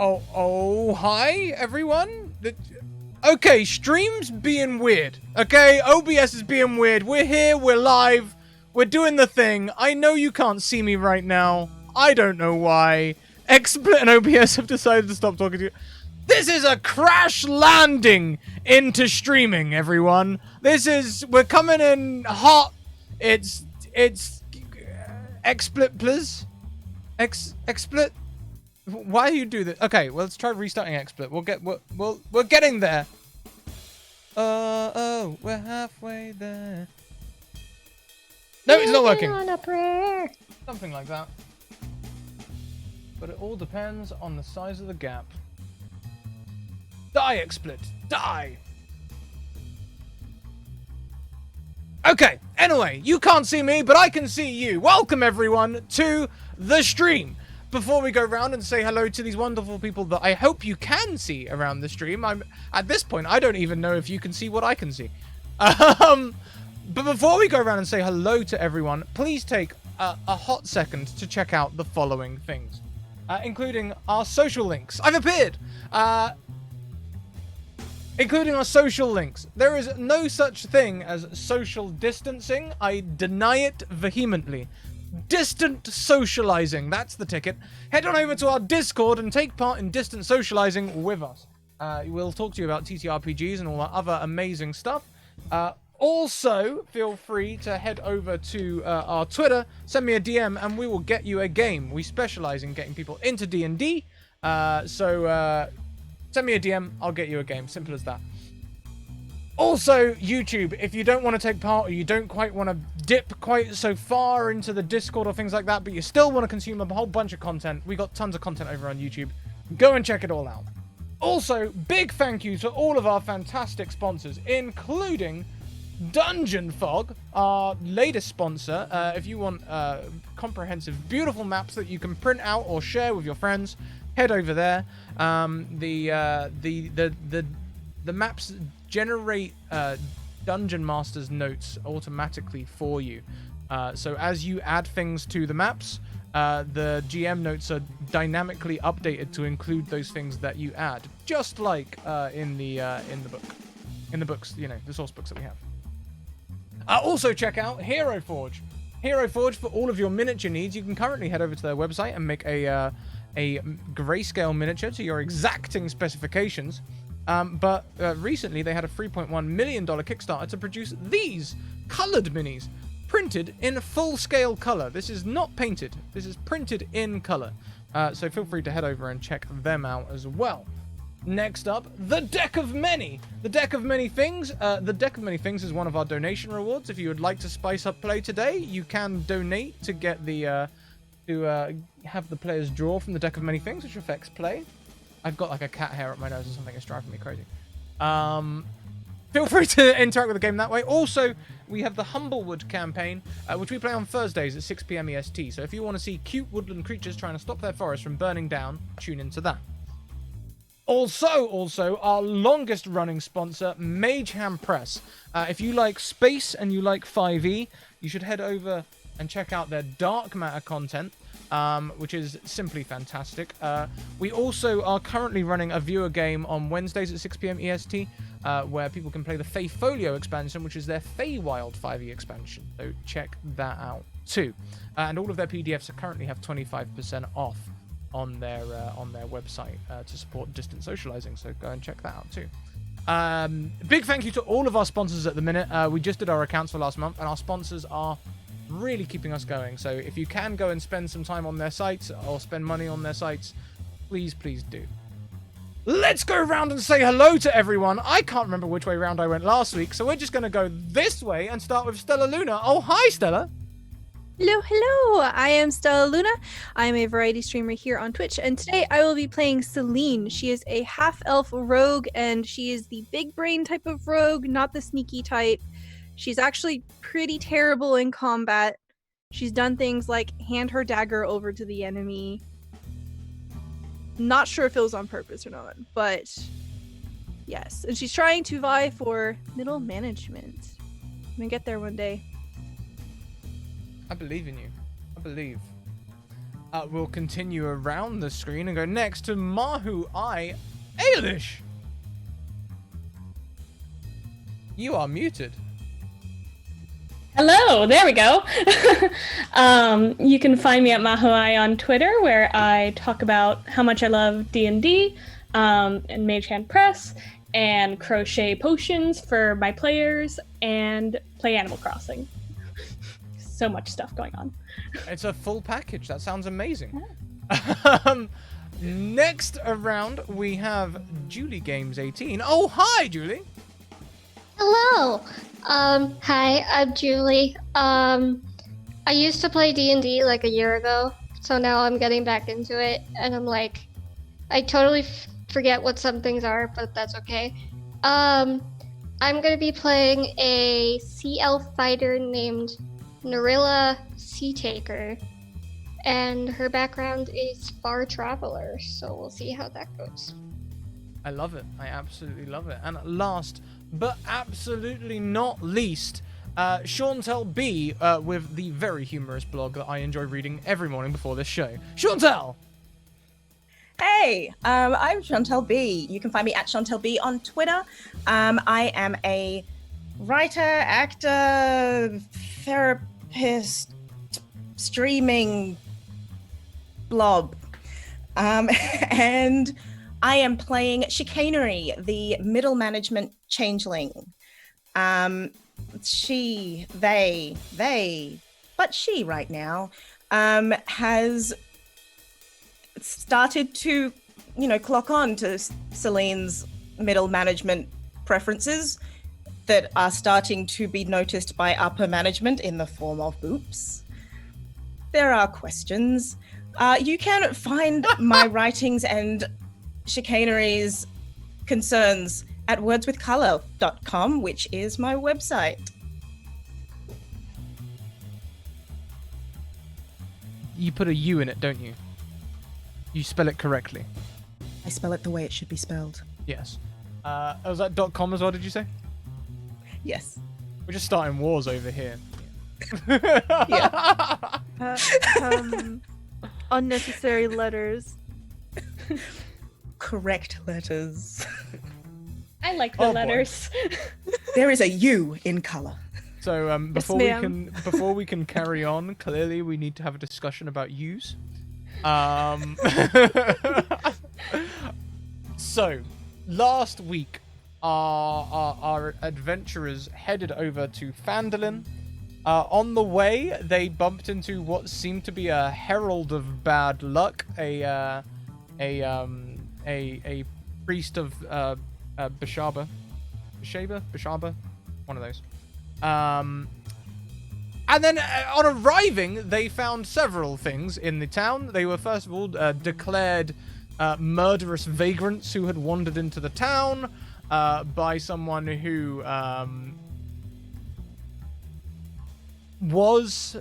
Oh, hi, everyone. Okay, stream's being weird. Okay, OBS is being weird. We're here, we're live, we're doing the thing. I know you can't see me right now. I don't know why. XSplit and OBS have decided to stop talking to you. This is a crash landing into streaming, everyone. We're coming in hot. It's XSplit, please. XSplit. Why do you do this? Okay, well, let's try restarting XSplit. We're getting there. We're halfway there. No, it's not working. On a prayer. Something like that. But it all depends on the size of the gap. Die, XSplit. Die! Okay, anyway, you can't see me, but I can see you. Welcome, everyone, to the stream. Before we go around and say hello to these wonderful people that I hope you can see around the stream, at this point, I don't even know if you can see what I can see. But before we go around and say hello to everyone, please take a hot second to check out the following things, including our social links. I've appeared! Including our social links. There is no such thing as social distancing. I deny it vehemently. Distant socializing, that's the ticket. Head on over to our Discord and take part in distant socializing with us. We'll talk to you about TTRPGs and all that other amazing stuff. Also, feel free to head over to our Twitter, send me a DM, and we will get you a game. We specialize in getting people into D&D, send me a DM, I'll get you a game. Simple as that. Also, YouTube, if you don't want to take part or you don't quite want to dip quite so far into the Discord or things like that, but you still want to consume a whole bunch of content, we got tons of content over on YouTube. Go and check it all out. Also, big thank you to all of our fantastic sponsors, including Dungeon Fog, our latest sponsor. If you want comprehensive, beautiful maps that you can print out or share with your friends, head over there. The maps generate Dungeon Master's notes automatically for you. So as you add things to the maps, the GM notes are dynamically updated to include those things that you add, just like in the books, you know, the source books that we have. Also check out Hero Forge. Hero Forge, for all of your miniature needs, you can currently head over to their website and make a grayscale miniature to your exacting specifications. But recently they had a $3.1 million Kickstarter to produce these colored minis, printed in full-scale color. This is not painted. This is printed in color. So feel free to head over and check them out as well. Next up, the Deck of Many. The Deck of Many Things. The Deck of Many Things is one of our donation rewards. If you would like to spice up play today, you can donate to get the have the players draw from the Deck of Many Things, which affects play. I've got like a cat hair up my nose or something. It's driving me crazy. Feel free to interact with the game that way. Also, we have the Humblewood campaign, which we play on Thursdays at 6 PM EST. So if you want to see cute woodland creatures trying to stop their forest from burning down, tune into that. Also, our longest running sponsor, Mageham Press. If you like space and you like 5e, you should head over and check out their Dark Matter content, which is simply fantastic. We also are currently running a viewer game on Wednesdays at 6 PM EST, where people can play the Fey Folio expansion, which is their Feywild 5e expansion. So check that out too. And all of their PDFs currently have 25% off on their website to support distant socializing. So go and check that out too. Big thank you to all of our sponsors at the minute. We just did our accounts for last month, and our sponsors are really keeping us going. So if you can go and spend some time on their sites or spend money on their sites, please do. Let's go around and say hello to everyone. I can't remember which way round I went last week, so we're just going to go this way and start with Stella Luna. Oh, hi, Stella. Hello. I am Stella Luna. I am a variety streamer here on Twitch, and today I will be playing Celine. She is a half-elf rogue, and she is the big brain type of rogue, not the sneaky type. She's actually pretty terrible in combat. She's done things like hand her dagger over to the enemy. Not sure if it was on purpose or not, but yes. And she's trying to vie for middle management. I'm gonna get there one day. I believe in you. I believe. We'll continue around the screen and go next to Mahu I Ailish. You are muted. Hello, there we go. You can find me at Mahuai on Twitter, where I talk about how much I love D&D and Mage Hand Press, and crochet potions for my players, and play Animal Crossing. So much stuff going on. It's a full package. That sounds amazing. Next around, we have Julie Games 18. Oh, hi, Julie. Hello. Hi, I'm Julie. I used to play D&D like a year ago, so now I'm getting back into it, and I'm like, I totally forget what some things are, but that's okay. I'm gonna be playing a sea elf fighter named Narilla Seataker, and her background is Far Traveler, so we'll see how that goes. I love it. I absolutely love it. And last, but absolutely not least, Chantel B with the very humorous blog that I enjoy reading every morning before this show. Chantel! Hey, I'm Chantel B. You can find me at Chantel B on Twitter. I am a writer, actor, therapist, streaming blob. And I am playing Chicanery, the middle management changeling. She right now has started to, clock on to Celine's middle management preferences that are starting to be noticed by upper management in the form of boops. There are questions. You can find my writings and Chicanery's concerns at wordswithcolor.com, which is my website. You put a U in it, don't you? You spell it correctly. I spell it the way it should be spelled. Yes. Was that .com as well, did you say? Yes. We're just starting wars over here. Yeah. Unnecessary letters. Correct letters. I like the letters. There is a U in color. So before Yes, before we can carry on, clearly we need to have a discussion about U's. So last week, our adventurers headed over to Phandalin. On the way, they bumped into what seemed to be a herald of bad luck, a priest of Bashaba, one of those. And then on arriving, they found several things in the town. They were first of all declared murderous vagrants who had wandered into the town by someone who was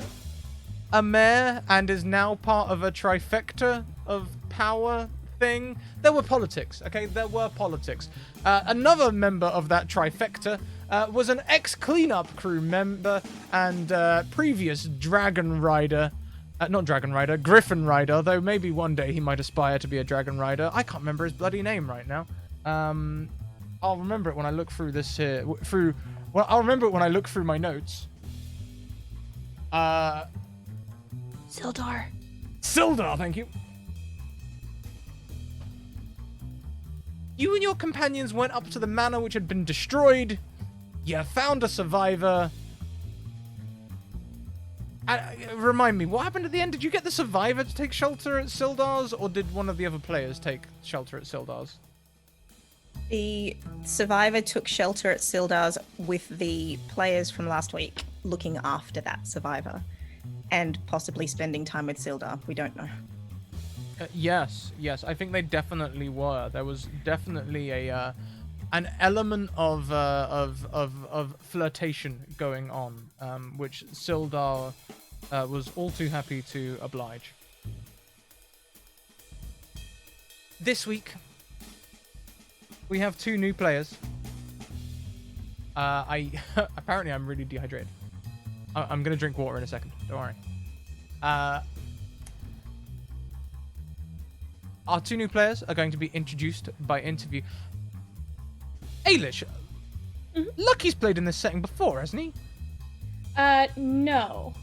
a mayor and is now part of a trifecta of power thing. There were politics, okay? There were politics. Another member of that trifecta was an ex-cleanup crew member and previous Dragon Rider. Not Dragon Rider, Griffin Rider, though maybe one day he might aspire to be a Dragon Rider. I can't remember his bloody name right now. I'll remember it when I look through this here. I'll remember it when I look through my notes. Sildar. Sildar, thank you. You and your companions went up to the manor which had been destroyed. You found a survivor. Remind me, what happened at the end? Did you get the survivor to take shelter at Sildar's, or did one of the other players take shelter at Sildar's? The survivor took shelter at Sildar's with the players from last week looking after that survivor and possibly spending time with Sildar. We don't know. Yes. I think they definitely were. There was definitely an element of flirtation going on, which Sildar was all too happy to oblige. This week, we have 2 new players. Apparently I'm really dehydrated. I'm gonna drink water in a second. Don't worry. our 2 new players are going to be introduced by interview. Ailish, Lucky's played in this setting before, hasn't he? No.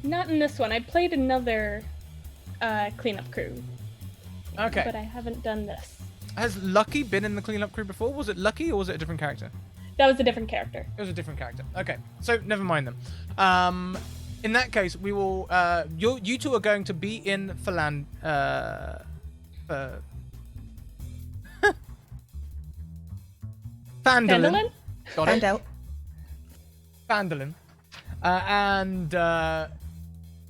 Not in this one. I played another cleanup crew. Okay. But I haven't done this. Has Lucky been in the cleanup crew before? Was it Lucky or was it a different character? That was a different character. It was a different character. Okay, so never mind them. In that case, we will. You two are going to be in Phandalin. Phandalin? Got Find it. out. Phandalin. And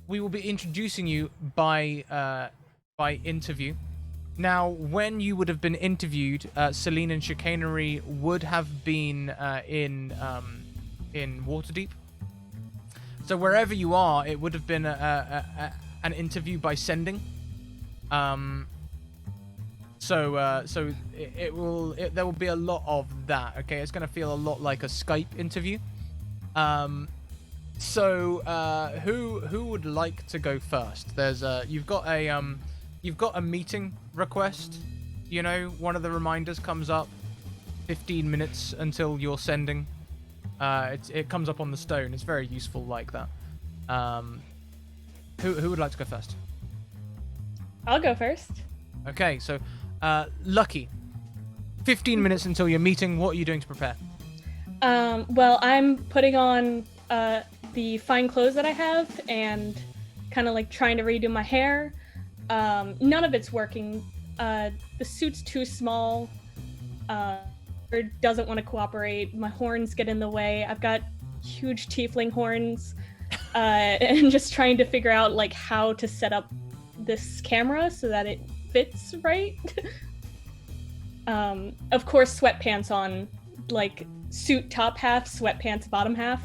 we will be introducing you by interview. Now, when you would have been interviewed, Celine and Chicanery would have been in Waterdeep. So wherever you are, it would have been an interview by sending. So there will be a lot of that. Okay, it's going to feel a lot like a Skype interview. So who would like to go first? There's you've got a meeting request. You know, one of the reminders comes up. 15 minutes until you're sending. It comes up on the stone. It's very useful like that. Who would like to go first? I'll go first. Okay, so Lucky. 15 minutes until your meeting. What are you doing to prepare? Well, I'm putting on the fine clothes that I have and kind of like trying to redo my hair. None of it's working. The suit's too small. Or doesn't want to cooperate. My horns get in the way. I've got huge tiefling horns. And just trying to figure out like how to set up this camera so that it fits right. Of course, sweatpants on, like suit top half, sweatpants bottom half.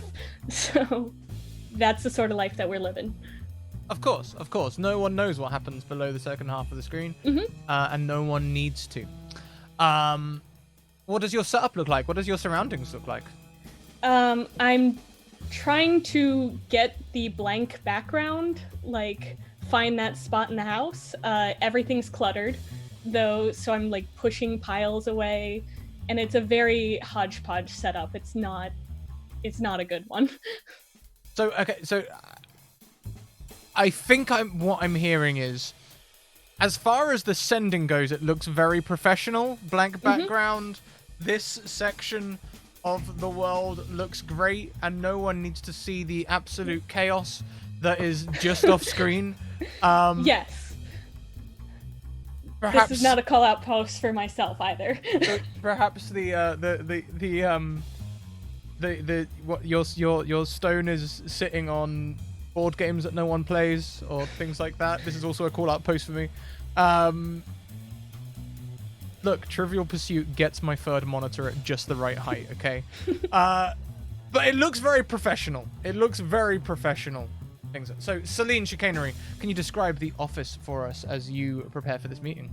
So that's the sort of life that we're living. Of course. No one knows what happens below the second half of the screen, and no one needs to. What does your setup look like? What does your surroundings look like? I'm trying to get the blank background, like find that spot in the house. Everything's cluttered, though, so I'm like pushing piles away, and it's a very hodgepodge setup. It's not a good one. So I think what I'm hearing is, as far as the sending goes, it looks very professional. Blank background. This section of the world looks great, and no one needs to see the absolute chaos that is just off screen. Yes. Perhaps This is not a call-out post for myself either. perhaps what your stone is sitting on board games that no one plays or things like that. This is also a call-out post for me. Look, Trivial Pursuit gets my third monitor at just the right height, okay? But it looks very professional. Things. So, Celine, Chicanery, can you describe the office for us as you prepare for this meeting?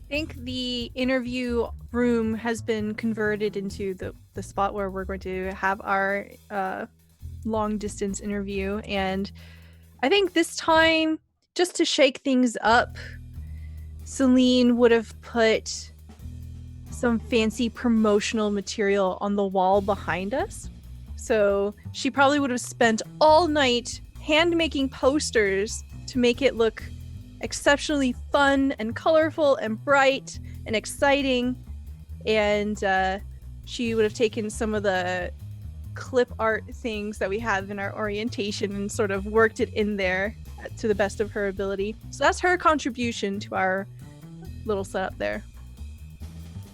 I think the interview room has been converted into the spot where we're going to have our long distance interview. And I think this time, just to shake things up, Celine would have put some fancy promotional material on the wall behind us. So she probably would have spent all night hand making posters to make it look exceptionally fun and colorful and bright and exciting. And she would have taken some of the clip art things that we have in our orientation and sort of worked it in there to the best of her ability. So that's her contribution to our little setup there.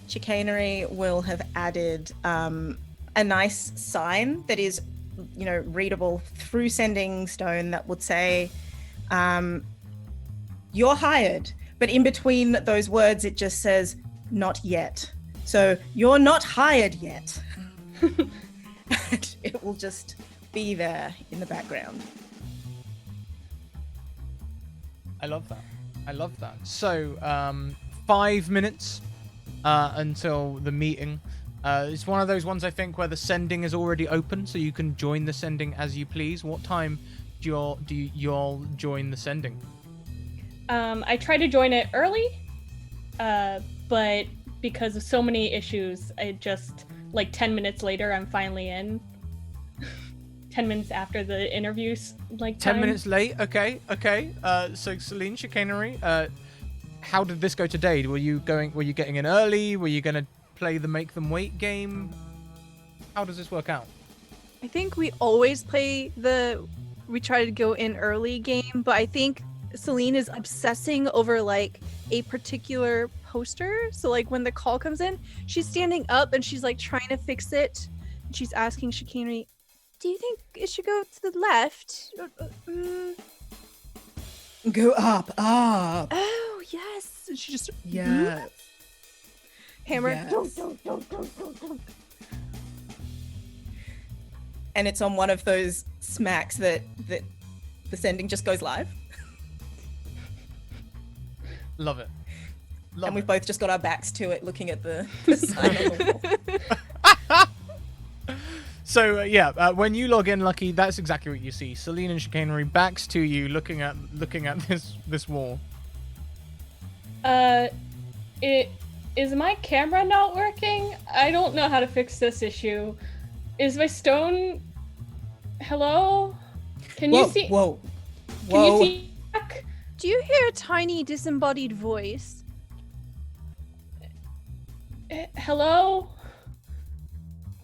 Chicanery will have added a nice sign that is, readable through sending stone that would say, "You're hired." But in between those words, it just says, "Not yet." So you're not hired yet. And it will just be there in the background. I love that. So, 5 minutes until the meeting. It's one of those ones, I think, where the sending is already open, so you can join the sending as you please. What time do you all join the sending? I tried to join it early, but because of so many issues, I just, like, 10 minutes later, I'm finally in. 10 minutes after the interviews, like, 10 time. minutes late? Okay. So Celine, chicanery, how did this go today? Were you getting in early? Were you gonna play the make them wait game? How does this work out? I think we always play we try to go in early game, but I think Celine is obsessing over like a particular poster. So like when the call comes in, she's standing up and she's like trying to fix it. And she's asking chicanery, do you think it should go to the left? Go up. Oh, yes. And she just Yes. hammer. Yes. And it's on one of those smacks that the sending just goes live. Love it. And we've both just got our backs to it, looking at the sign on the wall. So when you log in, Lucky, that's exactly what you see. Celine and chicanery backs to you, looking at this wall. Is my camera not working? I don't know how to fix this issue. Is my stone... Hello? Can you see... Whoa. Can you see back? Do you hear a tiny disembodied voice? Hello?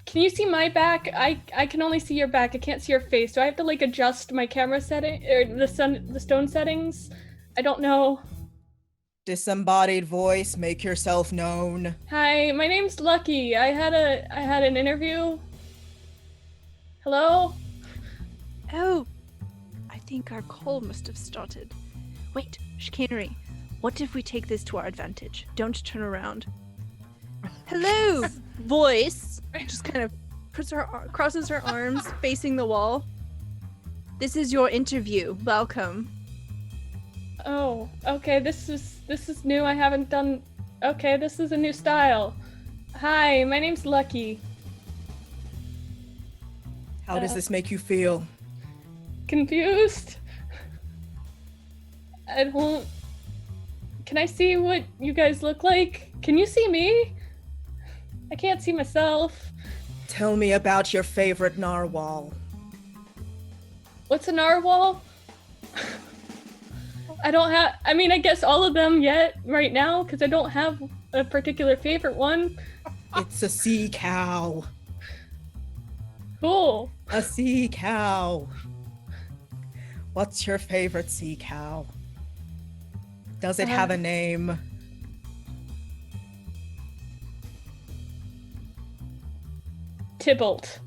Can you see my back? I can only see your back. I can't see your face. Do I have to like adjust my camera setting or the stone settings? I don't know. Disembodied voice, make yourself known. Hi, my name's Lucky. I had an interview. Hello? Oh, I think our call must have started. Wait, chicanery. What if we take this to our advantage? Don't turn around. Hello, voice. Just kind of crosses her arms, facing the wall. This is your interview. Welcome. Oh, okay. This is new. I haven't done. Okay, this is a new style. Hi, my name's Lucky. How does this make you feel? Confused? I don't... Can I see what you guys look like? Can you see me? I can't see myself. Tell me about your favorite narwhal. What's a narwhal? I don't have... I mean, I guess all of them yet, right now, because I don't have a particular favorite one. It's a sea cow. Cool. A sea cow. What's your favorite sea cow? Does it have a name? Tybalt.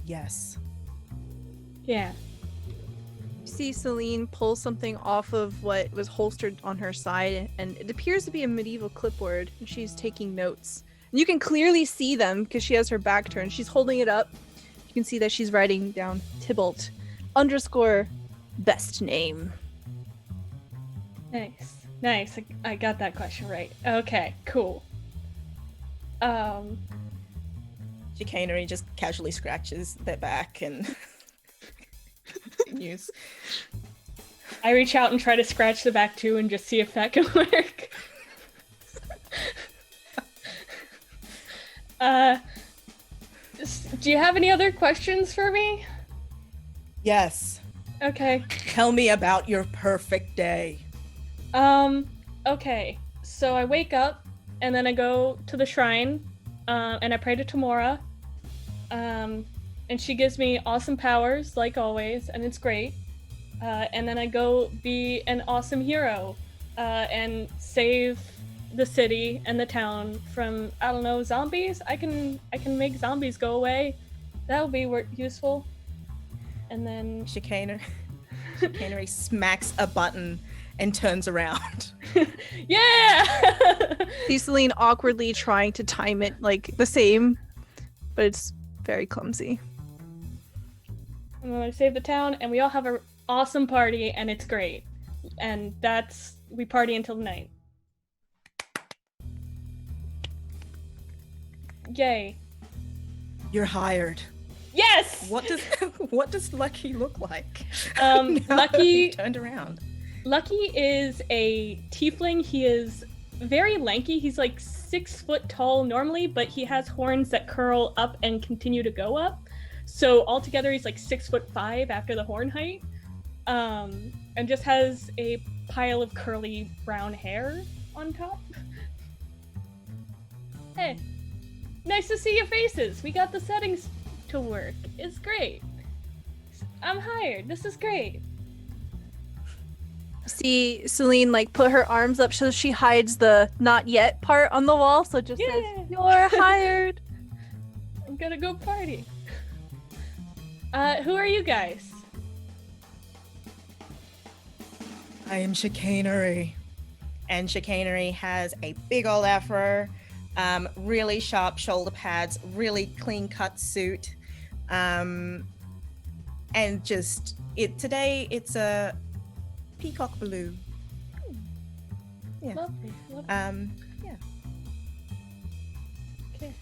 Yes. Yeah. You see Celine pull something off of what was holstered on her side, and it appears to be a medieval clipboard, and she's taking notes. And you can clearly see them because she has her back turned. She's holding it up. You can see that she's writing down Tybalt _ best name. Nice. I got that question right. Okay, cool. Chicanery just casually scratches their back and continues. I reach out and try to scratch the back too and just see if that can work. Do you have any other questions for me? Yes. Okay. Tell me about your perfect day. Okay. So I wake up and then I go to the shrine, and I pray to Tamora. And she gives me awesome powers, like always, and it's great. And then I go be an awesome hero, and save the city and the town from, I don't know, zombies? I can make zombies go away. That'll be useful. And then... Chicanery smacks a button and turns around. Yeah! See Celine awkwardly trying to time it like the same, but it's very clumsy. I'm gonna save the town, and we all have an awesome party, and it's great. And we party until night. Yay. You're hired. Yes. What does Lucky look like? Um, Now Lucky- he's turned around. Lucky is a tiefling. He is very lanky. He's like 6 foot tall normally, but he has horns that curl up and continue to go up. So altogether, he's like 6'5" after the horn height, and just has a pile of curly brown hair on top. Hey, nice to see your faces. We got the settings to work. It's great. I'm hired. This is great. See Celine like put her arms up so she hides the not yet part on the wall, so it just Yeah. says you're hired. I'm gonna go party. Who are you guys? I am Chicanery. And Chicanery has a big old afro, really sharp shoulder pads, really clean cut suit. And just today it's a peacock blue. Yeah. Lovely. Yeah. Okay.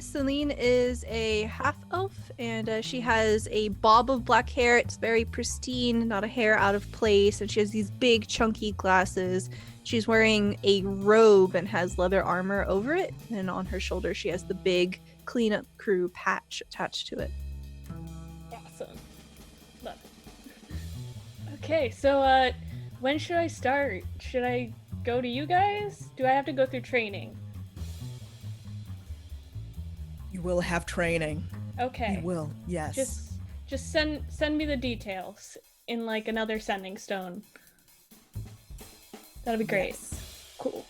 Celine is a half elf, and she has a bob of black hair. It's very pristine, not a hair out of place, and she has these big, chunky glasses. She's wearing a robe and has leather armor over it, and on her shoulder she has the big cleanup crew patch attached to it. Awesome. Love it. Okay, so when should I start? Should I go to you guys? Do I have to go through training? You will have training. Okay. You will, yes. Just send me the details in like another sending stone. That'll be great. Yes. Cool.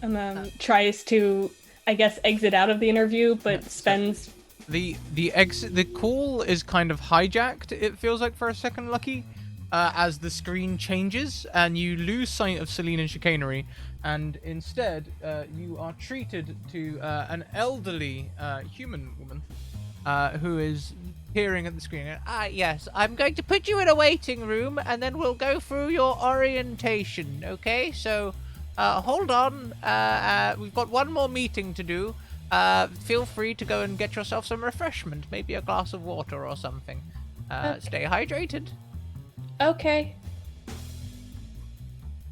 And then tries to, I guess, exit out of the interview, but spends. The exit, the call is kind of hijacked. It feels like for a second, Lucky, as the screen changes and you lose sight of Celine and Chicanery, and instead you are treated to an elderly human woman who is peering at the screen. Yes, I'm going to put you in a waiting room, and then we'll go through your orientation. Okay, so hold on. We've got one more meeting to do. Feel free to go and get yourself some refreshment, maybe a glass of water or something. Okay. Stay hydrated. Okay.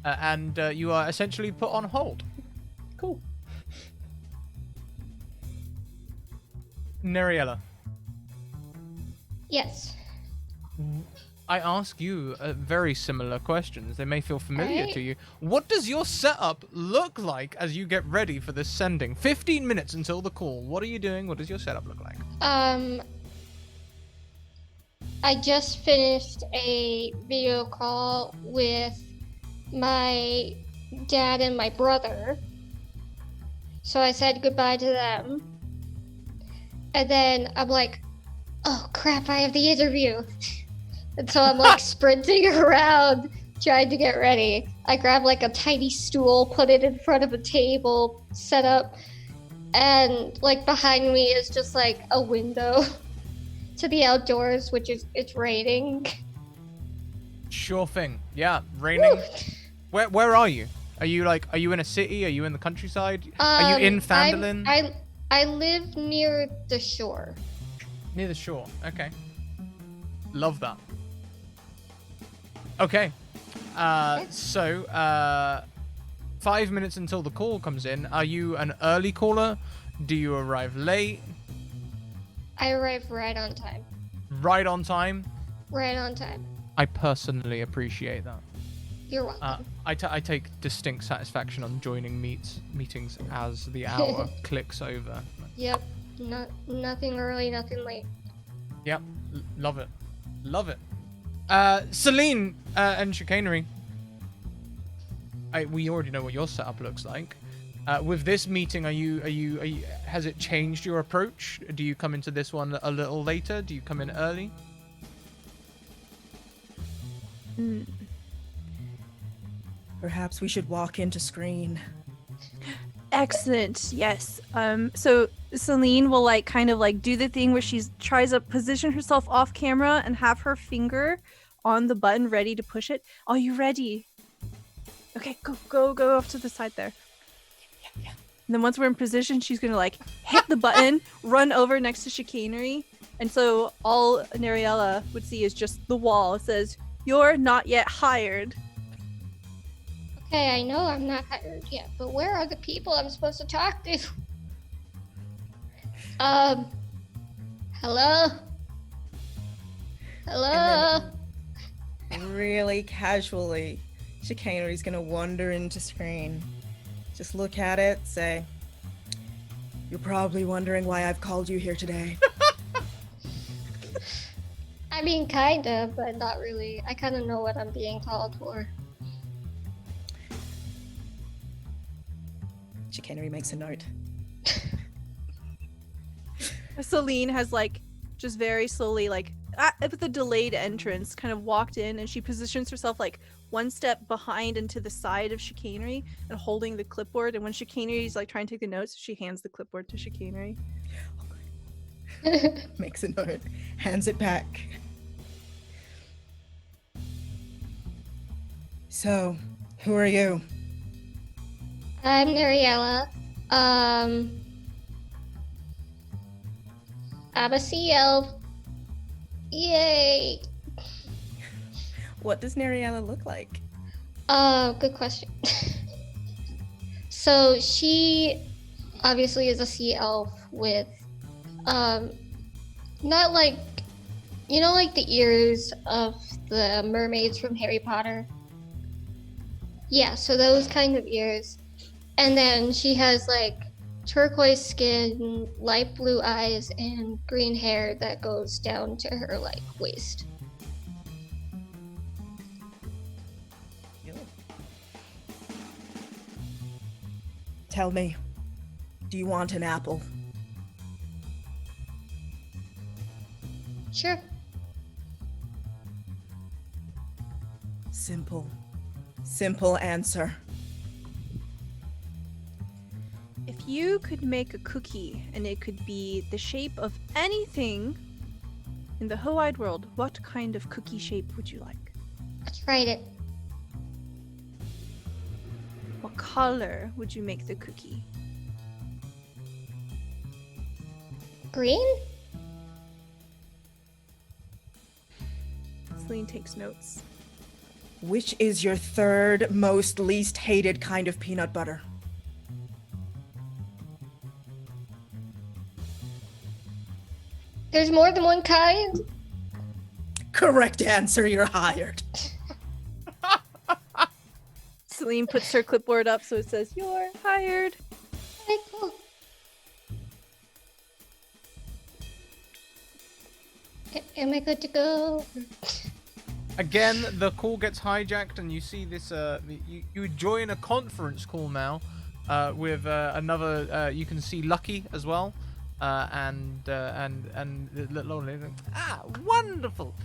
And you are essentially put on hold. Cool. Neriella, Yes. I ask you very similar questions. They may feel familiar Alright. to you. What does your setup look like as you get ready for this sending? 15 minutes until the call. What are you doing? What does your setup look like? I just finished a video call with my dad and my brother. So I said goodbye to them. And then I'm like, oh crap, I have the interview. And so I'm like sprinting around trying to get ready. I grab like a tiny stool, put it in front of a table, set up, and like behind me is just like a window to the outdoors, which is it's raining. Sure thing. Yeah, raining. Woo! Where are you? Are you in a city? Are you in the countryside? Are you in Phandalin? I live near the shore. Near the shore. Okay. Love that. Okay. So, 5 minutes until the call comes in. Are you an early caller? Do you arrive late? I arrive right on time. Right on time? Right on time. I personally appreciate that. You're welcome. I take distinct satisfaction on joining meetings as the hour clicks over. Yep. Nothing early, nothing late. Yep. Love it. Love it. Celine and Chicanery. We already know what your setup looks like. With this meeting, are you has it changed your approach? Do you come into this one a little later? Do you come in early? Perhaps we should walk into screen. Excellent. Yes. So Celine will like kind of like do the thing where she tries to position herself off camera and have her finger on the button ready to push it. Are you ready? Okay, go off to the side there. And then once we're in position, she's gonna like hit the button, run over next to chicanery, and so all Nariella would see is just the wall. It says, "You're not yet hired." Okay, I know I'm not hired yet, but where are the people I'm supposed to talk to? Hello? Hello? Really casually, Chicanery's gonna wander into screen. Just look at it, say, "You're probably wondering why I've called you here today." I mean, kinda, but not really. I kinda know what I'm being called for. Chicanery makes a note. Celine has like just very slowly like with a delayed entrance kind of walked in, and she positions herself like one step behind and to the side of chicanery and holding the clipboard, and when chicanery is like trying to take the notes, she hands the clipboard to chicanery. Makes a note, hands it back. So, who are you? I'm Nariella. I'm a sea elf. Yay! What does Nariella look like? Good question. So she obviously is a sea elf with, not like, you know, like the ears of the mermaids from Harry Potter? Yeah, so those kind of ears. And then she has like turquoise skin, light blue eyes, and green hair that goes down to her like waist. Tell me, do you want an apple? Sure. Simple answer. If you could make a cookie and it could be the shape of anything in the whole wide world, what kind of cookie shape would you like? I tried it. What color would you make the cookie? Green? Celine takes notes. Which is your third most least hated kind of peanut butter? There's more than one kind? Correct answer, you're hired. Celine puts her clipboard up so it says, "You're hired." Okay, cool. Am I good to go? Again, the call gets hijacked, and you see this. You join a conference call now, with another. You can see Lucky as well, and wonderful.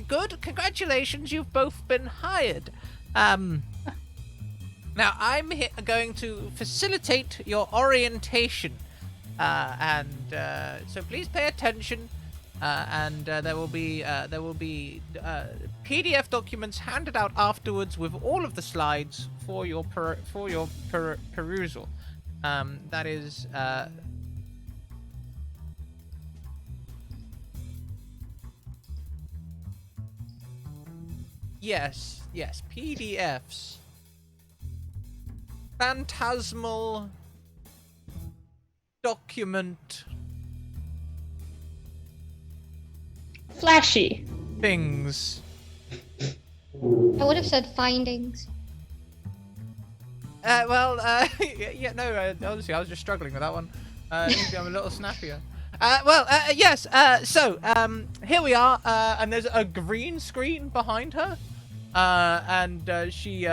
Good. Congratulations, you've both been hired. Now I'm going to facilitate your orientation, so please pay attention. And there will be PDF documents handed out afterwards with all of the slides for your perusal. That is. Yes, PDFs. Phantasmal document Flashy. things. I would have said findings. Honestly, I was just struggling with that one. Usually I'm a little snappier. Yes, so, here we are, and there's a green screen behind her, and she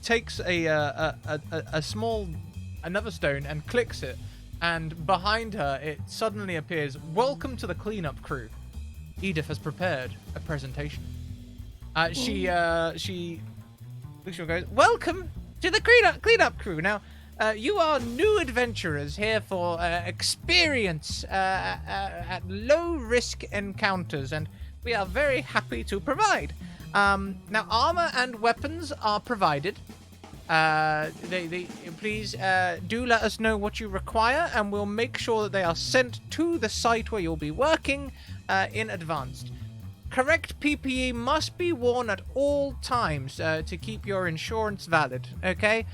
takes another stone and clicks it, and behind her it suddenly appears, "Welcome to the cleanup crew. Edith has prepared a presentation." She looks and goes, "Welcome to the cleanup crew. Now, you are new adventurers here for experience at low-risk encounters, and we are very happy to provide. Now, armor and weapons are provided. Please do let us know what you require, and we'll make sure that they are sent to the site where you'll be working in advance. Correct PPE must be worn at all times to keep your insurance valid, okay?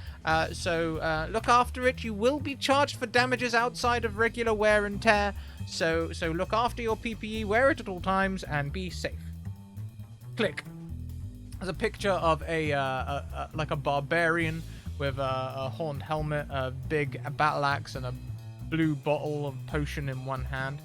So look after it. You will be charged for damages outside of regular wear and tear, so look after your PPE, wear it at all times, and be safe. Click. There's a picture of like a barbarian with a horned helmet, a big battle axe, and a blue bottle of potion in one hand.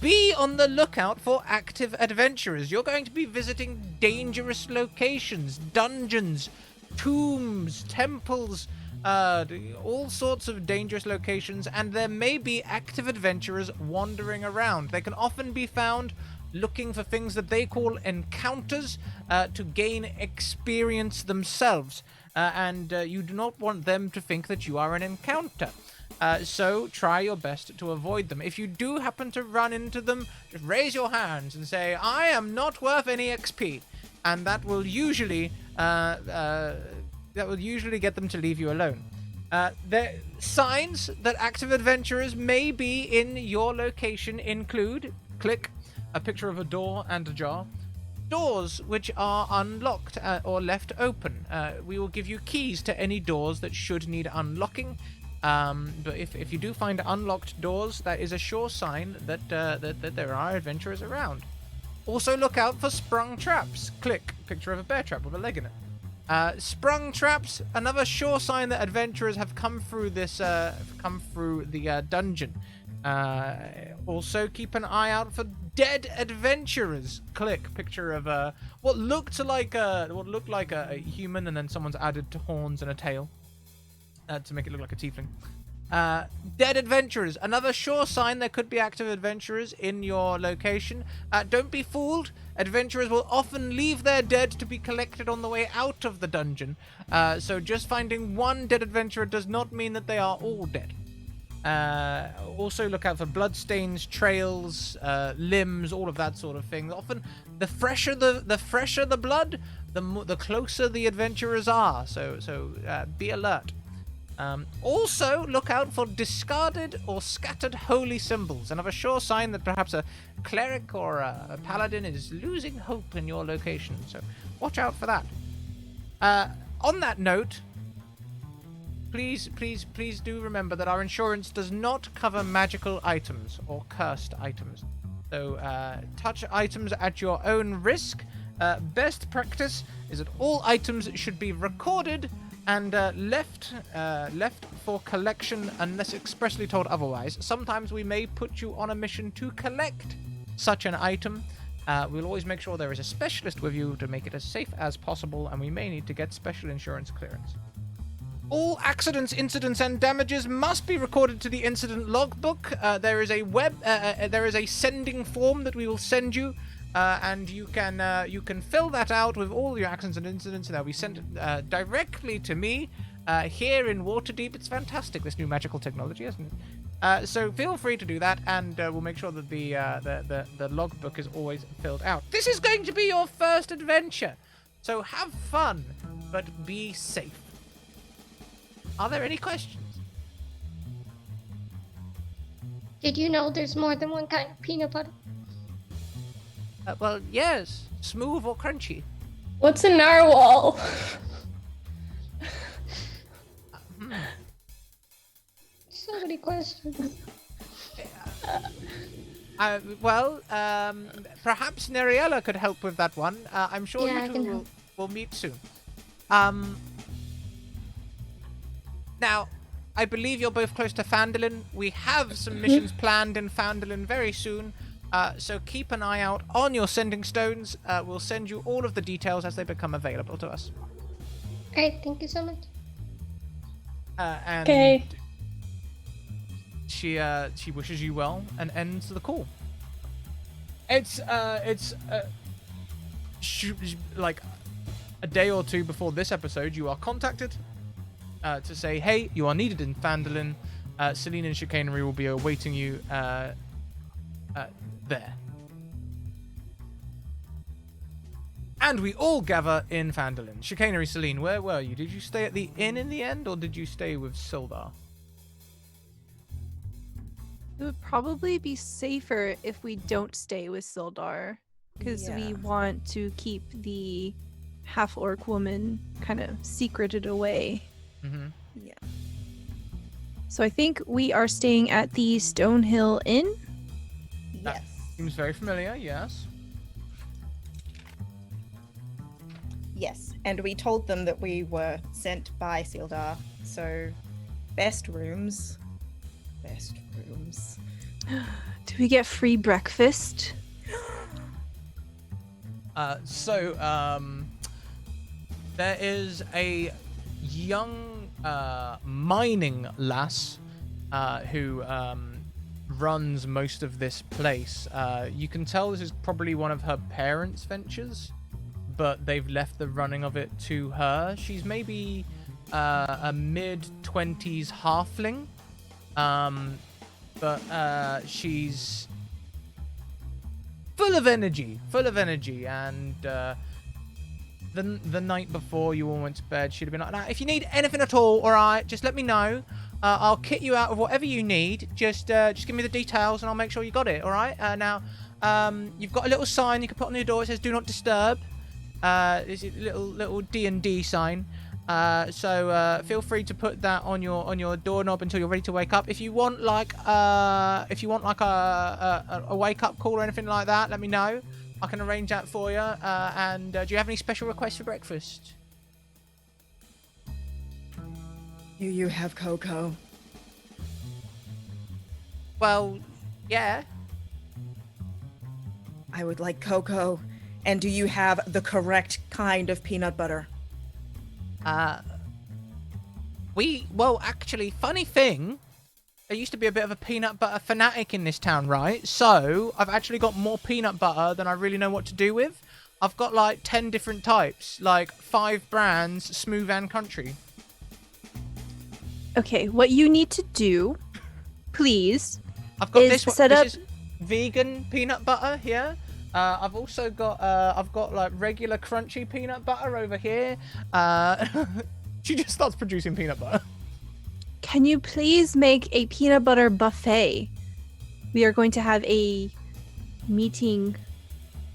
Be on the lookout for active adventurers. You're going to be visiting dangerous locations, dungeons, tombs, temples, all sorts of dangerous locations, and there may be active adventurers wandering around. They can often be found looking for things that they call encounters to gain experience themselves, and you do not want them to think that you are an encounter. So try your best to avoid them. If you do happen to run into them, just raise your hands and say, "I am not worth any XP," and that will usually get them to leave you alone. The signs that active adventurers may be in your location include, click, a picture of a door and a jar. Doors which are unlocked or left open. We will give you keys to any doors that should need unlocking. But if you do find unlocked doors, that is a sure sign that there are adventurers around. Also look out for sprung traps. Click, picture of a bear trap with a leg in it. Sprung traps, another sure sign that adventurers have come through the dungeon. Also keep an eye out for dead adventurers. Click, picture of what looked like a human, and then someone's added to horns and a tail. To make it look like a tiefling. Dead adventurers. Another sure sign there could be active adventurers in your location. Don't be fooled. Adventurers will often leave their dead to be collected on the way out of the dungeon. So just finding one dead adventurer does not mean that they are all dead. Also look out for bloodstains, trails, limbs, all of that sort of thing. Often the fresher the blood, the closer the adventurers are. So be alert. Also, look out for discarded or scattered holy symbols. Another sure sign that perhaps a cleric or a paladin is losing hope in your location. So watch out for that. On that note, please do remember that our insurance does not cover magical items or cursed items. So touch items at your own risk. Best practice is that all items should be recorded and left for collection unless expressly told otherwise. Sometimes we may put you on a mission to collect such an item. We'll always make sure there is a specialist with you to make it as safe as possible, and we may need to get special insurance clearance. All accidents, incidents, and damages must be recorded to the incident logbook. There is a sending form that we will send you. And you can fill that out with all your accidents and incidents, and they'll be sent directly to me here in Waterdeep. It's fantastic, this new magical technology, isn't it? So feel free to do that, and we'll make sure that the logbook is always filled out. This is going to be your first adventure, so have fun, but be safe. Are there any questions? Did you know there's more than one kind of peanut butter? Well, yes. Smooth or crunchy? What's a narwhal? So many questions. Perhaps Neriella could help with that one. I'm sure Yeah, I you can two help. will meet soon. Now, I believe you're both close to Phandalin. We have some missions planned in Phandalin very soon. So keep an eye out on your sending stones. We'll send you all of the details as they become available to us. Alright, thank you so much. And Okay. she wishes you well and ends the call. It's like a day or two before this episode, you are contacted to say, hey, you are needed in Phandalin. Celine and Chicanery will be awaiting you there. And we all gather in Phandalin. Chicanery Celine, where were you? Did you stay at the inn in the end, or did you stay with Sildar? It would probably be safer if we don't stay with Sildar, because Yeah. we want to keep the half-orc woman kind of secreted away. Mm-hmm. Yeah. So I think we are staying at the Stonehill Inn. That Yes. seems very familiar, yes. Yes. And we told them that we were sent by Sildar. So, best rooms. Best rooms. Do we get free breakfast? There is a young mining lass who runs most of this place. You can tell this is probably one of her parents' ventures, but they've left the running of it to her. She's maybe a mid-20s halfling, but she's full of energy, and the night before you all went to bed, she'd have been like, "Now, if you need anything at all right, just let me know. I'll kit you out of whatever you need. Just give me the details, and I'll make sure you got it. All right. Now, you've got a little sign you can put on your door. It says "Do not disturb." It's a little D&D sign. So feel free to put that on your doorknob until you're ready to wake up. If you want like a wake up call or anything like that, let me know. I can arrange that for you. And do you have any special requests for breakfast? Do you have cocoa? Well, yeah. I would like cocoa. And do you have the correct kind of peanut butter? Well, actually, funny thing, there used to be a bit of a peanut butter fanatic in this town, right? So I've actually got more peanut butter than I really know what to do with. I've got like 10 different types, like 5 brands, smooth and country. Okay, what you need to do, please, I've got is this one. set up. This is vegan peanut butter here. I've also got like regular crunchy peanut butter over here. She just starts producing peanut butter. Can you please make a peanut butter buffet? We are going to have a meeting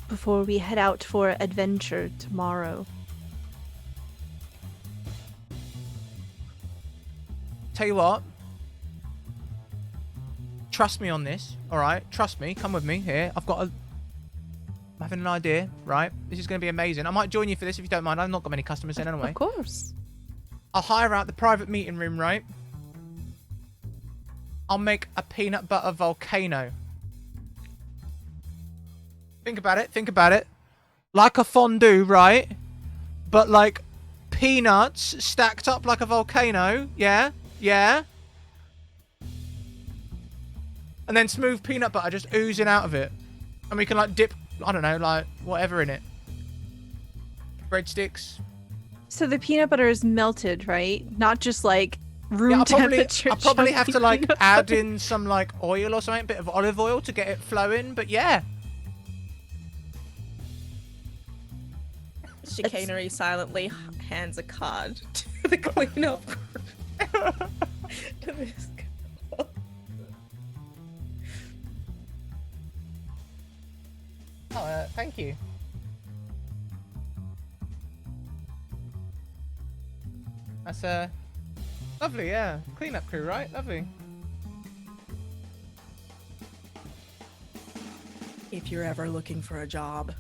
before we head out for adventure tomorrow. Tell you what. Trust me on this, all right? Trust me. Come with me here. I'm having an idea, right? This is going to be amazing. I might join you for this if you don't mind. I've not got many customers in anyway. Of course. I'll hire out the private meeting room, right? I'll make a peanut butter volcano. Think about it. Like a fondue, right? But like peanuts stacked up like a volcano. Yeah? Yeah? And then smooth peanut butter just oozing out of it. And we can like dip, I don't know, like whatever in it. Breadsticks. So the peanut butter is melted, right? Not just like room Yeah, temperature. I'll probably have chunky to like peanut add butter. in some like oil or something, a bit of olive oil to get it flowing, but yeah. Chicanery silently hands a card to the cleanup. To this girl. Oh, thank you. That's lovely, yeah. Cleanup crew, right? Lovely. If you're ever looking for a job.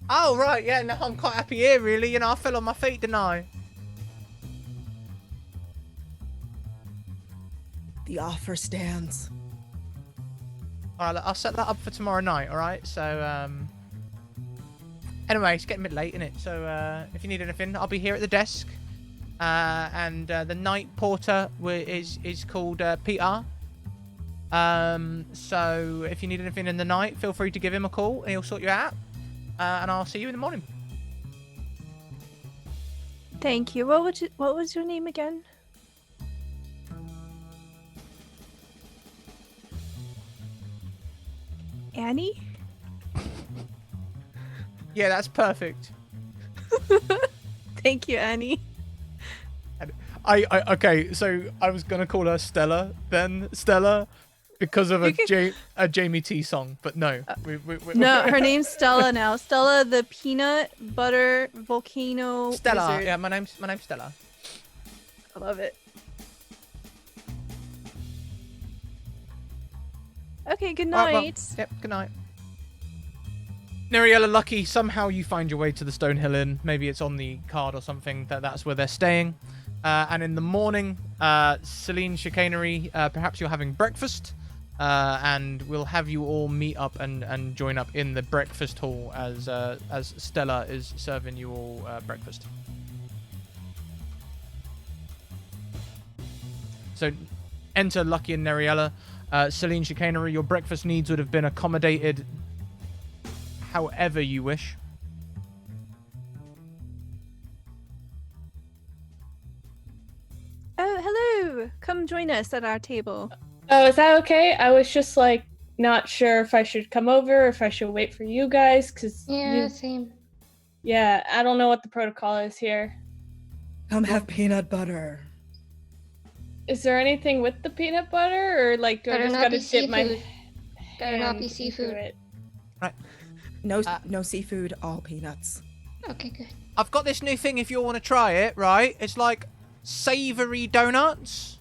Oh, right, yeah, no, I'm quite happy here, really. You know, I fell on my feet, didn't I? The offer stands. Alright, I'll set that up for tomorrow night, alright? So, anyway, it's getting a bit late, isn't it? So, if you need anything, I'll be here at the desk. And the night porter is called Peter. So, if you need anything in the night, feel free to give him a call and he'll sort you out. And I'll see you in the morning. Thank you. What was your name again? Annie? Yeah, that's perfect. Thank you, Annie. Okay, so I was gonna call her Stella, because of a Jamie T song, but no. No, her name's Stella now. Stella, the peanut butter volcano Stella. wizard. Yeah, my name's Stella. I love it. Okay, good Alright, night. well, yep. Good night. Neriella, lucky somehow you find your way to the Stonehill Inn. Maybe it's on the card or something. That's where they're staying. And in the morning, Celine Chicanery, perhaps you're having breakfast. And we'll have you all meet up and join up in the breakfast hall as Stella is serving you all breakfast. So enter Lucky and Neriella. Celine Chicanery, your breakfast needs would have been accommodated however you wish. Oh, hello. Come join us at our table. Oh, is that okay? I was just like not sure if I should come over, or if I should wait for you guys, because Yeah, same. yeah, I don't know what the protocol is here. Come have peanut butter. Is there anything with the peanut butter, or like do I Better just not gotta be dip my seafood. Better not hand be into seafood. it? No seafood, all peanuts. Okay, good. I've got this new thing if you want to try it, right? It's like savory donuts.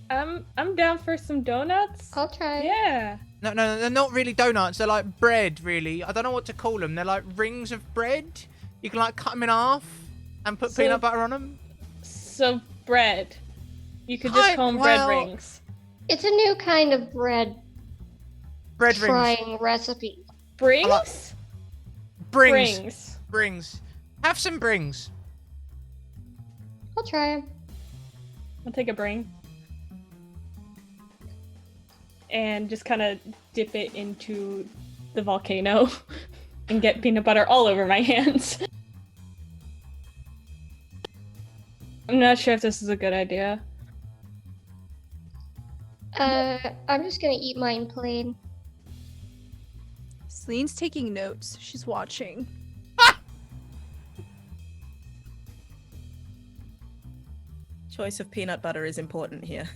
I'm down for some donuts. I'll try. Yeah. No, they're not really donuts. They're like bread, really. I don't know what to call them. They're like rings of bread. You can like cut them in half and put peanut butter on them. So bread. You could just call them bread rings. It's a new kind of bread Bread rings. frying recipe. Brings? Brings. Brings. Have some brings. I'll try them. I'll take a bring. And just kind of dip it into the volcano and get peanut butter all over my hands. I'm not sure if this is a good idea. I'm just gonna eat mine plain. Celine's taking notes. She's watching. Choice of peanut butter is important here.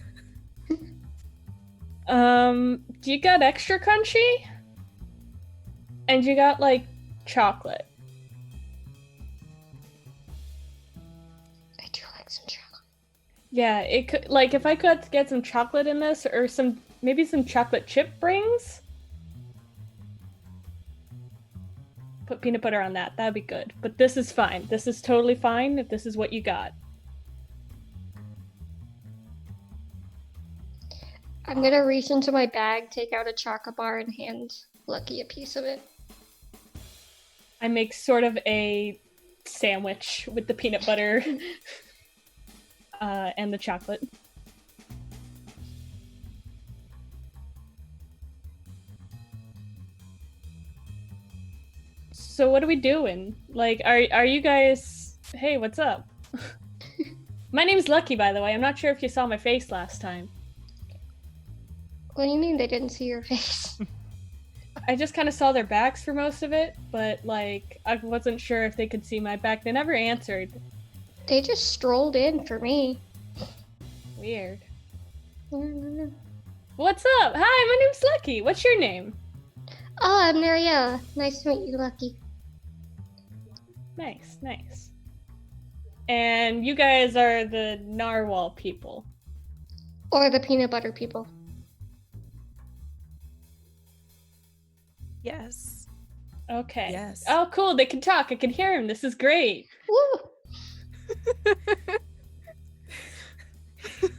Do you got extra crunchy? And you got like chocolate. I do like some chocolate. Yeah, it could like if I could get some chocolate in this or maybe some chocolate chip rings. Put peanut butter on that. That'd be good. But this is fine. This is totally fine if this is what you got. I'm gonna reach into my bag, take out a chocolate bar, and hand Lucky a piece of it. I make sort of a sandwich with the peanut butter and the chocolate. So what are we doing? Like, are you guys... Hey, what's up? My name's Lucky, by the way. I'm not sure if you saw my face last time. What do you mean they didn't see your face? I just kind of saw their backs for most of it, but, like, I wasn't sure if they could see my back. They never answered. They just strolled in for me. Weird. Oh, What's up? Hi, my name's Lucky. What's your name? I'm Neriella. Nice to meet you, Lucky. Nice, nice. And you guys are the narwhal people. Or the peanut butter people. Yes. Okay. Yes. Oh, cool. They can talk. I can hear them. This is great. Woo!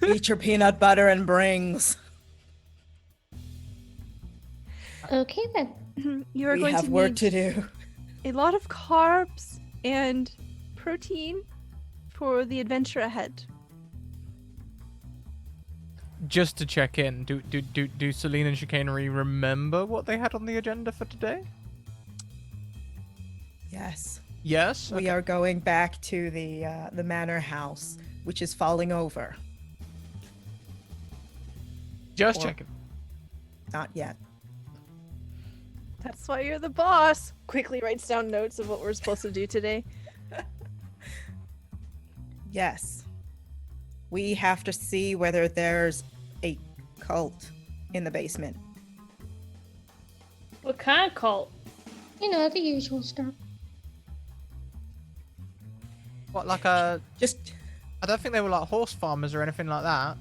Eat your peanut butter and brings. Okay then. You are We going have to work need to do. a lot of carbs and protein for the adventure ahead. Just to check in, do Celine and Chicanery remember what they had on the agenda for today? Yes. Yes. We are going back to the manor house, which is falling over. Just Or- checking. Not yet. That's why you're the boss. Quickly writes down notes of what we're supposed to do today. Yes. We have to see whether there's a cult in the basement. What kind of cult? You know, the usual stuff. What, like a... Just I don't think they were like horse farmers or anything like that.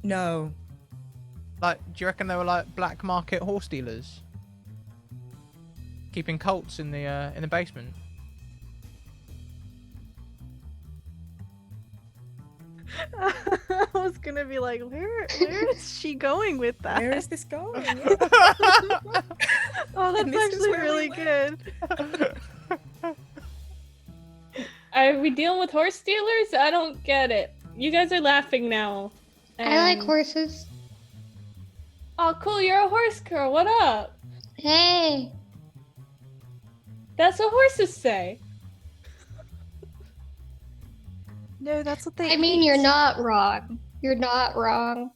no. Like, do you reckon they were like black market horse dealers? Keeping colts in the basement? I was gonna be like, where is she going with that? Where is this going? Oh, that's And this is actually where we really went. good. Are we dealing with horse dealers? I don't get it. You guys are laughing now. I like And- horses. Oh, cool, you're a horse girl. What up? Hey. That's what horses say. No, that's what they I mean, you're not wrong. You're not wrong.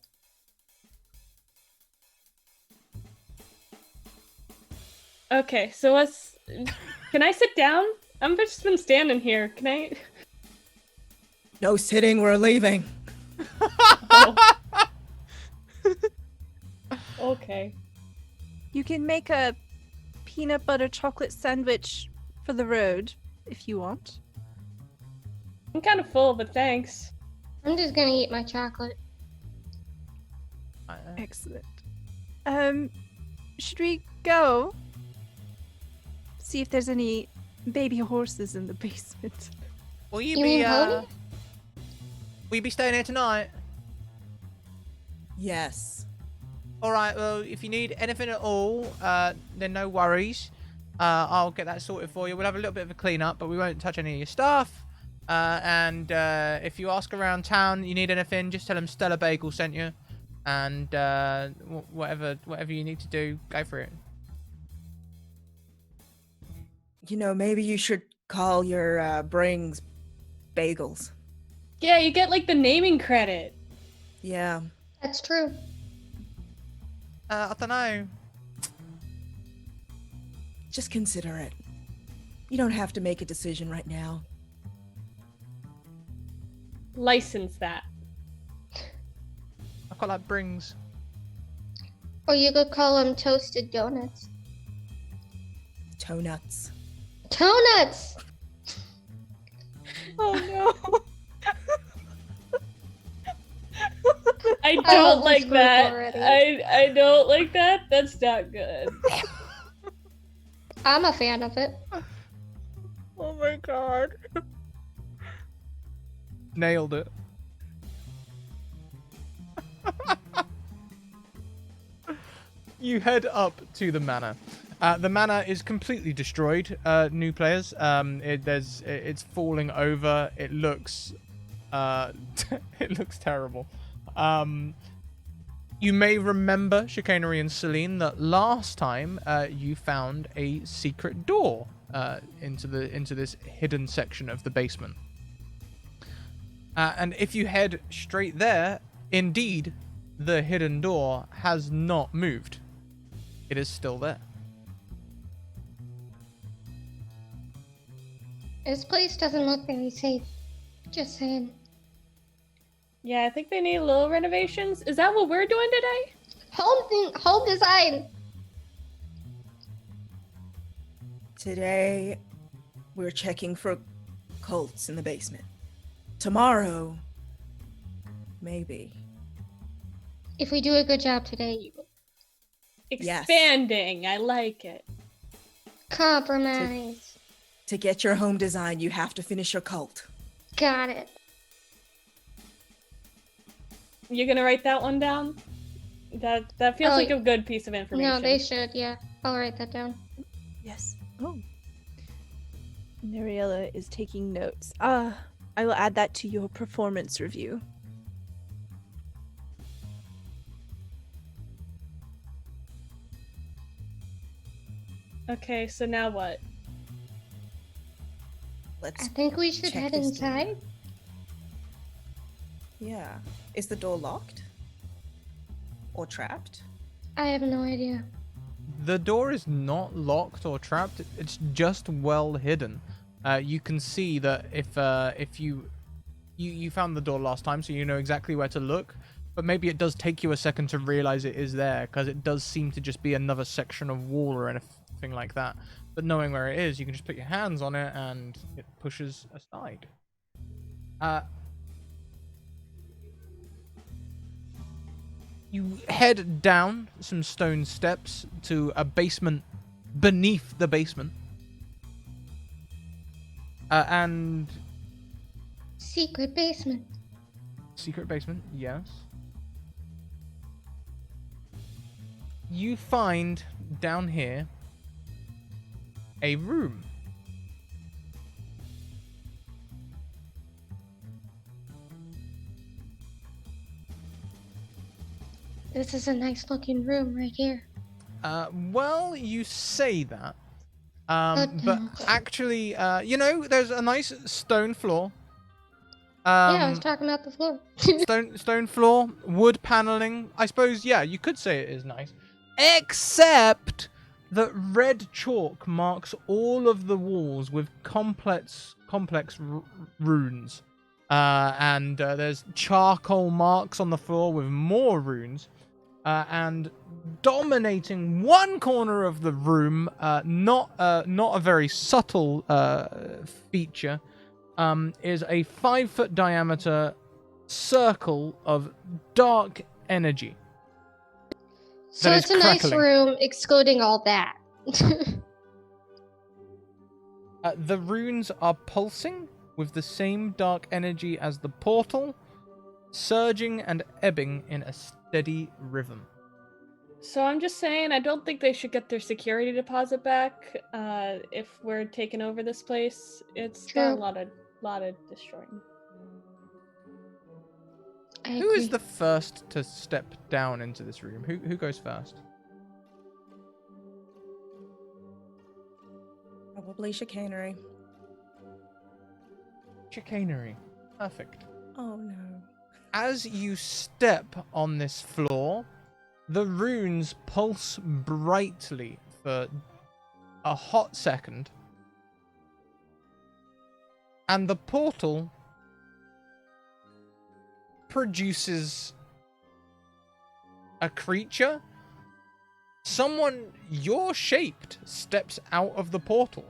Okay, so what's... Can I sit down? I've just been standing here. Can I... No sitting, we're leaving. Oh. Okay. You can make a peanut butter chocolate sandwich for the road if you want. I'm kind of full, but thanks. I'm just gonna eat my chocolate. Excellent. Should we go? See if there's any baby horses in the basement. Will you, You be mean pony? will you be staying here tonight? Yes. Alright, well, if you need anything at all, then no worries. I'll get that sorted for you. We'll have a little bit of a clean up, but we won't touch any of your stuff. And if you ask around town, you need anything, just tell them Stella Bagel sent you. And whatever you need to do, go for it. You know, maybe you should call your brings bagels. Yeah, you get like the naming credit. Yeah. That's true. I don't know. Just consider it. You don't have to make a decision right now. License that. I quite like brings. Or you could call them toasted donuts. Toe nuts. Donuts! Oh no! I love don't this like group that. already. I don't like that. That's not good. I'm a fan of it. Oh my god. Nailed it. You head up to the manor. The manor is completely destroyed, new players. It's falling over. It looks it looks terrible. You may remember, Chicanery and Celine, that last time you found a secret door into this hidden section of the basement. And if you head straight there, indeed, the hidden door has not moved. It is still there. This place doesn't look very safe. Just saying. Yeah, I think they need a little renovations. Is that what we're doing today? Home design! Today, we're checking for cults in the basement. Tomorrow, maybe. If we do a good job today, you will. Yes. Expanding. I like it. Compromise. To get your home design, you have to finish your cult. Got it. You're gonna write that one down? That feels Oh, like a good piece of information. No, they should, yeah. I'll write that down. Yes. Oh. Nariella is taking notes. I will add that to your performance review. Okay, so now what? Let's I think we should check head this door. inside. Yeah. Is the door locked? or trapped? I have no idea. The door is not locked or trapped. It's just well hidden. You can see that if you found the door last time, so you know exactly where to look. But maybe it does take you a second to realize it is there, because it does seem to just be another section of wall or anything like that. But knowing where it is, you can just put your hands on it and it pushes aside. You head down some stone steps to a basement beneath the basement. And Secret basement. secret basement, yes. You find down here a room. This is a nice looking room right here. Well, you say that. But But no. actually, there's a nice stone floor. Yeah, I was talking about the floor. Stone floor, wood paneling. I suppose, yeah, you could say it is nice. Except that red chalk marks all of the walls with complex runes. And there's charcoal marks on the floor with more runes. And dominating one corner of the room, not a very subtle feature, is a 5-foot diameter circle of dark energy. So that it's is a nice crackling. room, excluding all that. The runes are pulsing with the same dark energy as the portal, surging and ebbing in a steady rhythm. So I'm just saying, I don't think they should get their security deposit back. If we're taking over this place, it's got a True. lot of destroying. I Who is agree. the first to step down into this room? Who goes first? Probably chicanery. Chicanery. Perfect. Oh no. As you step on this floor, the runes pulse brightly for a hot second, and the portal produces a creature. Someone your shaped steps out of the portal.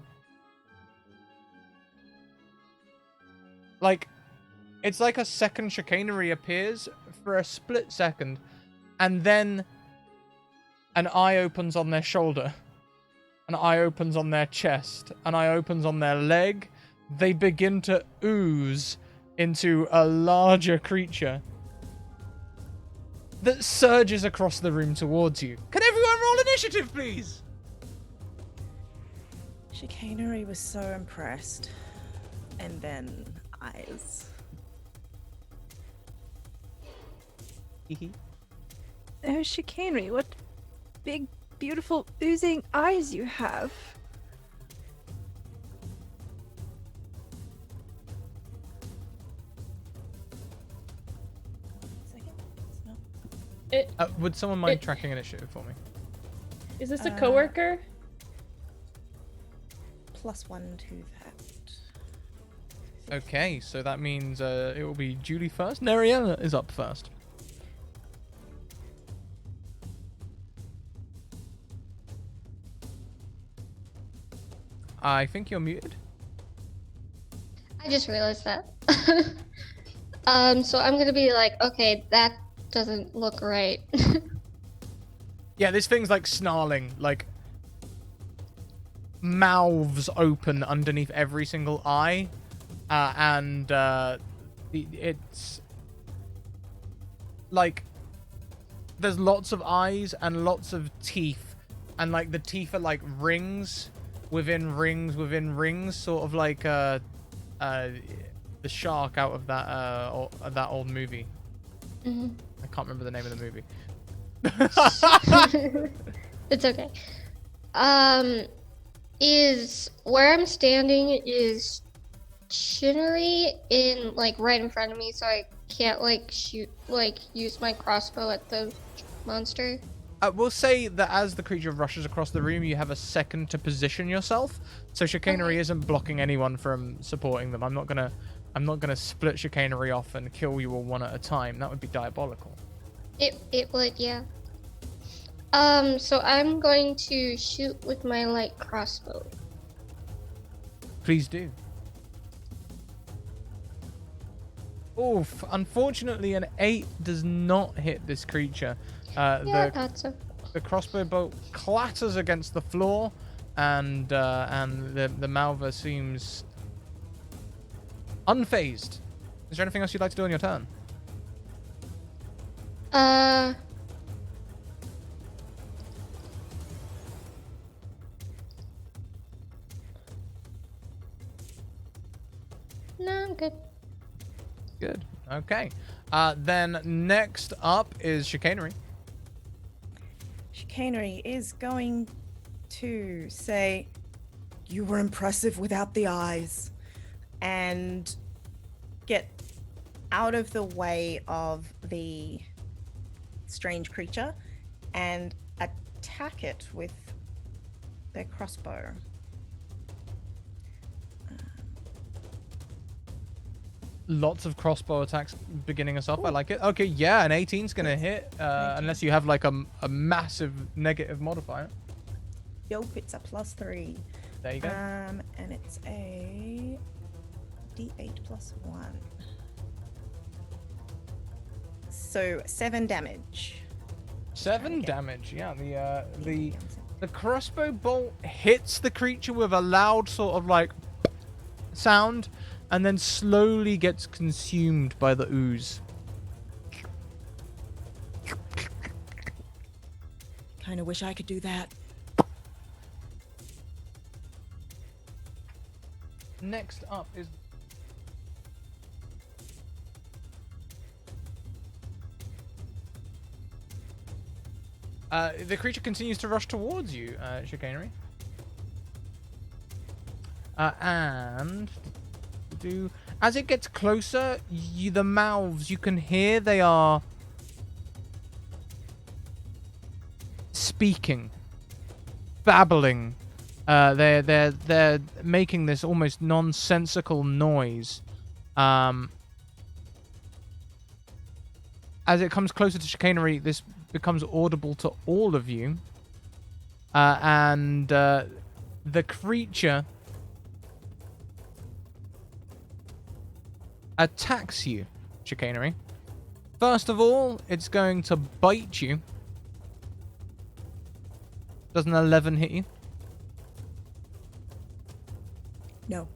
It's like a second chicanery appears for a split second, and then an eye opens on their shoulder, an eye opens on their chest, an eye opens on their leg. They begin to ooze into a larger creature that surges across the room towards you. Can everyone roll initiative, please? Chicanery was so impressed. And then eyes. Oh, chicanery, what big, beautiful, oozing eyes you have. Would someone mind tracking initiative for me? Is this a coworker? +1 to that. Okay, so that means it will be Julie first. Neriella is up first. I think you're muted. I just realized that. So I'm gonna be like, okay, that doesn't look right. Yeah, this thing's like snarling, like mouths open underneath every single eye, and it's like there's lots of eyes and lots of teeth, and like the teeth are like rings within rings within rings, sort of like the shark out of that old movie. Mhm. I can't remember the name of the movie. It's okay. Is where I'm standing is Chinnery in like right in front of me, so I can't like shoot use my crossbow at the monster? We'll say that as the creature rushes across the room, you have a second to position yourself. So chicanery Okay. isn't blocking anyone from supporting them. I'm not gonna split chicanery off and kill you all one at a time. That would be diabolical. It would, yeah. So I'm going to shoot with my light crossbow. Please do. Oof. Unfortunately, an 8 does not hit this creature. Yeah, I thought so. The crossbow bolt clatters against the floor, and the Malva seems unfazed. Is there anything else you'd like to do on your turn? No, I'm good. Good. Okay. Then next up is chicanery. Chicanery is going to say, "You were impressive without the eyes," and get out of the way of the strange creature and attack it with their crossbow. Lots of crossbow attacks beginning us up. I like it. Okay, yeah, an 18's gonna hit, unless you have like a massive negative modifier. Yup, it's a +3. There you go. And it's a D8 +1. So 7 damage. 7 Okay. damage. Yeah, the crossbow bolt hits the creature with a loud sort of like sound, and then slowly gets consumed by the ooze. Kind of wish I could do that. Next up is the creature continues to rush towards you, chicanery. And as it gets closer, the mouths you can hear, they are speaking, babbling. They're making this almost nonsensical noise. As it comes closer to chicanery, this becomes audible to all of you. And the creature attacks you, chicanery. First of all, it's going to bite you. Does an 11 hit you? No.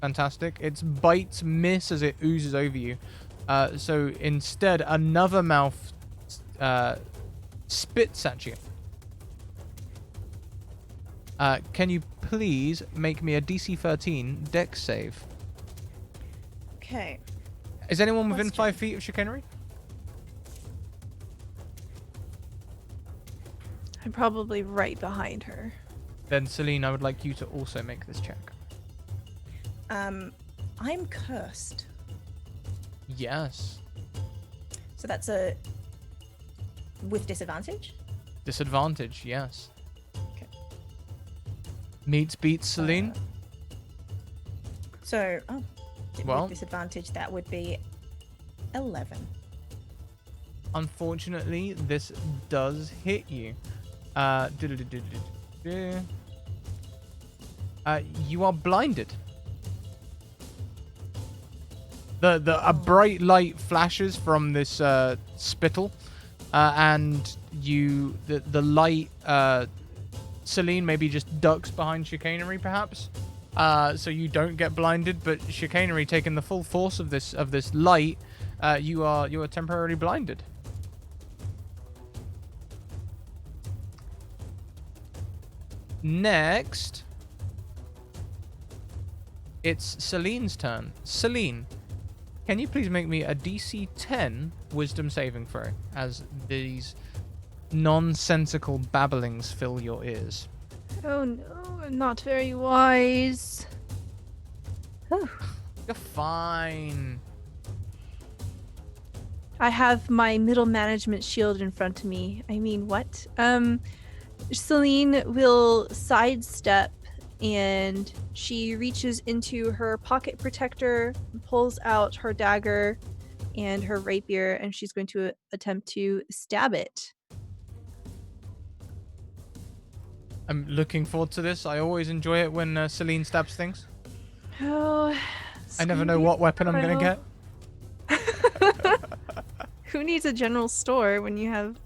Fantastic. Its bites miss as it oozes over you. So instead, another mouth spits at you. Can you please make me a DC 13 Dex save? Okay. Is anyone within Let's 5 feet of chicanery? I'm probably right behind her. Then Celine, I would like you to also make this check. I'm cursed. Yes. So that's a with disadvantage? Disadvantage, yes. Okay. Meets beats, Celine. So, Well- with disadvantage, that would be 11. Unfortunately, this does hit you. You are blinded. A bright light flashes from this spittle, and the light, Celine maybe just ducks behind chicanery, perhaps, so you don't get blinded. But chicanery, taking the full force of this light, you are temporarily blinded. Next, it's Celine's turn. Celine, can you please make me a DC 10 Wisdom saving throw as these nonsensical babblings fill your ears? Oh no, I'm not very wise. Oh, You're fine. I have my middle management shield in front of me. I mean, what? Celine will sidestep and she reaches into her pocket protector, pulls out her dagger and her rapier, and she's going to attempt to stab it. I'm looking forward to this. I always enjoy it when Celine stabs things. Oh, I never know what weapon I'm going to get. Who needs a general store when you have...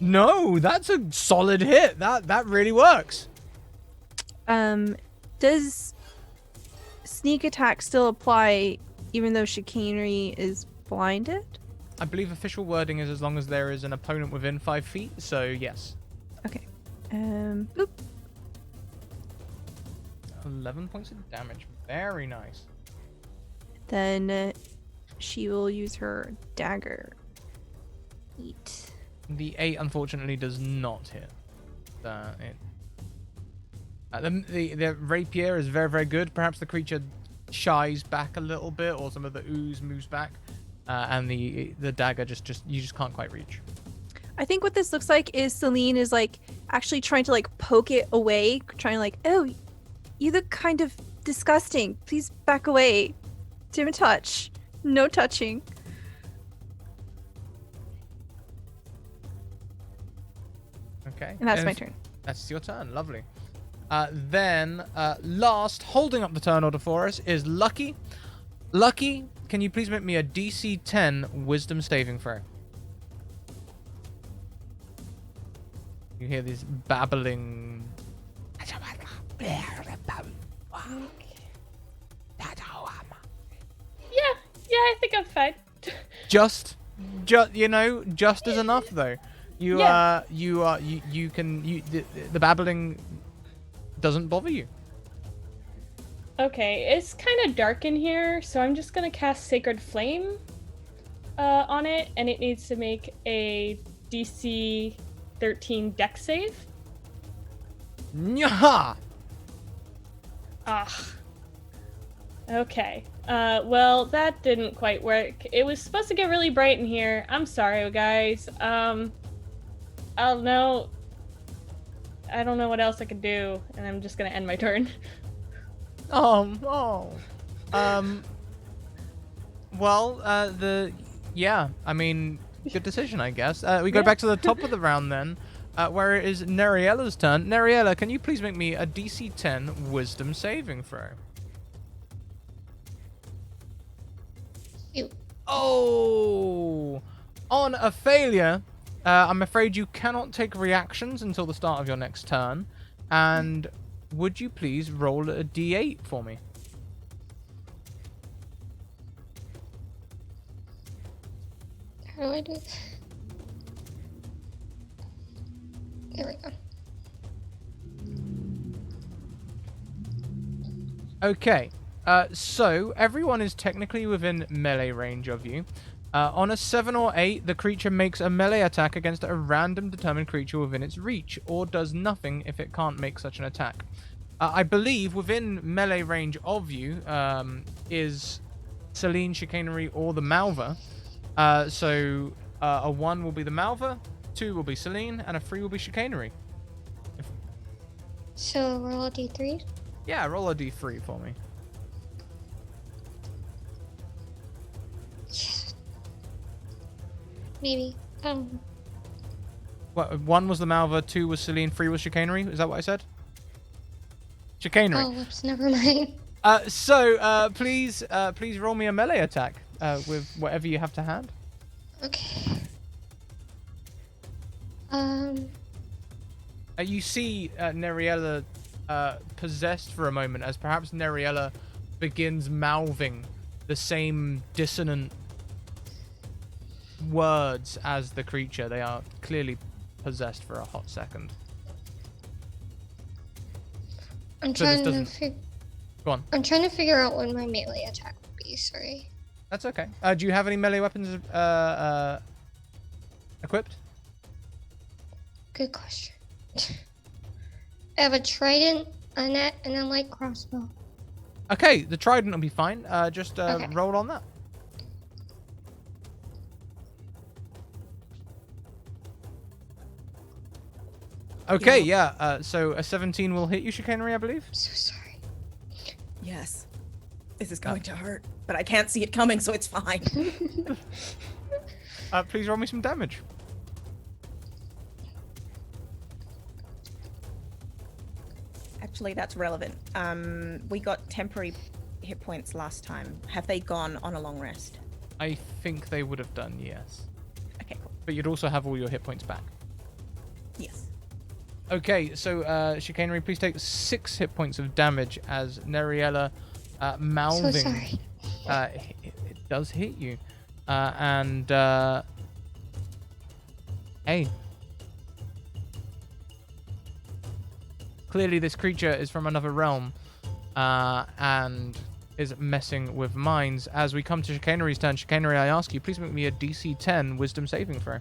No, that's a solid hit. That really works. Does sneak attack still apply even though chicanery is blinded? I believe official wording is as long as there is an opponent within 5 feet, so yes. Okay. Boop. 11 points of damage. Very nice. Then she will use her dagger. Eat. The 8 unfortunately does not hit. The rapier is very, very good. Perhaps the creature shies back a little bit, or some of the ooze moves back, and the dagger you just can't quite reach. I think what this looks like is Celine is like actually trying to like poke it away, trying like, oh, you look kind of disgusting. Please back away. Don't touch. No touching. Okay. And that's my turn. That's your turn. Lovely. Then, last, holding up the turn order for us is Lucky. Lucky, can you please make me a DC 10 Wisdom saving throw? You hear this babbling. Yeah, I think I'm fine. Just as enough though. You the babbling doesn't bother you. Okay, it's kind of dark in here, so I'm just gonna cast Sacred Flame on it, and it needs to make a DC 13 Dex save. Nyaha! Ah. Okay. Well, that didn't quite work. It was supposed to get really bright in here. I'm sorry, guys. I don't know what else I could do, and I'm just gonna end my turn. Well, I mean, good decision, I guess. We go back to the top of the round then, where it is Neriella's turn. Neriella, can you please make me a DC 10 Wisdom saving throw? Ew. Oh! On a failure, I'm afraid you cannot take reactions until the start of your next turn. And would you please roll a D8 for me? How do I do this? There we go. Okay. So everyone is technically within melee range of you. On a 7 or 8, the creature makes a melee attack against a random determined creature within its reach, or does nothing if it can't make such an attack. I believe within melee range of you is Celine, Chicanery, or the Malva. So a 1 will be the Malva, 2 will be Celine, and a 3 will be Chicanery. So roll a d3? Yeah, roll a d3 for me. Yes. Maybe. What, 1 was the Malva, 2 was Celine, 3 was Chicanery? Is that what I said? Chicanery. Oh, whoops, never mind. Please roll me a melee attack with whatever you have to hand. Okay. You see Neriella possessed for a moment as perhaps Neriella begins mouthing the same dissonant words as the creature. They are clearly possessed for a hot second. I'm So this trying to doesn't- Go on. I'm trying to figure out what my melee attack would be, sorry. That's okay. Do you have any melee weapons equipped? Good question. I have a trident, a net, and a light crossbow. Okay, the trident will be fine. Just Okay. roll on that. Okay, Yeah. yeah. So a 17 will hit you, chicanery, I believe. I'm so sorry. Yes. This is going to hurt, but I can't see it coming, so it's fine. Please roll me some damage. Actually, that's relevant. We got temporary hit points last time. Have they gone on a long rest? I think they would have done, yes. Okay, cool. But you'd also have all your hit points back. Yes. Okay, so chicanery, please take 6 hit points of damage as Neriella So mouthing. sorry. It does hit you. Hey. Clearly this creature is from another realm and is messing with minds. As we come to chicanery's turn, chicanery, I ask you, please make me a DC 10 wisdom saving throw.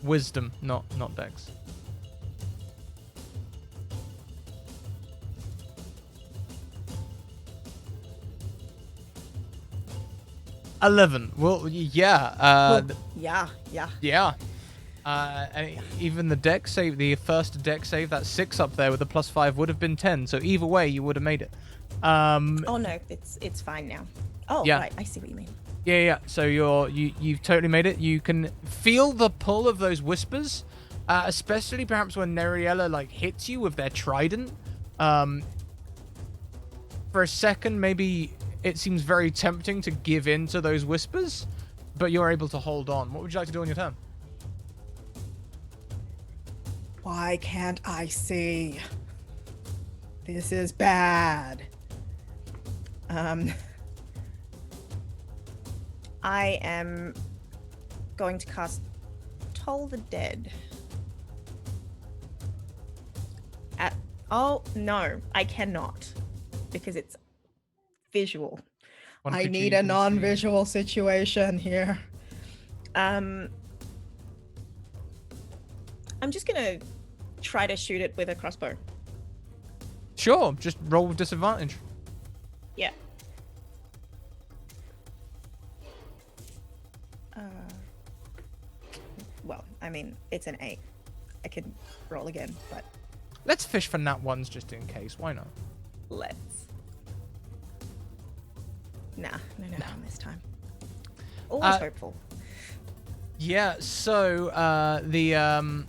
Wisdom, not dex. $11. Well, yeah. Yeah. Yeah. And even the deck save, the first deck save, that 6 up there with the +5 would have been 10. So either way, you would have made it. Oh no, it's fine now. Oh, Yeah. right. I see what you mean. Yeah. So you've totally made it. You can feel the pull of those whispers, especially perhaps when Neriella like hits you with their trident. For a second, maybe it seems very tempting to give in to those whispers, but you're able to hold on. What would you like to do on your turn? Why can't I see? This is bad. I am going to cast Toll the Dead. Oh, no, I cannot. Because it's visual. One I creature need you a can see. non-visual situation here. I'm just gonna try to shoot it with a crossbow. Sure, just roll with disadvantage. Yeah. Well, I mean, it's an 8. I can roll again, but Let's fish for nat ones just in case. Why not? let's. Nah, no, this time. Always hopeful. Yeah, so the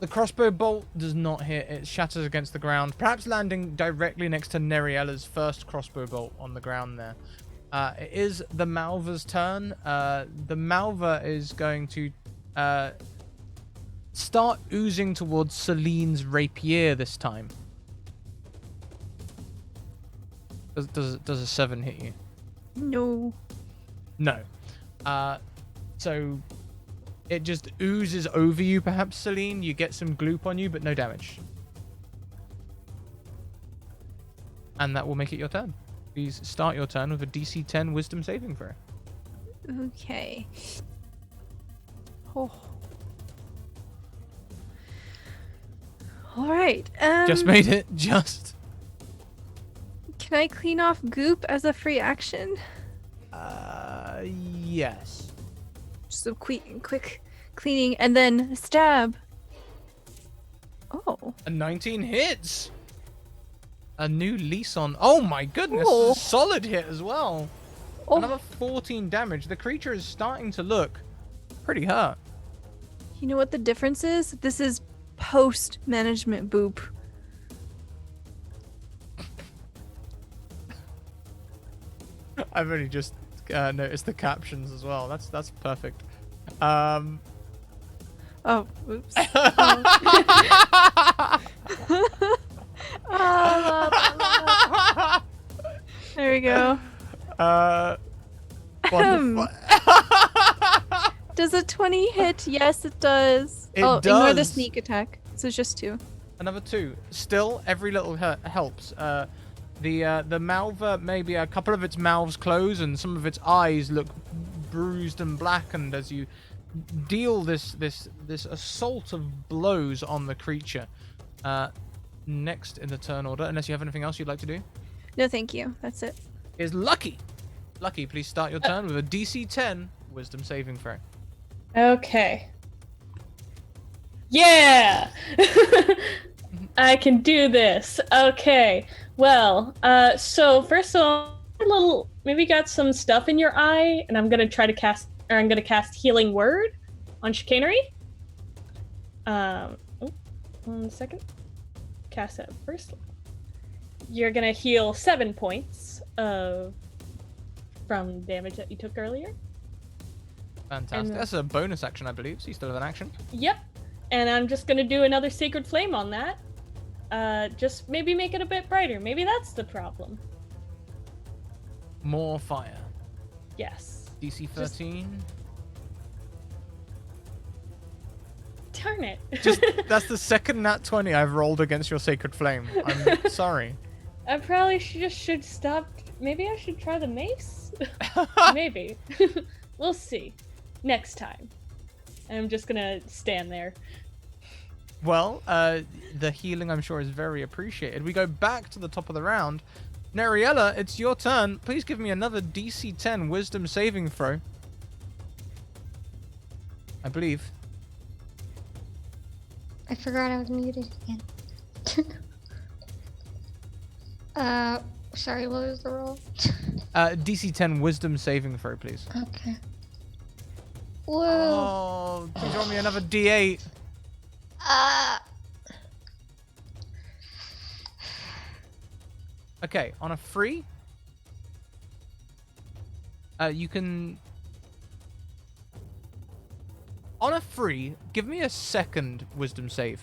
crossbow bolt does not hit. It shatters against the ground, perhaps landing directly next to Neriella's first crossbow bolt on the ground there. It is the Malva's turn. The Malva is going to start oozing towards Celine's rapier this time. Does a 7 hit you? No. No. So it just oozes over you, perhaps, Celine. You get some gloop on you, but no damage. And that will make it your turn. Please start your turn with a DC 10 wisdom saving throw. Okay. Oh. All right. Just made it. Just. Can I clean off goop as a free action? Yes. Just a quick cleaning and then stab. Oh. A 19 hits. A new lease on. Oh my goodness. Oh. Solid hit as well. Oh. Another 14 damage. The creature is starting to look pretty hurt. You know what the difference is? This is post-management boop. I've only just noticed the captions as well. That's perfect. Oh, oops. There we go. Wonderful. Does a 20 hit? Yes, it does. It Ignore the does. sneak attack. So it's just 2. Another 2. Still, every little helps. The Malva, maybe a couple of its mouths close and some of its eyes look bruised and blackened as you deal this assault of blows on the creature. next in the turn order, unless you have anything else you'd like to do, No, thank you. That's it. is Lucky. Lucky, please start your turn with a DC 10 Wisdom saving throw. Okay. Yeah! I can do this. Okay. Well, so first of all, maybe got some stuff in your eye, and I'm gonna cast Healing Word on Chicanery. 1 second. Cast that first. You're gonna heal 7 points from damage that you took earlier. Fantastic. That's a bonus action, I believe, so you still have an action. Yep. And I'm just gonna do another Sacred Flame on that. Just maybe make it a bit brighter. Maybe that's the problem. More fire. Yes. DC 13. Darn it. That's the second nat 20 I've rolled against your Sacred Flame. I'm sorry. I probably should stop. Maybe I should try the mace? Maybe. We'll see. Next time. I'm just gonna stand there. Well, the healing, I'm sure, is very appreciated. We go back to the top of the round. Neriella, it's your turn. Please give me another DC 10 Wisdom saving throw. I believe. I forgot I was muted again. Sorry, what was the roll? DC 10 Wisdom saving throw, please. Okay. Whoa. Oh, please roll me another D8. Okay, on a free, you can... On a free, give me a second Wisdom save.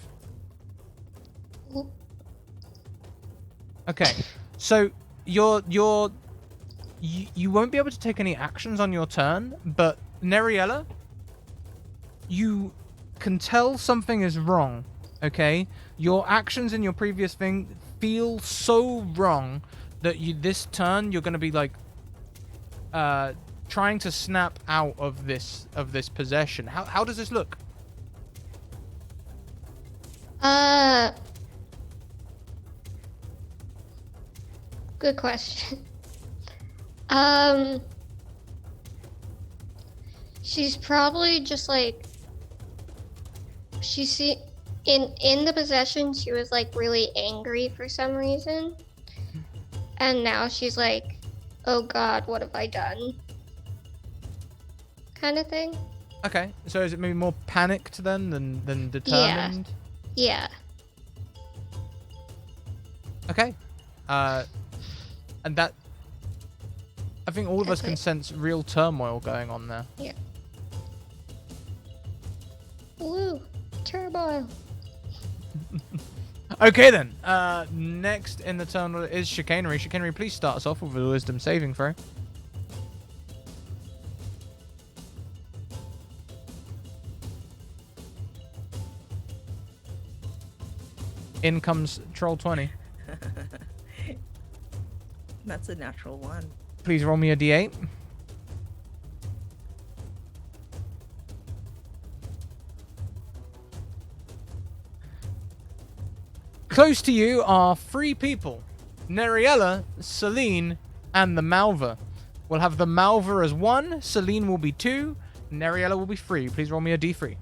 Okay, so you won't be able to take any actions on your turn, but Neriella, you can tell something is wrong, okay? Your actions in your previous thing feel so wrong that this turn you're going to be like trying to snap out of this possession. How does this look? Good question. She's probably just like in the possession she was like really angry for some reason. And now she's like, oh god, what have I done? Kind of thing. Okay, so is it maybe more panicked then than determined? Yeah. Okay. And that, I think all of us can sense real turmoil going on there. Yeah. Woo, turmoil. Okay then. Next in the turn is Chicanery. Chicanery, please start us off with a Wisdom saving throw. In comes Troll 20. That's a natural one. Please roll me a D8. Close to you are 3 people. Neriella, Celine, and the Malva. We'll have the Malva as 1, Celine will be 2, Neriella will be 3. Please roll me a D3.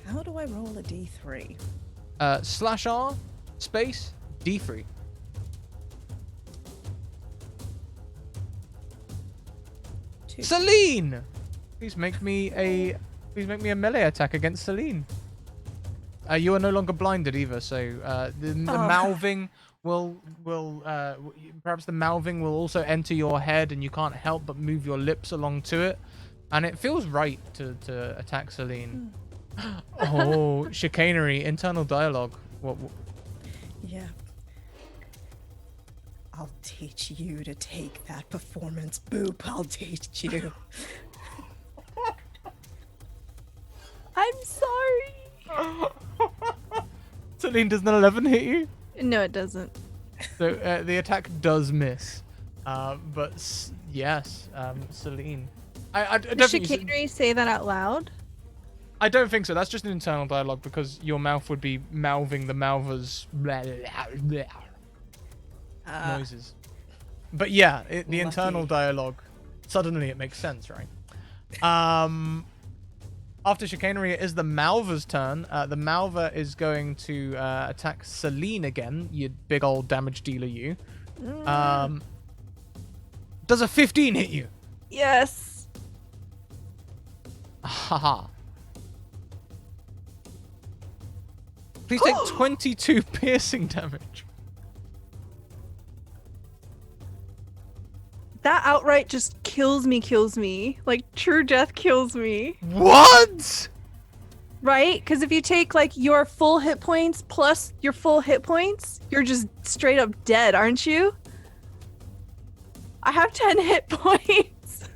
How do I roll a D3? /R, space, D3. Two. Celine! Please make me a melee attack against Celine. You are no longer blinded either, so the mouthing will perhaps the mouthing will also enter your head, and you can't help but move your lips along to it, and it feels right to attack Celine. Oh, chicanery, internal dialogue. What? Yeah. I'll teach you to take that performance, Boop. I'll teach you. I'm sorry. Celine, does an 11 hit you? No, it doesn't. So the attack does miss, but yes, Celine. I Did don't think chicanery say that out loud? I don't think so. That's just an internal dialogue because your mouth would be mouthing the mouthers noises. But yeah, the internal dialogue, suddenly it makes sense, right? After chicanery, it is the Malva's turn. The Malva is going to attack Celine again, you big old damage dealer, you. Does a 15 hit you? Yes. Haha. Please take 22 piercing damage. That outright just kills me. Like, true death kills me. What? Right? Because if you take, like, your full hit points plus your full hit points, you're just straight up dead, aren't you? I have 10 hit points.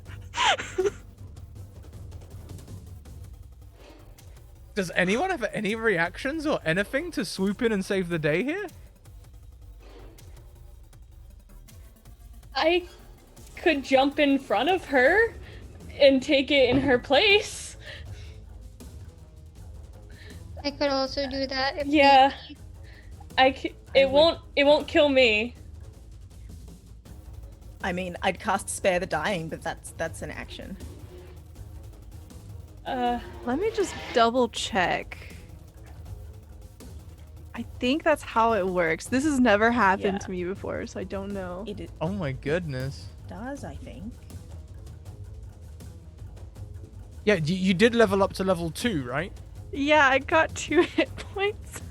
Does anyone have any reactions or anything to swoop in and save the day here? I could jump in front of her and take it in her place. I could also do that. If Yeah. It won't kill me. I mean, I'd cast Spare the Dying, but that's an action. Let me just double check. I think that's how it works. This has never happened Yeah. to me before, so I don't know. It Oh my goodness. does, I think. Yeah, you did level up to level 2, right? Yeah, I got 2 hit points.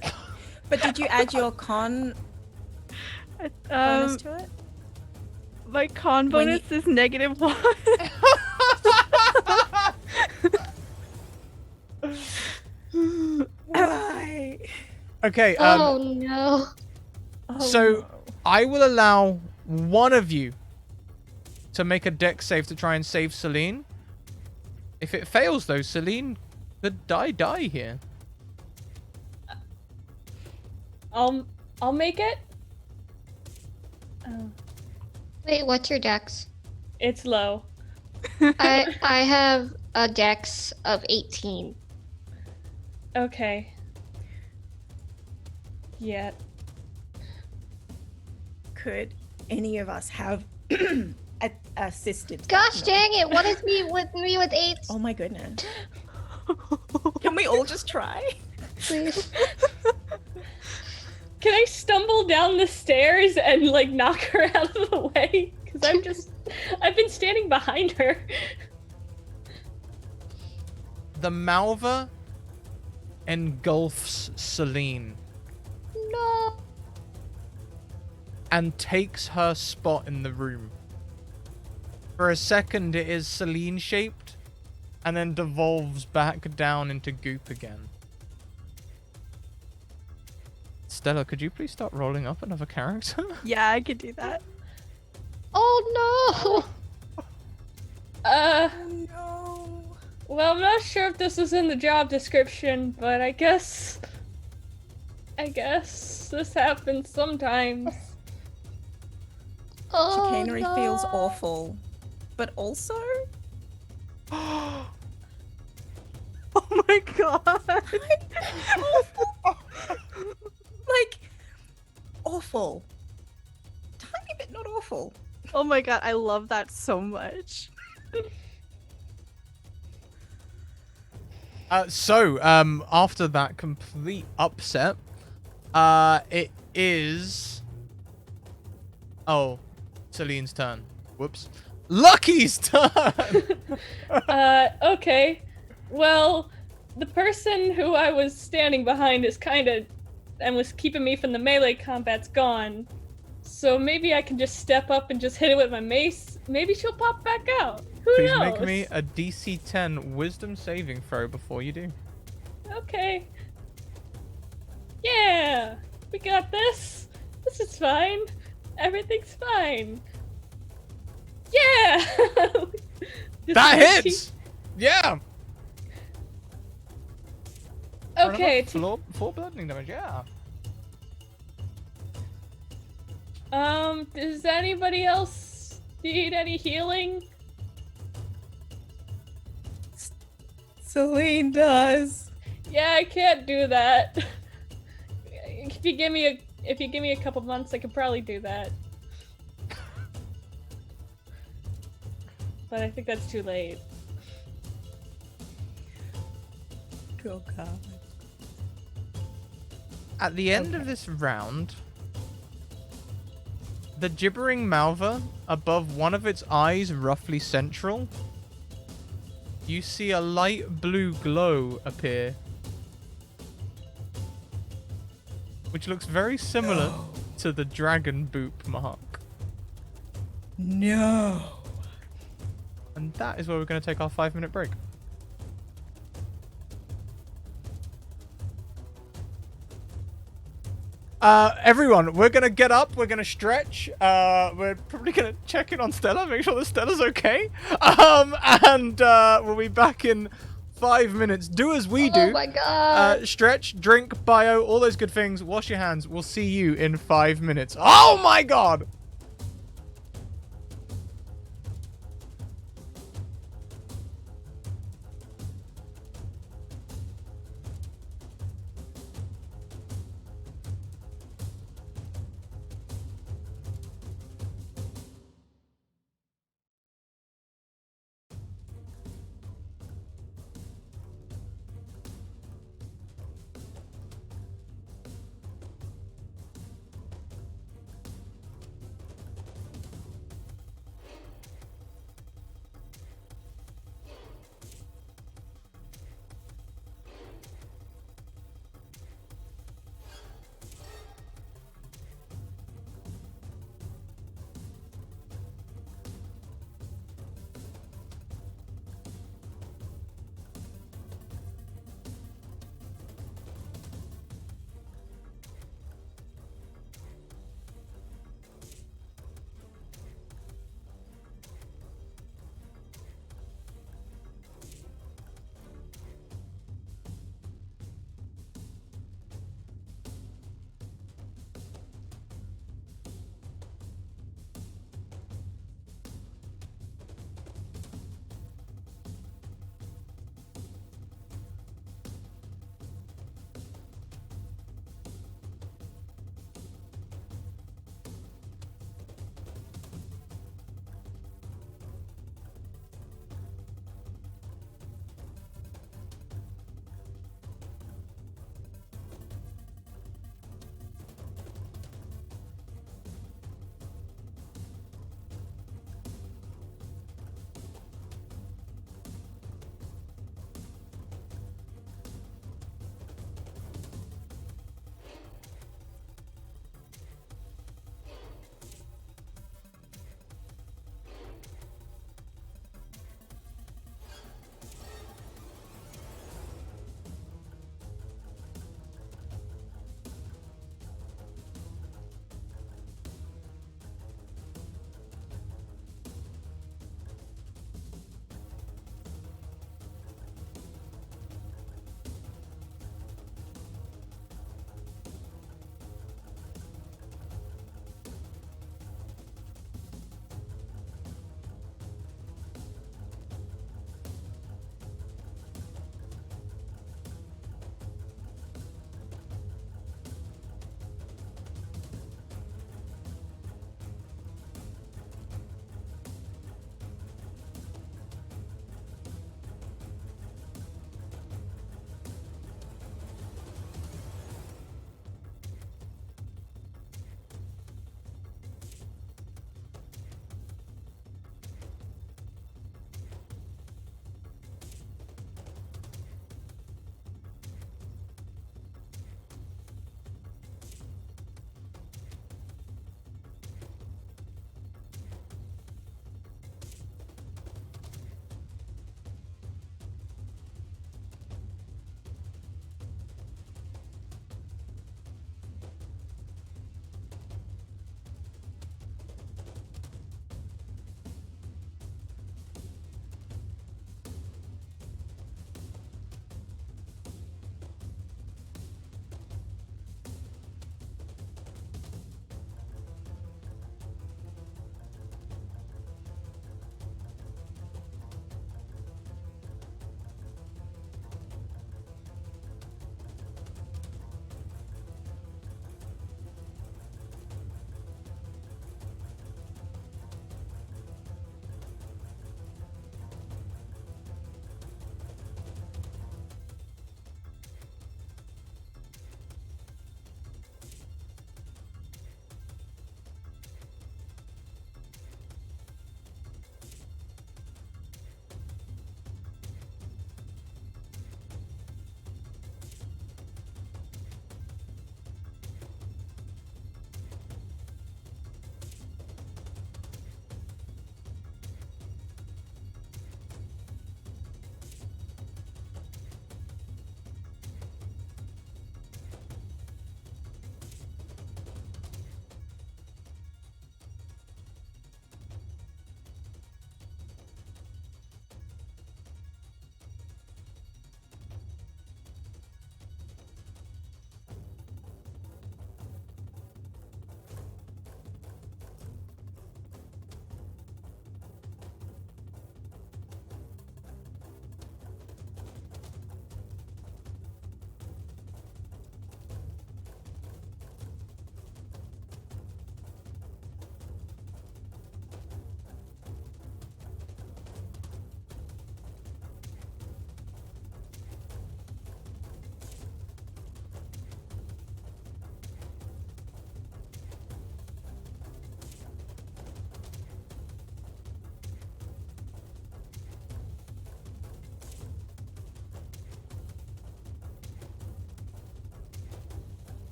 But did you add your con bonus to it? My con When you- bonus is -1. Why? Okay, Oh no. so I will allow one of you to make a dex save to try and save Celine. If it fails, though, Celine could die here. I'll make it. Wait, what's your dex? It's low. I have a dex of 18. Okay. Yeah. Could any of us have assisted? Gosh No. dang it! What is me with 8? Oh my goodness. Can we all just try? Please. Can I stumble down the stairs and like knock her out of the way? Because I've been standing behind her. The Malva engulfs Celine No. and takes her spot in the room. For a second, it is Celine-shaped, and then devolves back down into goop again. Stella, could you please start rolling up another character? Yeah, I could do that. Oh no. No. Well, I'm not sure if this is in the job description, but I guess this happens sometimes. Oh, Chicanery no. feels awful, but also Oh my god. like awful. Tiny bit not awful. Oh my god, I love that so much. After that complete upset, it is... Oh, Celine's turn. Whoops. Lucky's turn! Okay. Well, the person who I was standing behind is and was keeping me from the melee combat's gone. So maybe I can just step up and just hit it with my mace. Maybe she'll pop back out. Who Please knows? make me a DC 10 wisdom saving throw before you do. Okay. Yeah! We got this! This is fine. Everything's fine. Yeah! This That is hits! Yeah! Okay, it's Four bludgeoning damage, yeah. Does anybody else need any healing? Celine does. Yeah, I can't do that. If you give me a couple months, I could probably do that. But I think that's too late. Oh god. At the end of this round, the gibbering Malva above one of its eyes, roughly central, you see a light blue glow appear, which looks very similar to the dragon boop mark. No. And that is where we're going to take our 5-minute break. Everyone, we're going to get up, we're going to stretch, we're probably going to check in on Stella, make sure that Stella's okay, and we'll be back in 5 minutes. Do as we do. Oh my god. Stretch, drink, bio, all those good things, wash your hands, we'll see you in 5 minutes. Oh my god!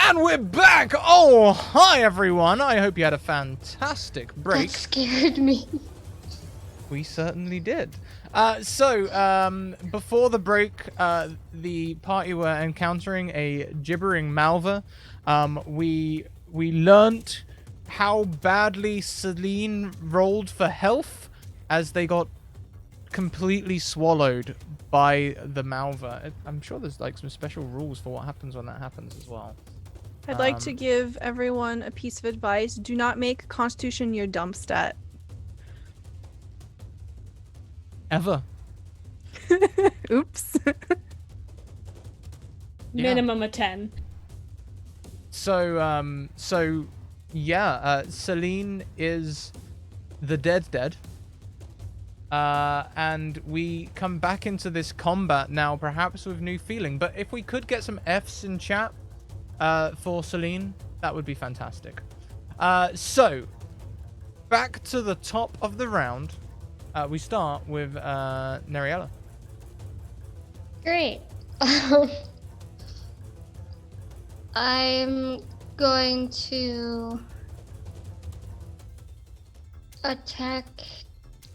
And we're back! Oh, hi everyone! I hope you had a fantastic break. That scared me. We certainly did. Before the break, the party were encountering a gibbering Malva. We learnt how badly Celine rolled for health as they got completely swallowed by the Malva. I'm sure there's like some special rules for what happens when that happens as well. I'd like to give everyone a piece of advice. Do not make Constitution your dump stat. Ever. Oops. Minimum of 10. Celine is the dead. And we come back into this combat now, perhaps with new feeling. But if we could get some Fs in chat for Celine, that would be fantastic. So, back to the top of the round. We start with Neriella. Great. I'm going to attack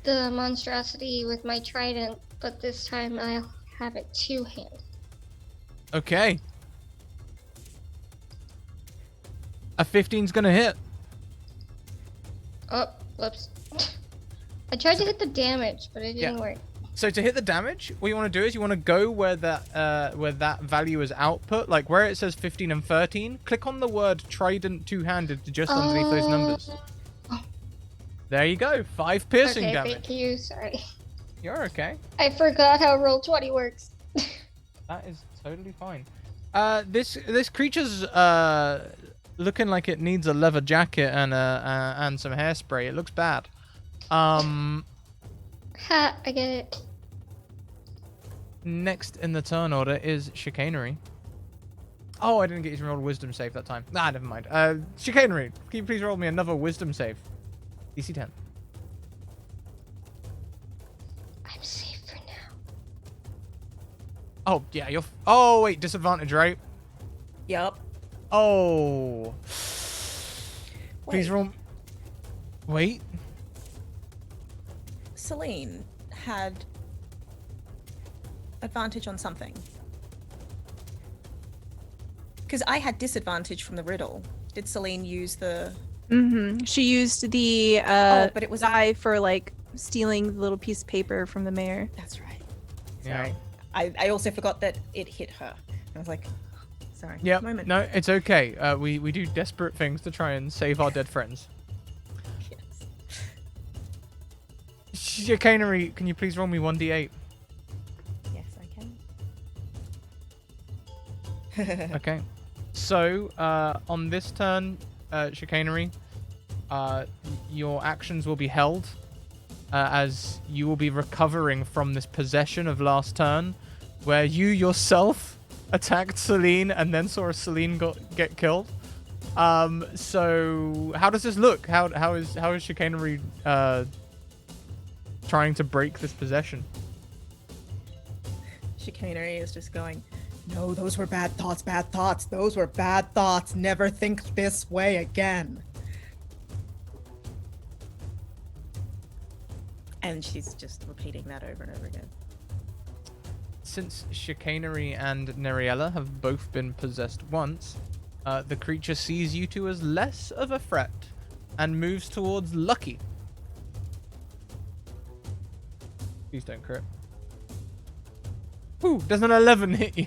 the monstrosity with my trident, but this time I'll have it two-handed. Okay. A 15's gonna hit. Oh, whoops. I tried to hit the damage, but it didn't work. So to hit the damage, what you want to do is you want to go where that value is output, like where it says 15 and 13. Click on the word trident two-handed just underneath those numbers. There you go. 5 piercing damage. Thank you. Sorry. You're okay. I forgot how Roll20 works. That is totally fine. This creature's looking like it needs a leather jacket and some hairspray. It looks bad. Ha! I get it. Next in the turn order is chicanery. Oh, I didn't get you to roll a wisdom save that time. Nah, never mind. Chicanery, can you please roll me another wisdom save? DC 10. I'm safe for now. Oh, yeah, you're... Oh, wait, disadvantage, right? Yup. Oh. Please roll... Wait. Celine had advantage on something. Because I had disadvantage from the riddle. Did Celine use the... Mm-hmm. She used the but it was die for like stealing the little piece of paper from the mayor. That's right. Yeah. Sorry. I also forgot that it hit her. I was like, sorry. Yeah, Moment. no, it's okay. We do desperate things to try and save our dead friends. Yes. Chicanery, can you please roll me 1d8? Yes, I can. Okay. So, on this turn, chicanery, your actions will be held as you will be recovering from this possession of last turn, where you yourself attacked Celine and then saw Celine get killed. So how does this look? How is chicanery trying to break this possession? Chicanery is just going, no, those were bad thoughts, bad thoughts. Those were bad thoughts. Never think this way again. And she's just repeating that over and over again. Since chicanery and Neriella have both been possessed once, the creature sees you two as less of a threat and moves towards Lucky. Please don't crit. Ooh, does an 11 hit you?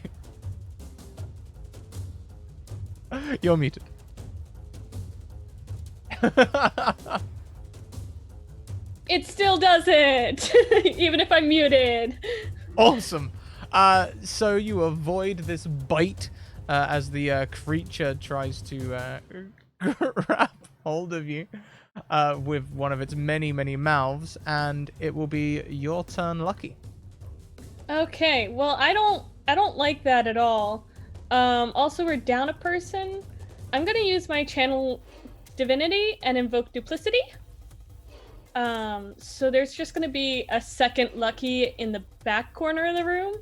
You're muted. It still does it, even if I'm muted. Awesome. So you avoid this bite as the creature tries to grab hold of you with one of its many, many mouths, and it will be your turn, Lucky. Okay, well, I don't like that at all. Also, we're down a person. I'm gonna use my channel divinity and invoke duplicity. So there's just gonna be a second Lucky in the back corner of the room.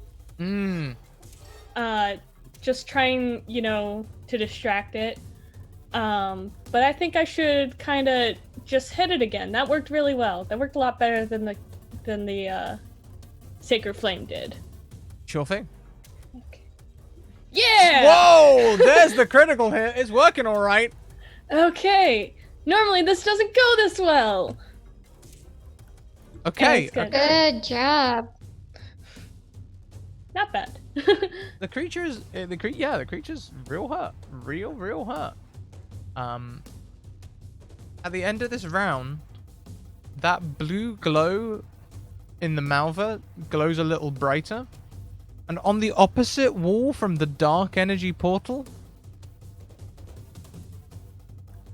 just trying, to distract it. But I think I should kind of just hit it again. That worked really well. That worked a lot better than the Sacred Flame did. Sure thing. Okay. Yeah! Whoa! There's the critical hit. It's working all right. Okay. Normally this doesn't go this well. Okay. Good. Good job. Not bad. The creature's the creature's real hurt. Real hurt. At the end of this round, that blue glow in the Malva glows a little brighter. And on the opposite wall from the dark energy portal,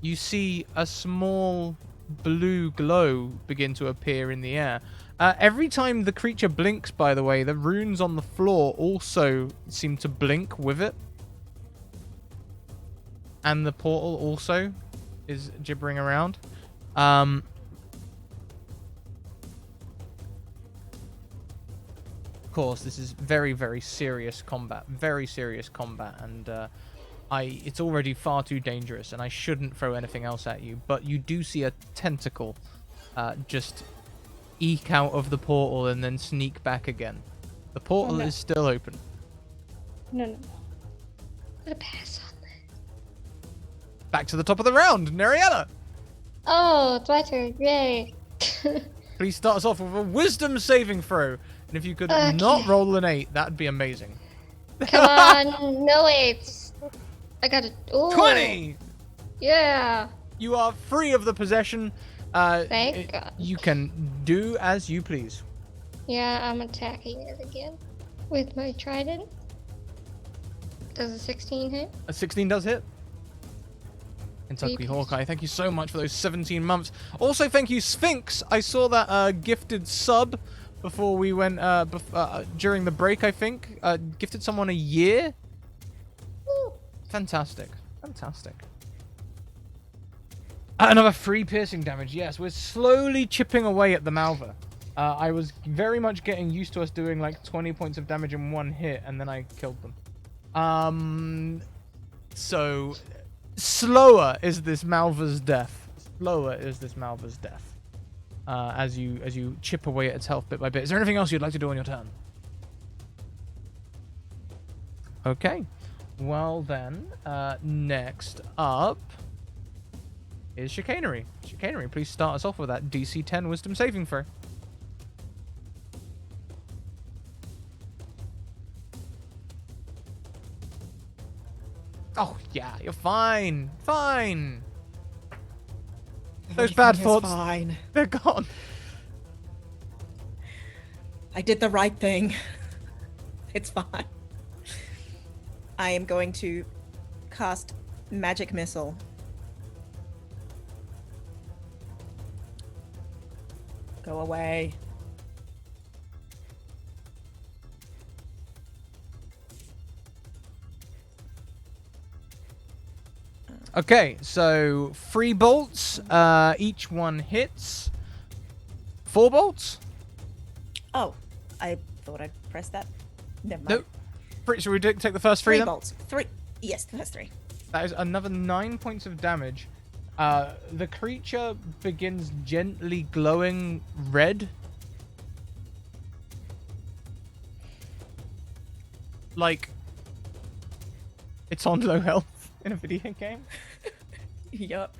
you see a small blue glow begin to appear in the air. Every time the creature blinks, by the way, the runes on the floor also seem to blink with it. And the portal also is gibbering around. Of course, this is very, very serious combat. Very serious combat. And it's already far too dangerous, and I shouldn't throw anything else at you. But you do see a tentacle just eke out of the portal and then sneak back again. The portal is still open. No. I'm gonna pass on that. Back to the top of the round, Neriella. Oh, it's my turn. Yay. Please start us off with a wisdom saving throw. And if you could not roll an 8, that'd be amazing. Come on, no 8s. I got it. 20! Yeah. You are free of the possession. Thank God. You can do as you please. Yeah, I'm attacking it again with my trident. Does a 16 hit? A 16 does hit. Kentucky Please. Hawkeye, thank you so much for those 17 months. Also, thank you, Sphinx. I saw that gifted sub before we went, during the break, I think. Gifted someone a year. Woo. Fantastic. Another 3 piercing damage. Yes, we're slowly chipping away at the Malva. I was very much getting used to us doing like 20 points of damage in one hit, and then I killed them. So slower is this Malva's death. As you chip away at its health bit by bit. Is there anything else you'd like to do on your turn? Okay. Well then, next up is Chicanery. Chicanery, please start us off with that DC 10 Wisdom saving throw. Oh, yeah, you're fine. Fine. Those bad thoughts, Fine. they're gone. I did the right thing. It's fine. I am going to cast Magic Missile. Go away. Okay, so 3 bolts. Each one hits. 4 bolts? Oh, I thought I pressed that. Never mind. Nope. Should we take the first 3 3 then? bolts. 3. Yes, the first 3. That is another 9 points of damage. The creature begins gently glowing red. Like it's on low health in a video game. Yup.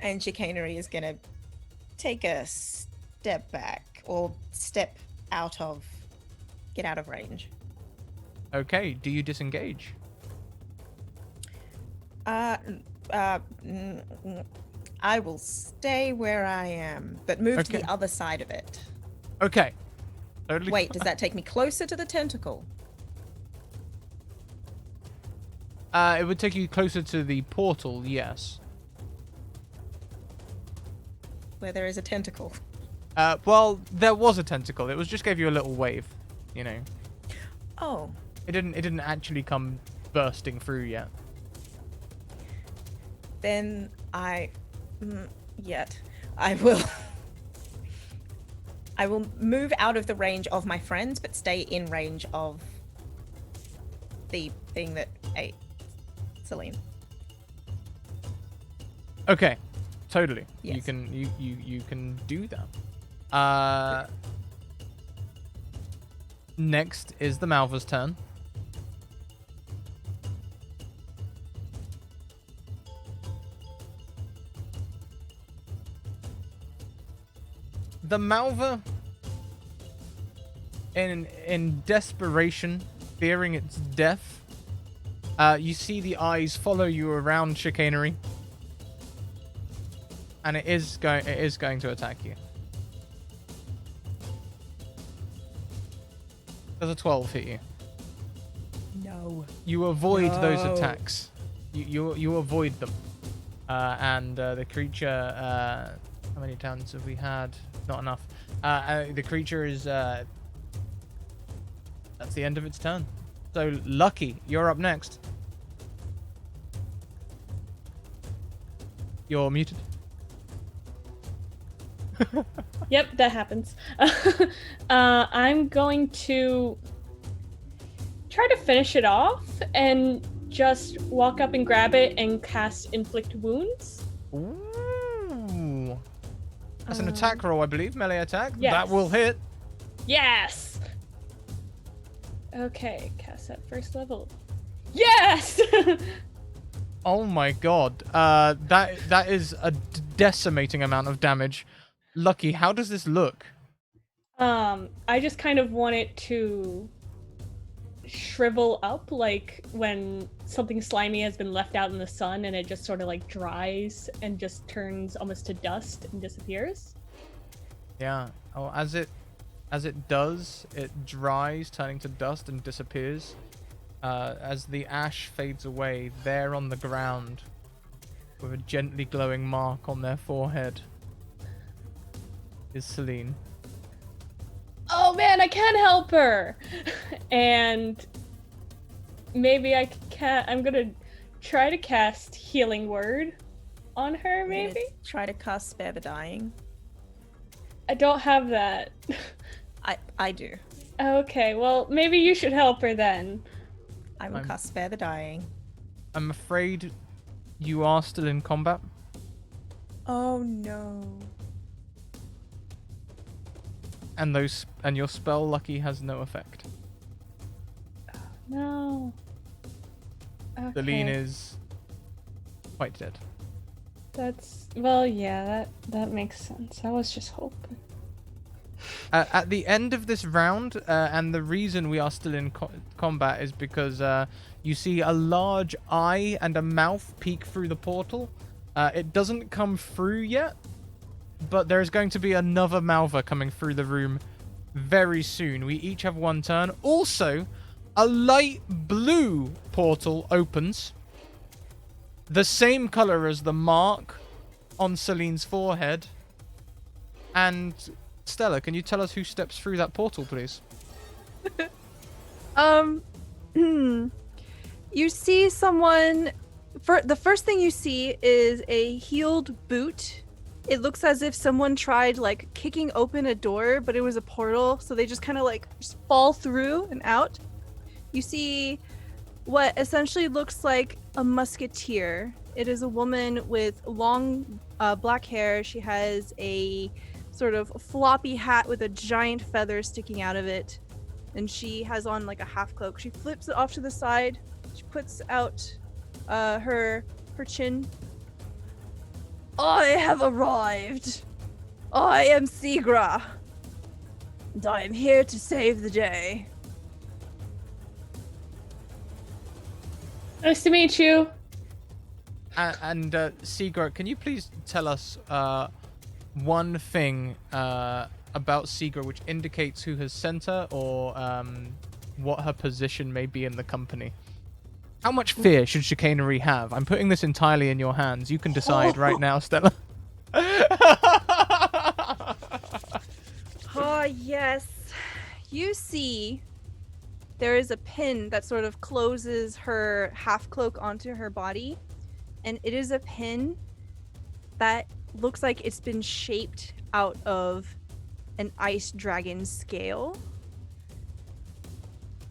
And Chicanery is gonna take a step back or step out of, get out of range. Okay, do you disengage? I will stay where I am, but move to Okay. the other side of it. Okay. Totally. Wait, does that take me closer to the tentacle? It would take you closer to the portal, yes. Where there is a tentacle. Well, there was a tentacle. It was just gave you a little wave, you know. Oh. It didn't actually come bursting through yet. Then I will I will move out of the range of my friends, but stay in range of the thing that ate Celine. Okay, totally. You Yes. can you can do that. Next is the Malva's turn. The Malva, in desperation, fearing its death, you see the eyes follow you around Chicanery, and it is going to attack you. Does a 12 hit you? No. You avoid those attacks. You avoid them, and the creature. How many turns have we had? Not enough. The creature is. That's the end of its turn. So Lucky, you're up next. You're muted. Yep, that happens. I'm going to try to finish it off and just walk up and grab it and cast Inflict Wounds. Ooh. That's an attack roll, I believe. Melee attack. Yes. That will hit. Yes! Okay, cast at first level. Yes! Oh my god. That is a decimating amount of damage. Lucky, how does this look? I just kind of want it to shrivel up, like when something slimy has been left out in the sun and it just sort of like dries and just turns almost to dust and disappears. Yeah. Oh, as it does, it dries, turning to dust and disappears. As the ash fades away, there on the ground, with a gently glowing mark on their forehead, is Celine. Oh man, I can't help her! And maybe I can't. I'm gonna try to cast Healing Word on her, I'm gonna maybe? try to cast Spare the Dying. I don't have that. I do. Okay, well, maybe you should help her then. I will cast Spare the Dying. I'm afraid you are still in combat. Oh no. And your spell, Lucky, has no effect. No. Okay. Celine is quite dead. That's, well, yeah, that makes sense. I was just hoping. At the end of this round, and the reason we are still in combat is because you see a large eye and a mouth peek through the portal. It doesn't come through yet, but there's going to be another Malva coming through the room very soon. We each have one turn. Also, a light blue portal opens. The same color as the mark on Celine's forehead. And Stella, can you tell us who steps through that portal, please? You see someone. The first thing you see is a healed boot. It looks as if someone tried like kicking open a door, but it was a portal, so they just kind of like just fall through and out. You see what essentially looks like a musketeer. It is a woman with long black hair. She has a sort of floppy hat with a giant feather sticking out of it, and she has on like a half cloak. She flips it off to the side. She puts out her chin. I have arrived. I am Sigra, and I am here to save the day. Nice to meet you. And Sigurd, can you please tell us one thing about Sigurd which indicates who has sent her, or what her position may be in the company? How much fear should Chicanery have? I'm putting this entirely in your hands. You can decide right now, Stella. Ah, yes. You see, there is a pin that sort of closes her half cloak onto her body, and it is a pin that looks like it's been shaped out of an ice dragon scale.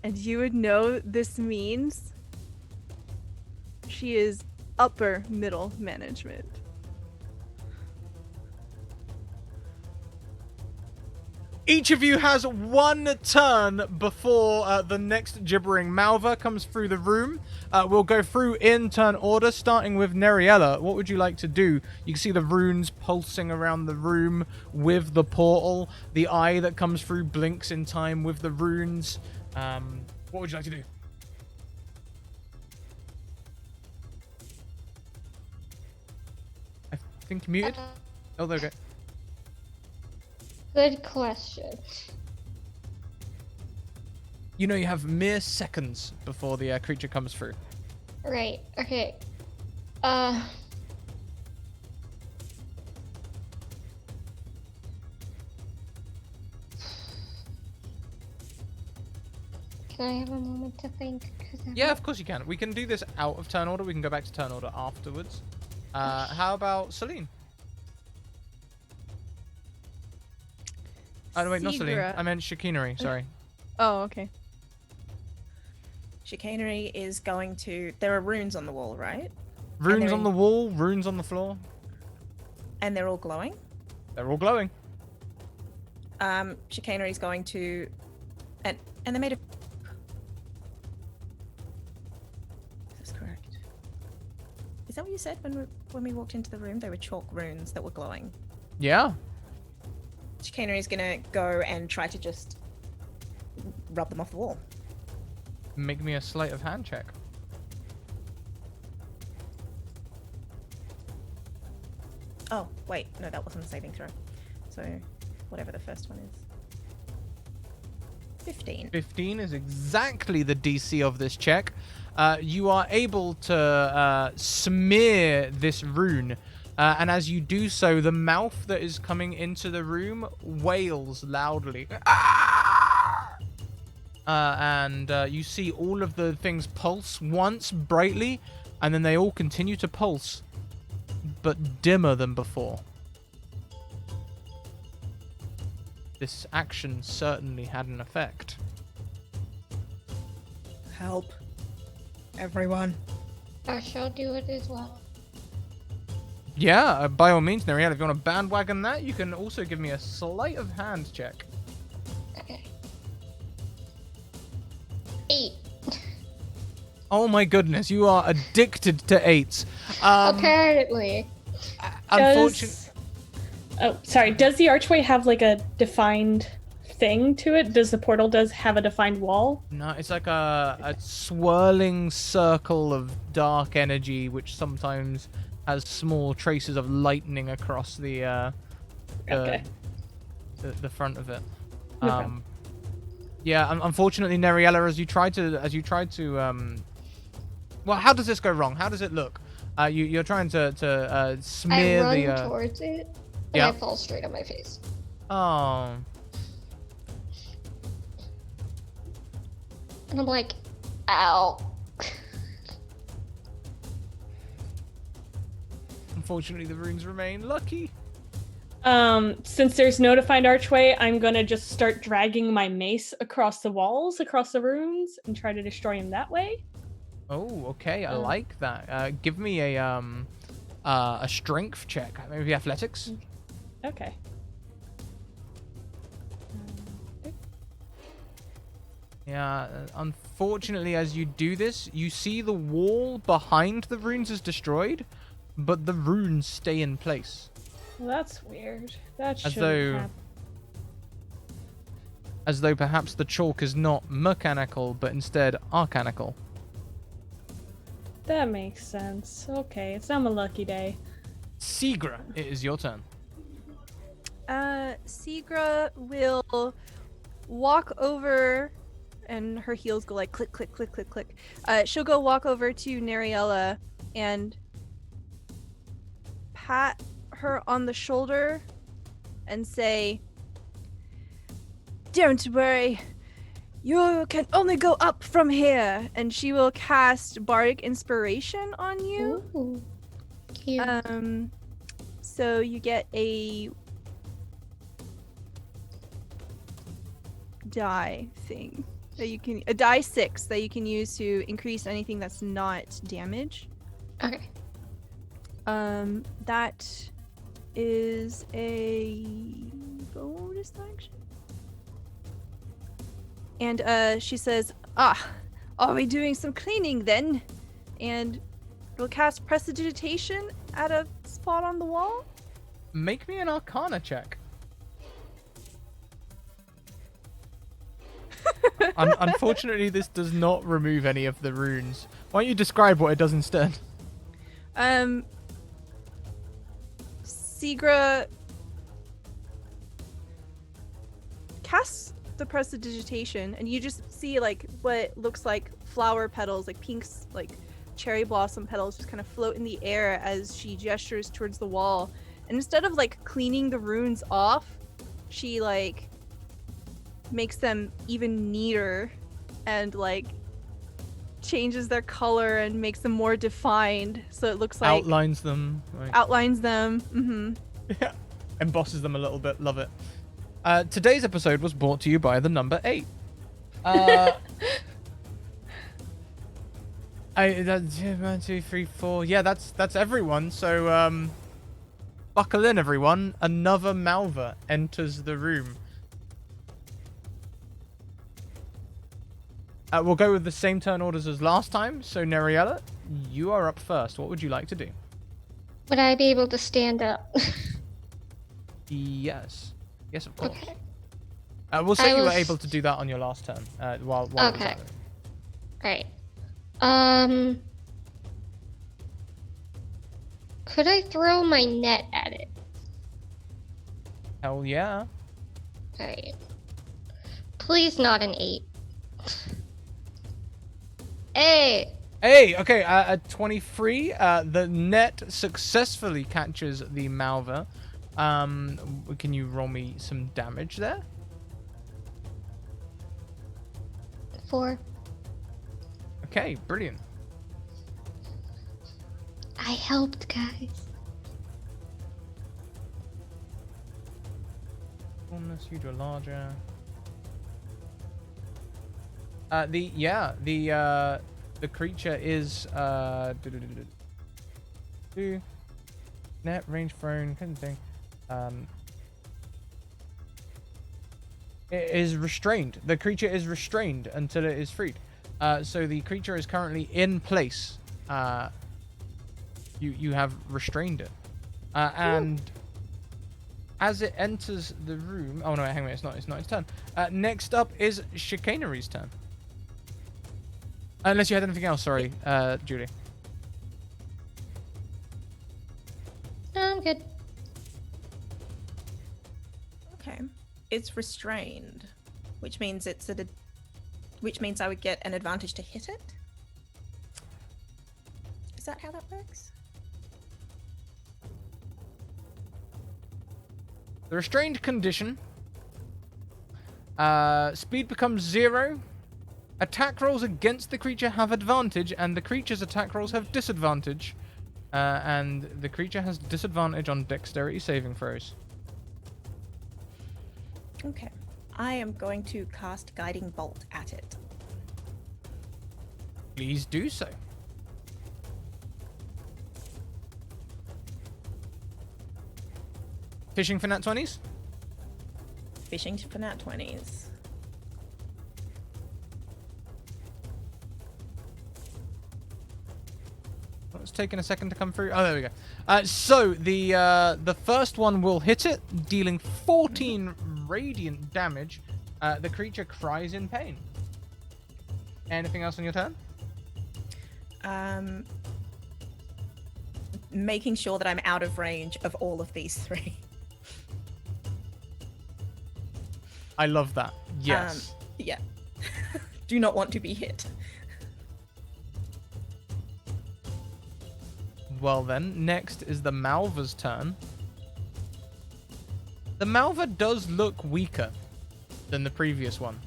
And you would know this means she is upper middle management. Each of you has one turn before the next gibbering Malva comes through the room. We'll go through in turn order, starting with Neriella. What would you like to do? You can see the runes pulsing around the room with the portal. The eye that comes through blinks in time with the runes. What would you like to do? I think muted. Oh, there we go. Good question. You know you have mere seconds before the creature comes through. Right. Okay. Can I have a moment to think? Yeah, of course you can. We can do this out of turn order. We can go back to turn order afterwards. How about Celine? Oh, no, wait, not Celine. Seagra. I meant Chicanery, sorry. Oh, okay. Chicanery is going to. There are runes on the wall, right? Runes they're on in- the wall, runes on the floor. And they're all glowing. They're all glowing. Chicanery is going to. And they're made of. Is this correct? Is that what you said when we walked into the room? They were chalk runes that were glowing. Yeah. Chicanery is gonna go and try to just rub them off the wall. Make me a sleight of hand check. Oh, wait, no, that wasn't a saving throw. So, whatever the first one is. 15. 15 is exactly the DC of this check. You are able to smear this rune. And as you do so, the mouth that is coming into the room wails loudly. And you see all of the things pulse once brightly, and then they all continue to pulse, but dimmer than before. This action certainly had an effect. Help. Everyone. I shall do it as well. Yeah, by all means, Neriel, if you want to bandwagon that, you can also give me a sleight of hand check. Okay. 8. Oh my goodness, you are addicted to 8s. Apparently. Unfortunately, Oh, sorry. Does the archway have like a defined thing to it? Does the portal have a defined wall? no, it's like a swirling circle of dark energy, which sometimes has small traces of lightning across the Okay. the front of it. No problem. Yeah, unfortunately, Neriella, as you tried to well, how does this go wrong? How does it look? You're trying to smear I run the towards it, and yeah. I fall straight on my face. Oh, And I'm like, ow. unfortunately, the runes remain lucky. Since there's no defined archway, I'm gonna just start dragging my mace across the walls, across the rooms, and try to destroy him that way. Oh, okay, I like that. Give me a strength check, maybe athletics. Okay. Yeah, unfortunately, as you do this, you see the wall behind the runes is destroyed, but the runes stay in place. Well, that's weird. That As should though- happen. As though perhaps the chalk is not mechanical, but instead arcanical. That makes sense. Okay, it's not my lucky day. Seagra, it is your turn. Seagra will walk over, and her heels go like click, click, click, click, click. She'll go walk over to Neriella and pat her on the shoulder and say, "Don't worry, you can only go up from here." And she will cast Bardic Inspiration on you. Ooh. Cute. So you get a die thing. that you can, a die 6 that you can use to increase anything that's not damage. Okay. That is a bonus action. And she says, are we doing some cleaning then? And we'll cast Prestidigitation at a spot on the wall. Make me an Arcana check. Unfortunately, this does not remove any of the runes. Why don't you describe what it does instead? Sigra casts the Prestidigitation, and you just see like what looks like flower petals, like pinks, like cherry blossom petals, just kind of float in the air as she gestures towards the wall. And instead of like cleaning the runes off, she like makes them even neater and like changes their color and makes them more defined, so it looks like Outlines them. Like, outlines them. yeah. Embosses them a little bit. Love it. Today's episode was brought to you by the number 8. That's 1, 2, 3, 4. Yeah, that's everyone. So buckle in, everyone. Another Malva enters the room. We'll go with the same turn orders as last time. So Neriella, you are up first. What would you like to do? Would I be able to stand up? Yes. Yes, of course. Okay. We'll say you were was- able to do that on your last turn. While it was Okay. happening. Right. Could I throw my net at it? Hell yeah. Alright. Please not an 8. Hey! Hey, okay, at 23, the net successfully catches the Malva. Can you roll me some damage there? 4. Okay, brilliant. I helped, guys. Unless you do a larger. The creature is net range thrown kind of thing. It is restrained. The creature is restrained until it is freed. So the creature is currently in place. You have restrained it, and as it enters the room. Oh no, hang on, it's not its turn. Next up is Chicanery's turn. Unless you had anything else, sorry, Julie. No, I'm good. Okay. It's restrained, which means which means I would get an advantage to hit it. Is that how that works? The restrained condition. Speed becomes 0. Attack rolls against the creature have advantage, and the creature's attack rolls have disadvantage. And the creature has disadvantage on dexterity saving throws. Okay. I am going to cast Guiding Bolt at it. Please do so. Fishing for nat 20s? Fishing for nat 20s. It's taking a second to come through. Oh, there we go. So the first one will hit it, dealing 14 radiant damage. The creature cries in pain. Anything else on your turn? Making sure that I'm out of range of all of these 3. I love that. Yes. Yeah. Do not want to be hit. Well then, next is the Malva's turn. The Malva does look weaker than the previous one.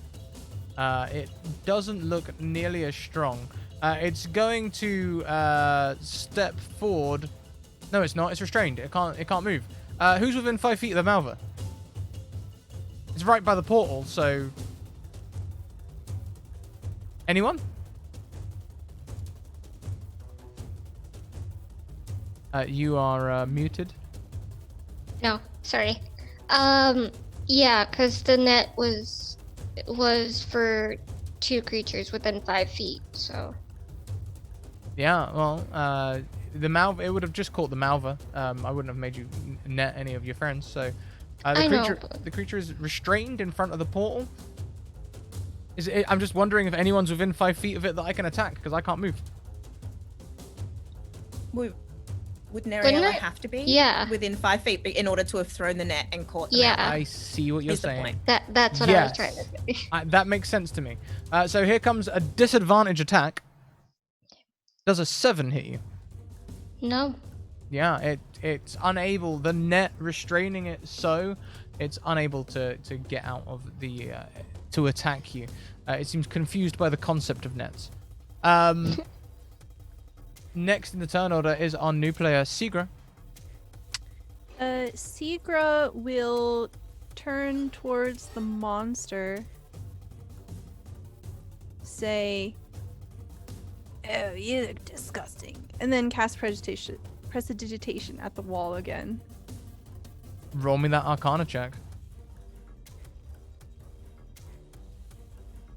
It doesn't look nearly as strong. It's going to step forward. No, it's not. It's restrained. It can't move. Who's within 5 feet of the Malva? It's right by the portal, so Anyone? You are muted. No, sorry. Yeah, because the net was for 2 creatures within 5 feet. So Yeah, well, it would have just caught the Malva. I wouldn't have made you net any of your friends. So, I know, but- the creature is restrained in front of the portal. I'm just wondering if anyone's within 5 feet of it that I can attack because I can't move. Would Wouldn't Nariella it? have to be Yeah. within 5 feet in order to have thrown the net and caught the Yeah. Malva? I see what you're Is the saying. point. that's what I was trying to say. That makes sense to me. So here comes a disadvantage attack. Does a 7 hit you? No. Yeah, it's unable. The net restraining it, so it's unable to get out of the to attack you. It seems confused by the concept of nets. Next in the turn order is our new player, Sigra. Sigra will turn towards the monster. Say, "Oh, you look disgusting," and then cast prestidigitation at the wall again. Roll me that Arcana check.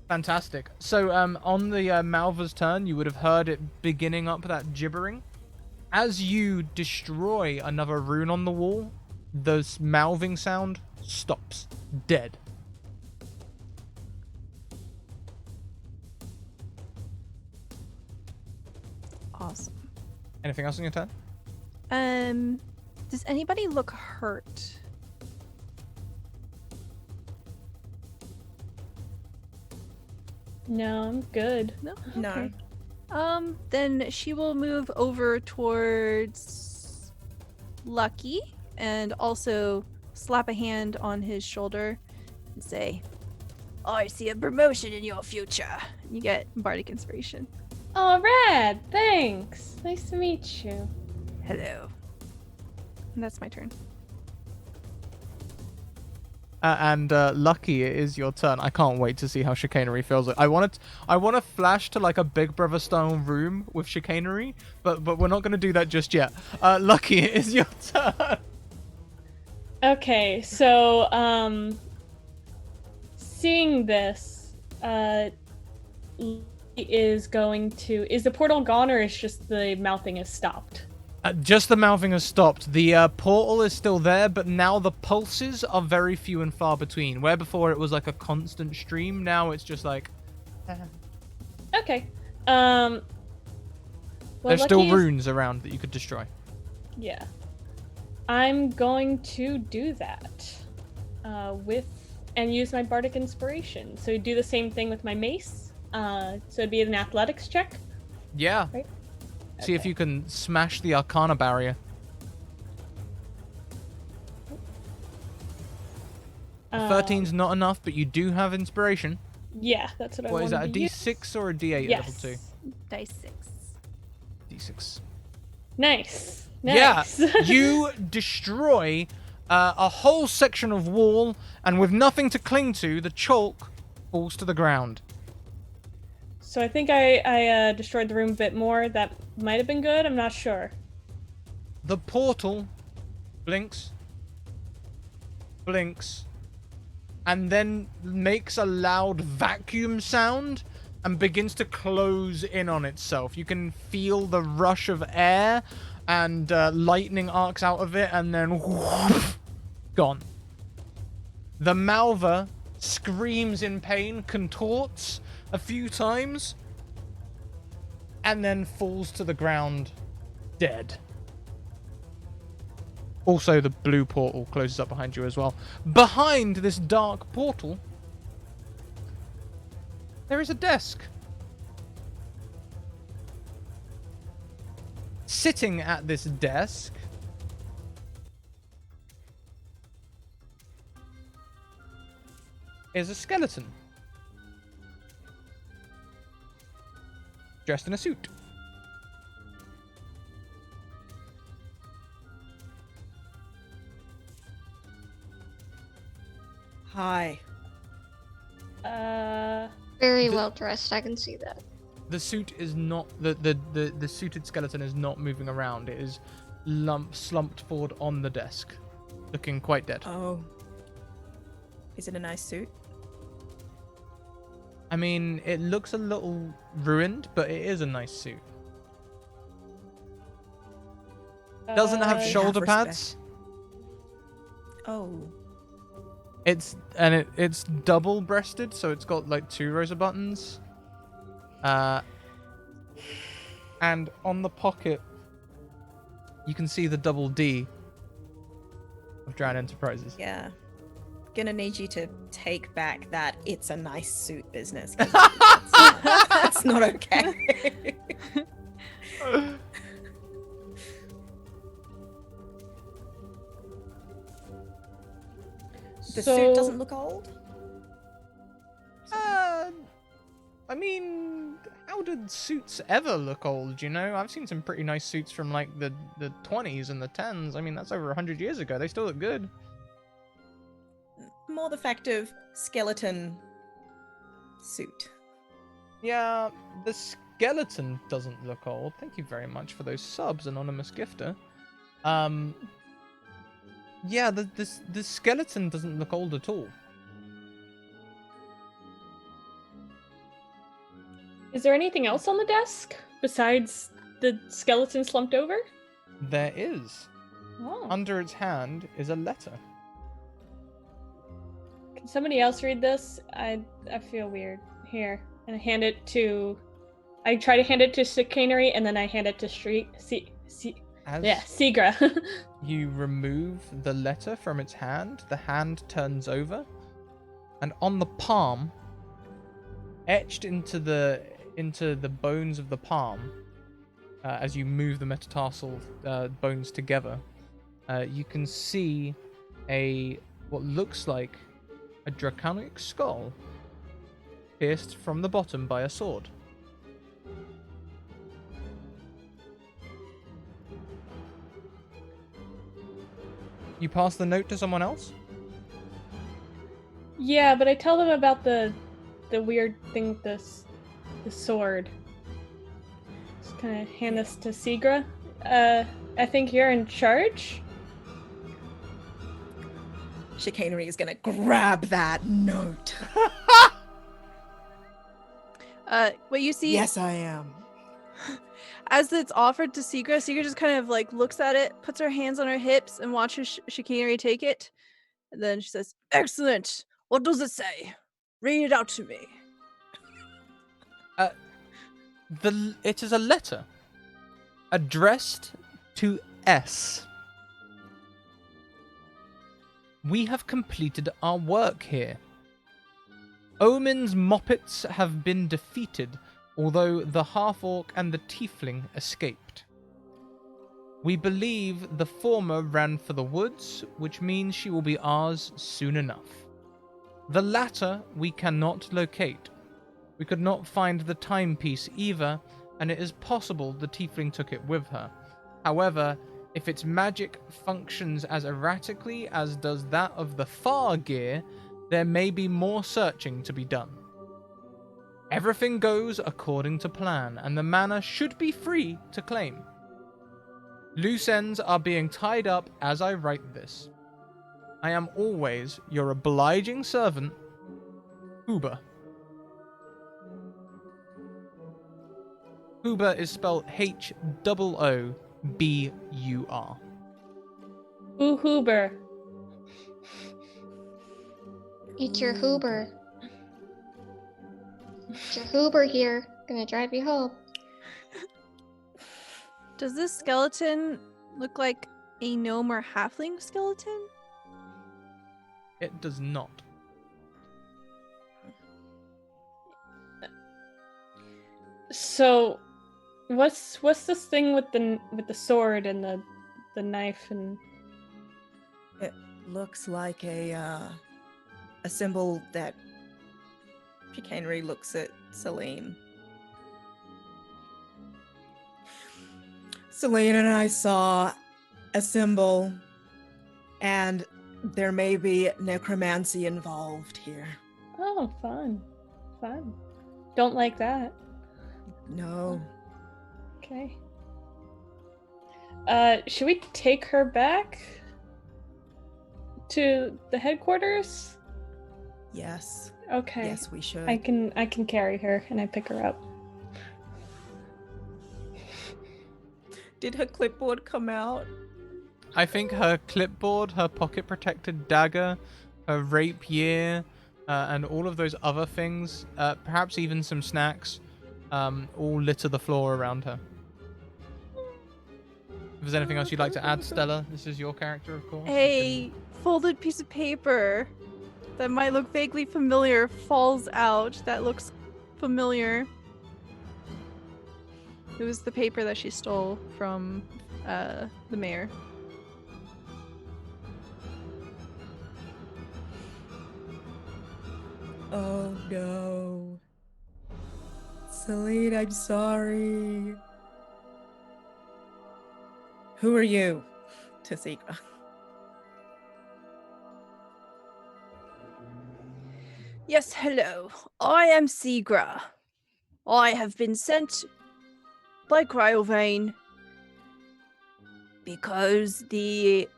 Fantastic. So on the Malva's turn, you would have heard it beginning up that gibbering. As you destroy another rune on the wall, the mouthing sound stops. Dead. Awesome. Anything else on your turn? Does anybody look hurt? No, I'm good. No. No. Okay. Then she will move over towards Lucky and also slap a hand on his shoulder and say, "I see a promotion in your future." You get Bardic Inspiration. Oh, rad! Thanks. Nice to meet you. Hello. And that's my turn. And Lucky, it is your turn. I can't wait to see how chicanery feels. I want to flash to like a Big Brother style room with chicanery, but we're not going to do that just yet. Lucky, it is your turn. Okay, so seeing this, is the portal gone or is just the mouthing has stopped? Just the mouthing has stopped. The portal is still there, but now the pulses are very few and far between. Where before it was like a constant stream, now it's just like... Okay. Well, There's still Lucky is- runes around that you could destroy. Yeah. I'm going to do that and use my Bardic Inspiration. So do the same thing with my mace. So it'd be an athletics check. Yeah. Right. See if you can smash the Arcana barrier. 13's not enough, but you do have inspiration. Yeah, that's what I What is wanted that, a to D6 use. or a D8 Yes. at level 2? Dice 6. D6. Nice. Yeah, Nice. you destroy a whole section of wall, and with nothing to cling to, the chalk falls to the ground. So I think I destroyed the room a bit more. That might have been good. I'm not sure. The portal blinks, blinks, and then makes a loud vacuum sound and begins to close in on itself. You can feel the rush of air and lightning arcs out of it, and then whoosh, gone. The Malva screams in pain, contorts a few times, and then falls to the ground dead. Also, the blue portal closes up behind you as well. Behind this dark portal, there is a desk. Sitting at this desk is a skeleton. Dressed in a suit. Hi. Very well dressed, I can see that. The suit is not the suited skeleton is not moving around. It is slumped forward on the desk, looking quite dead. Oh. Is it a nice suit? I mean, it looks a little ruined, but it is a nice suit. Doesn't have shoulder respect. pads. Oh. It's double-breasted, so it's got like 2 rows of buttons. And on the pocket, you can see the double D of Drown Enterprises. Yeah. Gonna need you to take back that it's a nice suit business. 'Cause that's not okay. The suit doesn't look old? I mean, how did suits ever look old, you know? I've seen some pretty nice suits from like the 20s and the 10s. I mean, that's over 100 years ago. They still look good. More the fact of skeleton suit. Yeah, the skeleton doesn't look old. Thank you very much for those subs, anonymous gifter. Yeah, the skeleton doesn't look old at all. Is there anything else on the desk besides the skeleton slumped over? There is. Oh. Under its hand is a letter. Can somebody else read this? I feel weird. Here. And I hand it to... I try to hand it to Chicanery, and then I hand it to Sigra. You remove the letter from its hand, the hand turns over, and on the palm, etched into the bones of the palm, as you move the metatarsal bones together, you can see what looks like a draconic skull pierced from the bottom by a sword. You pass the note to someone else? Yeah, but I tell them about the weird thing with the sword. Just kind of hand this to Sigra. I think you're in charge? Chicanery is gonna grab that note. What you see Yes, I am. as it's offered to Sigra just kind of like looks at it, puts her hands on her hips, and watches Chicanery take it. And then she says, "Excellent. What does it say? Read it out to me." It is a letter addressed to S. We have completed our work here. Omen's Moppets have been defeated, although the half-orc and the tiefling escaped. We believe the former ran for the woods, which means she will be ours soon enough. The latter we cannot locate. We could not find the timepiece either, and it is possible the tiefling took it with her. However, if its magic functions as erratically as does that of the Far gear, there may be more searching to be done. Everything goes according to plan, and the manor should be free to claim. Loose ends are being tied up as I write this. I am always your obliging servant, Huber. Huber is spelled H-O-O-B-U-R. Ooh, Huber. Eat your Huber. Eat your Huber here. Gonna drive you home. Does this skeleton look like a gnome or halfling skeleton? It does not. So, what's this thing with the sword and the knife and? It looks like a symbol that Chicanery looks at Celine. Celine and I saw a symbol, and there may be necromancy involved here. Oh, fun. Don't like that. No. Okay. Should we take her back to the headquarters? Yes. Okay. Yes, we should. I can carry her, and I pick her up. Did her clipboard come out? I think her clipboard, her pocket-protected dagger, her rapier, and all of those other things, perhaps even some snacks, all litter the floor around her. If there's anything else you'd like to add, Stella, this is your character, of course. A folded piece of paper that might look vaguely familiar falls out. That looks familiar. It was the paper that she stole from the mayor. Oh no. Celine, I'm sorry. Who are you? To Seeker. Yes, hello. I am Seagra. I have been sent by Cryovane because the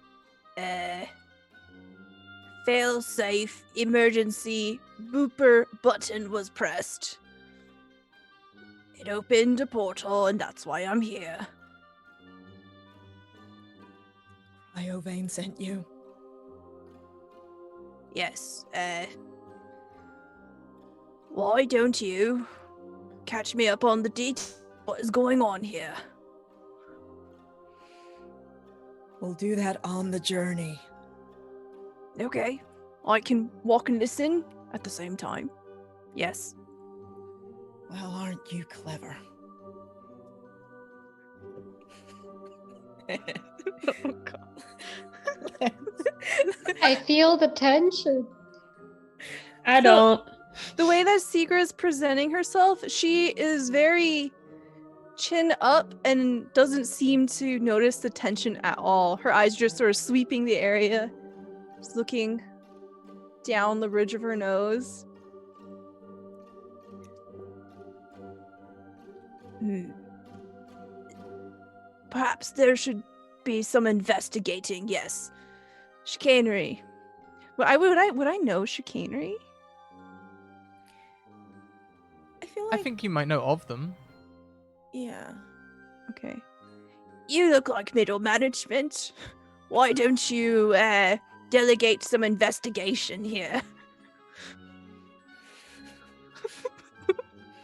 fail-safe emergency booper button was pressed. It opened a portal, and that's why I'm here. Iovane sent you. Yes, why don't you catch me up on the details? What is going on here? We'll do that on the journey. Okay, I can walk and listen at the same time. Yes. Well, aren't you clever? Oh god. I feel the tension. I don't. The way that Seeger is presenting herself, she is very chin up and doesn't seem to notice the tension at all. Her eyes just sort of sweeping the area, just looking down the ridge of her nose. Perhaps there should be some investigating, yes. Chicanery. Would I know chicanery? I feel I like... think you might know of them. Yeah. Okay. You look like middle management. Why don't you delegate some investigation here?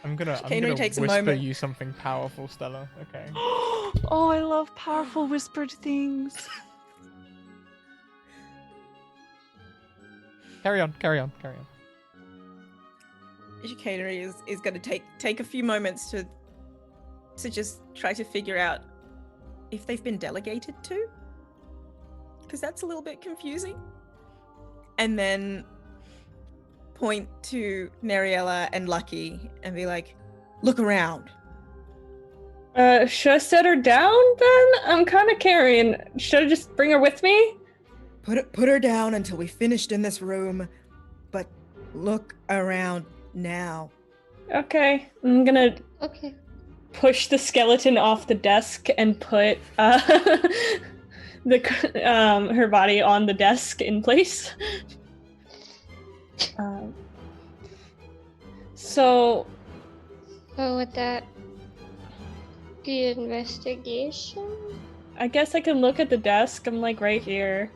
I'm gonna Chicanery takes a whisper moment. you something powerful, Stella. Okay. Oh, I love powerful whispered things. Carry on. Chicanery is going to take a few moments to just try to figure out if they've been delegated to, because that's a little bit confusing. And then point to Neriella and Lucky and be like, "Look around." Should I set her down then? I'm kind of carrying. Should I just bring her with me? Put her down until we finished in this room, but look around now. Okay, I'm gonna Okay. push the skeleton off the desk and put her body on the desk in place. So So with that, the investigation? I guess I can look at the desk. I'm like right here.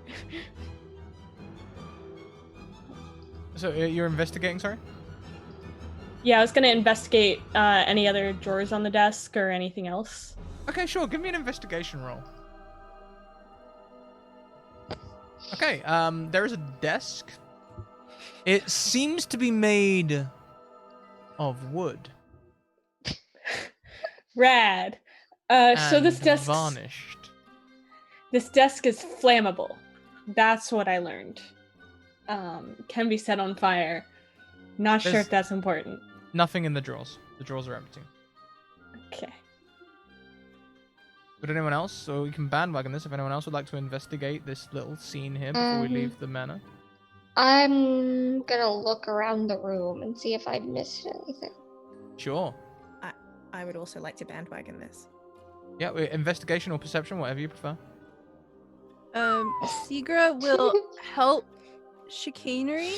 So you're investigating, sorry? Yeah, I was gonna investigate any other drawers on the desk or anything else. Okay, sure. Give me an investigation roll. Okay, there is a desk. It seems to be made of wood. Rad. So this and desk varnished. This desk is flammable. That's what I learned. Can be set on fire. Not sure There's- if that's important. Nothing in the drawers. The drawers are empty. Okay. Would anyone else? So we can bandwagon this if anyone else would like to investigate this little scene here before we leave the manor. I'm gonna look around the room and see if I missed anything. Sure. I would also like to bandwagon this. Yeah, investigation or perception, whatever you prefer. Sigra will help chicanery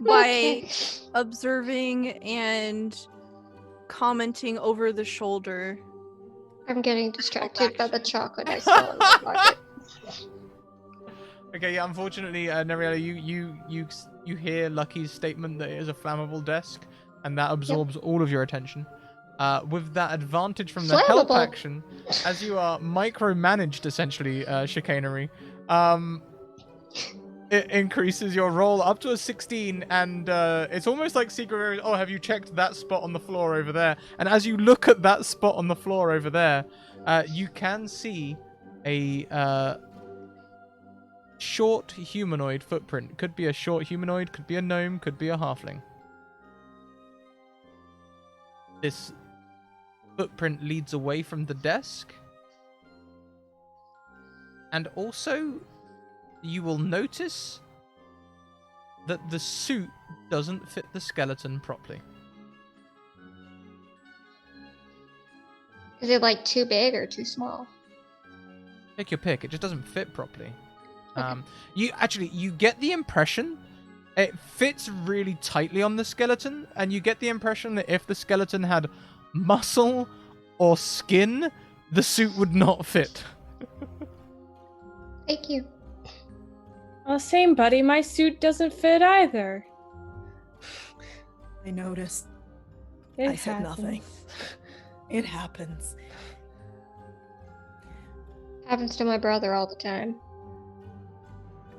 by Okay. observing and commenting over the shoulder. I'm getting distracted by the chocolate I saw in my pocket. Okay, yeah. Unfortunately, Neriela, you hear Lucky's statement that it is a flammable desk, and that absorbs all of your attention. With that advantage from the help Flammable. action, as you are micromanaged essentially, chicanery, it increases your roll up to a 16, and it's almost like Secret. Oh, have you checked that spot on the floor over there? And as you look at that spot on the floor over there, you can see a short humanoid footprint. Could be a short humanoid, could be a gnome, could be a halfling. This footprint leads away from the desk. And also, you will notice that the suit doesn't fit the skeleton properly. Is it like too big or too small? Take your pick. It just doesn't fit properly. You get the impression it fits really tightly on the skeleton, and you get the impression that if the skeleton had muscle or skin, the suit would not fit. Thank you. Oh, same, buddy. My suit doesn't fit either. I noticed. It I said nothing. happens. It happens. Happens to my brother all the time.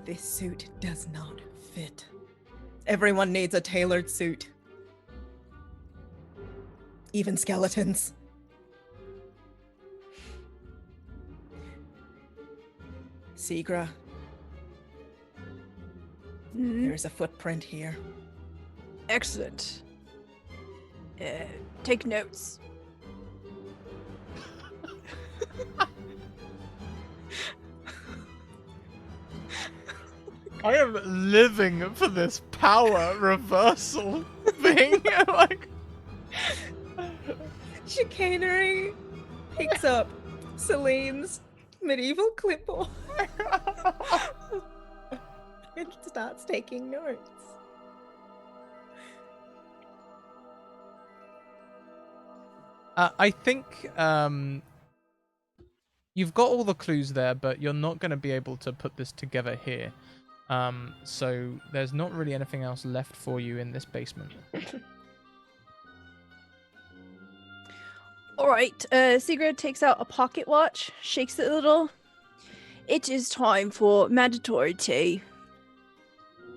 This suit does not fit. Everyone needs a tailored suit. Even skeletons. Sigra, there's a footprint here. Excellent. Take notes. I am living for this power reversal thing. Like, Chicanery picks up Celine's medieval clipboard and starts taking notes. I think you've got all the clues there, but you're not going to be able to put this together here. So there's not really anything else left for you in this basement. All right. Sigrid takes out a pocket watch, shakes it a little. It is time for mandatory tea.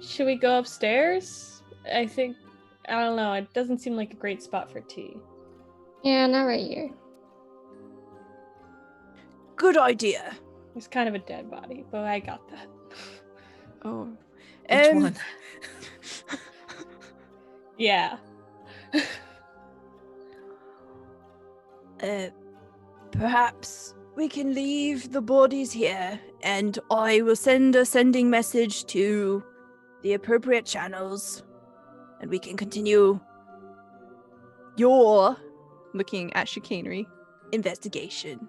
Should we go upstairs? I don't know. It doesn't seem like a great spot for tea. Yeah, not right here. Good idea. There's kind of a dead body, but I got that. Oh. Which one? Yeah. Perhaps we can leave the bodies here, and I will send a sending message to the appropriate channels, and we can continue your, looking at chicanery, investigation.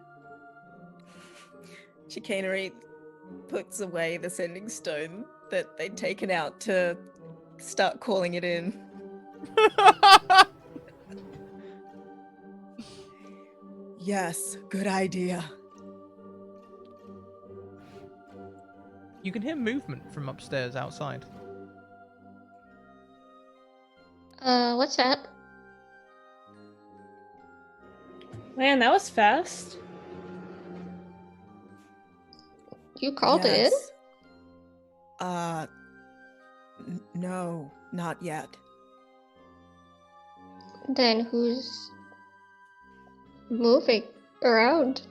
Chicanery puts away the sending stone that they'd taken out to start calling it in. Yes, good idea. You can hear movement from upstairs outside. What's that? Man, that was fast. You called it in? No, not yet. Then who's moving around?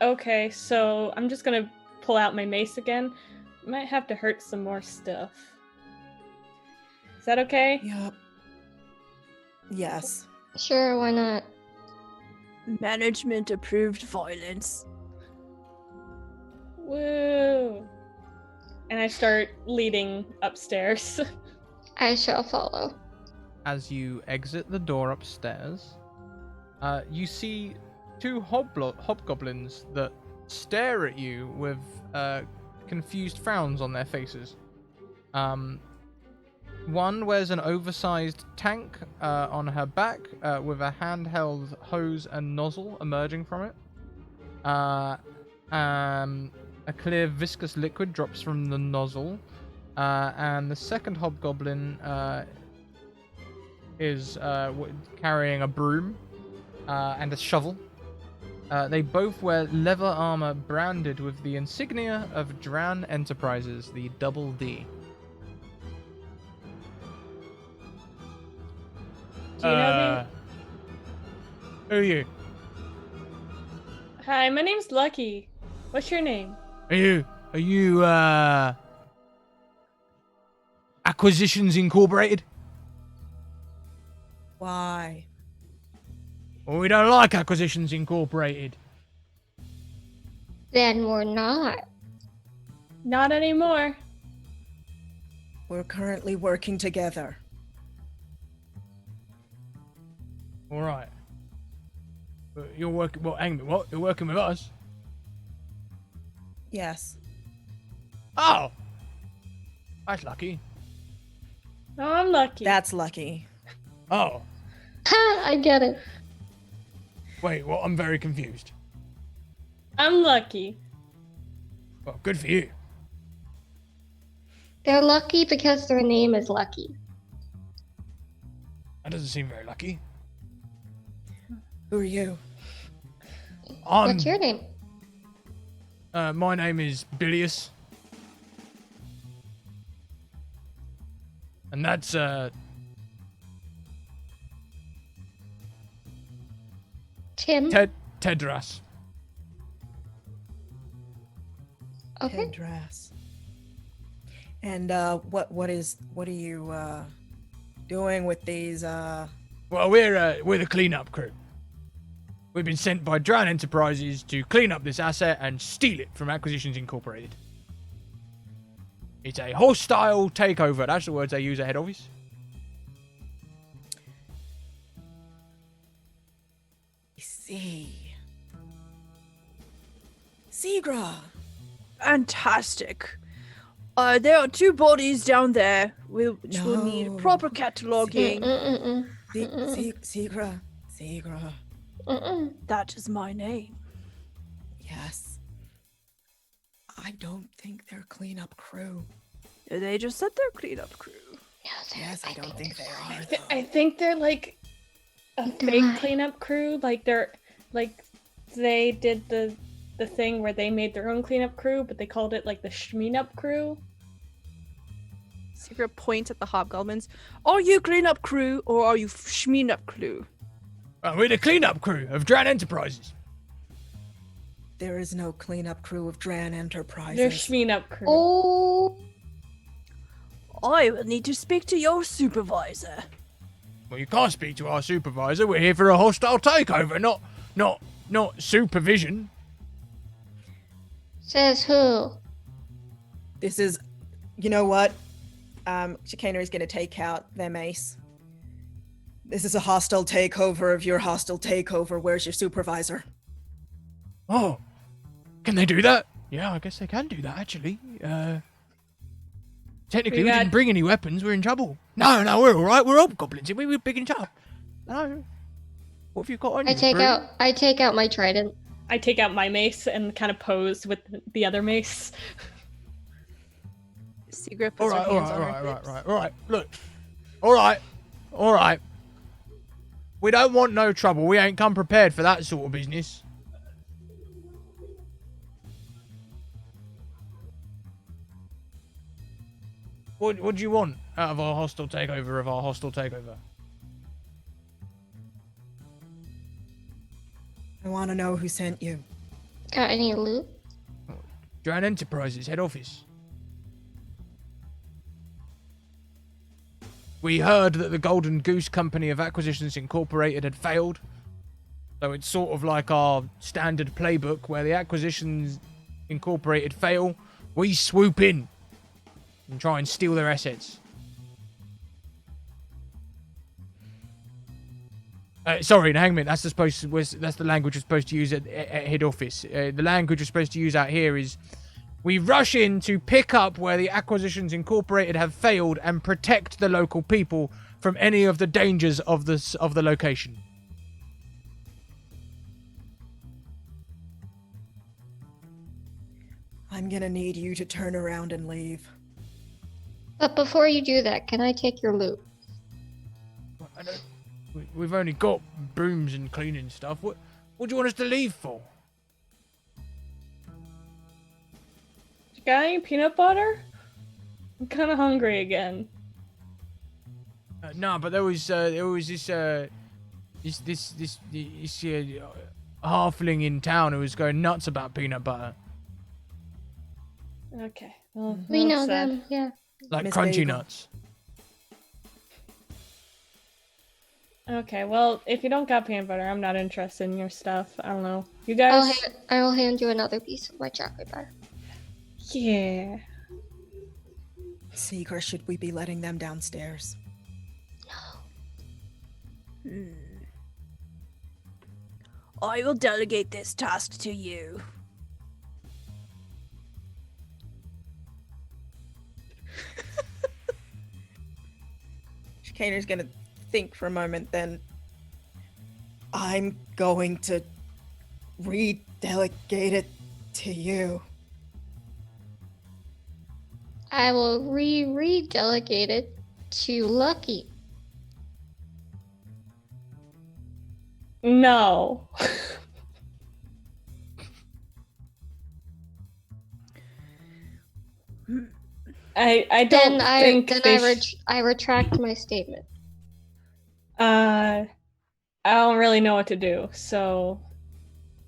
Okay, so I'm just gonna pull out my mace again. Might have to hurt some more stuff. Is that okay? Yup. Yes. Sure, why not? Management approved violence. Woo! And I start leading upstairs. I shall follow. As you exit the door upstairs, you see two hobgoblins that stare at you with confused frowns on their faces. One wears an oversized tank on her back with a handheld hose and nozzle emerging from it. A clear viscous liquid drops from the nozzle. And the second hobgoblin is carrying a broom and a shovel. They both wear leather armor branded with the insignia of Dran Enterprises, the Double D. Do you know Who are you? Hi, my name's Lucky. What's your name? Are you Acquisitions Incorporated? Why? Well, we don't like Acquisitions Incorporated. Then we're not. Not anymore. We're currently working together. All right. But you're working. Well, hang on. What? You're working with us? Yes. Oh, that's lucky. Oh, I'm lucky. That's lucky. Oh, Ha! I get it. wait. Well, I'm very confused. I'm lucky. Well, good for you. They're lucky because their name is Lucky. That doesn't seem very lucky. Who are you? What's your name? My name is Bilius. And that's Tim. Tedras. Okay. Tedras. And what are you doing with these Well, we're the cleanup crew. We've been sent by Dran Enterprises to clean up this asset and steal it from Acquisitions Incorporated. It's a hostile takeover. That's the words they use at head office. see? Seagra. Fantastic. There are 2 bodies down there, which will need No. proper cataloging. Seagra. That is my name. Yes. I don't think they're cleanup crew. They just said they're cleanup crew. Yes, I don't think they are. I think they're like a fake cleanup crew. Like they did the thing where they made their own cleanup crew, but they called it like the Shmeenup crew. Secret points at the hobgoblins. Are you cleanup crew or are you Shmeenup crew? We're the cleanup crew of Dran Enterprises. There is no cleanup crew of Dran Enterprises. They're Shmeenup crew. Oh, I will need to speak to your supervisor. Well, you can't speak to our supervisor. We're here for a hostile takeover, not supervision. says who? This is, you know what? Chicanery's going to take out their mace. This is a hostile takeover of your hostile takeover. Where's your supervisor? Oh, can they do that? Yeah, I guess they can do that, actually. Technically, we didn't bring any weapons. We're in trouble. No, we're all right. We're hobgoblins. We were big and tough. No. What have you got on you? I take out my trident. I take out my mace and kind of pose with the other mace. Secret All puts right, her hands on her hips. all right. Look. All right. We don't want no trouble. We ain't come prepared for that sort of business. What do you want out of our hostile takeover of our hostile takeover? I want to know who sent you. Got any loot? Dran Enterprises head office. We heard that the Golden Goose Company of Acquisitions Incorporated had failed. So it's sort of like our standard playbook where the Acquisitions Incorporated fail. We swoop in and try and steal their assets. Sorry, hangman. That's the language we're supposed to use at head office. The language we're supposed to use out here is, we rush in to pick up where the Acquisitions Incorporated have failed and protect the local people from any of the dangers of the location. I'm gonna need you to turn around and leave. But before you do that, can I take your loot? We've only got brooms and cleaning stuff. What do you want us to leave for? You got any peanut butter? I'm kind of hungry again. No, but there was this halfling in town who was going nuts about peanut butter, Okay. Well, We know that's sad. them, yeah. like Miss crunchy Bagel. nuts. Okay, well, if you don't got peanut butter, I'm not interested in your stuff. I don't know. You I'll, guys? I will hand you another piece of my chocolate bar. Yeah. Seeker, should we be letting them downstairs? I will delegate this task to you. Chicaner's gonna think for a moment, then I'm going to redelegate it to you. I will re-delegate it to Lucky. No. I don't think I retract my statement. I don't really know what to do. So,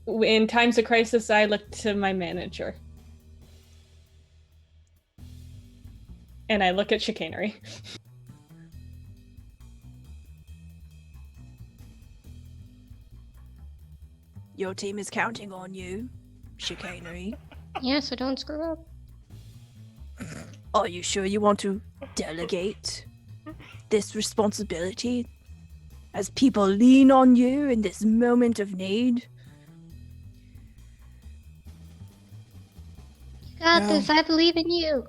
in times of crisis, I look to my manager, and I look at chicanery. Your team is counting on you, chicanery. Yeah, so don't screw up. Are you sure you want to delegate this responsibility as people lean on you in this moment of need? You got No. this. I believe in you.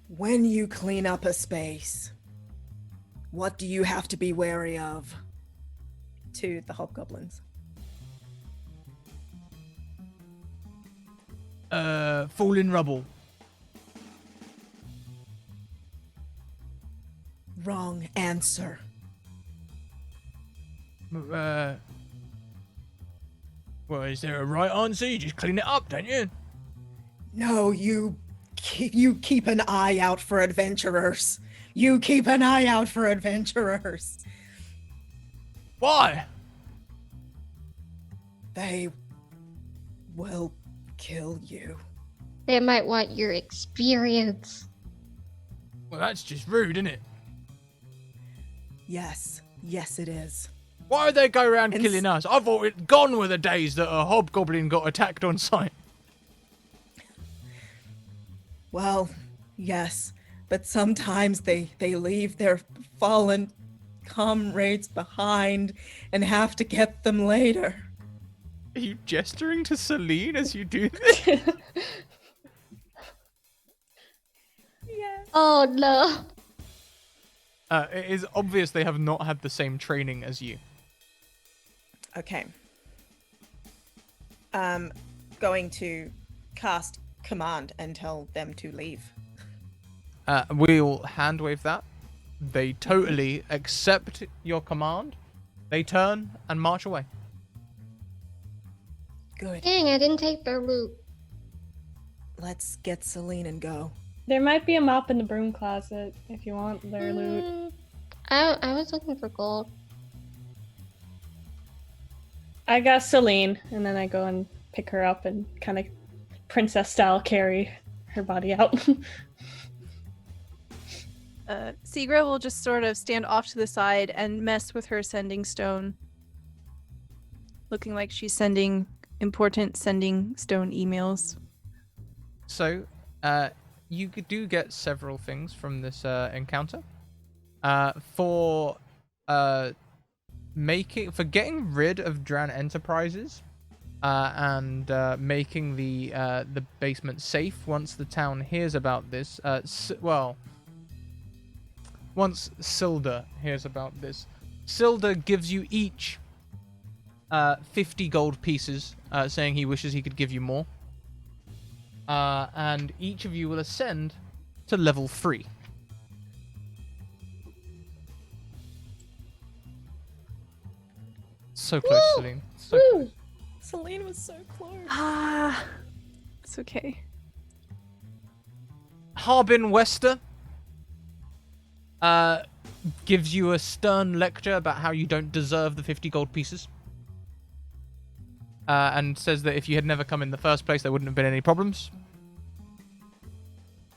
When you clean up a space, what do you have to be wary of? To the hobgoblins. Falling rubble. Wrong answer. Well, is there a right answer? You just clean it up, don't you? No, you keep an eye out for adventurers. You keep an eye out for adventurers. Why? They will kill you. They might want your experience. Well, that's just rude, isn't it? Yes, it is. Why would they go around It's- killing us? I thought it gone were the days that a hobgoblin got attacked on sight. Well, yes, but sometimes they leave their fallen comrades behind and have to get them later. Are you gesturing to Celine as you do this? Oh no. It is obvious they have not had the same training as you. Okay. Going to cast command and tell them to leave. We'll hand wave that. They totally accept your command. They turn and march away. Good. Dang, I didn't take their loot. Let's get Celine and go. There might be a mop in the broom closet if you want their loot. I was looking for gold. I got Celine, and then I go and pick her up and kind of princess style carry her body out. Seagra will just sort of stand off to the side and mess with her sending stone. Looking like she's sending important sending stone emails. So, you do get several things from this encounter. For getting rid of Dran Enterprises, and making the basement safe once the town hears about this. Once Silda hears about this, Silda gives you each 50 gold pieces, saying he wishes he could give you more. And each of you will ascend to level 3. So close, Celine. So close. Celine was so close. Ah, it's okay. Harbin Wester gives you a stern lecture about how you don't deserve the 50 gold pieces. And says that if you had never come in the first place, there wouldn't have been any problems.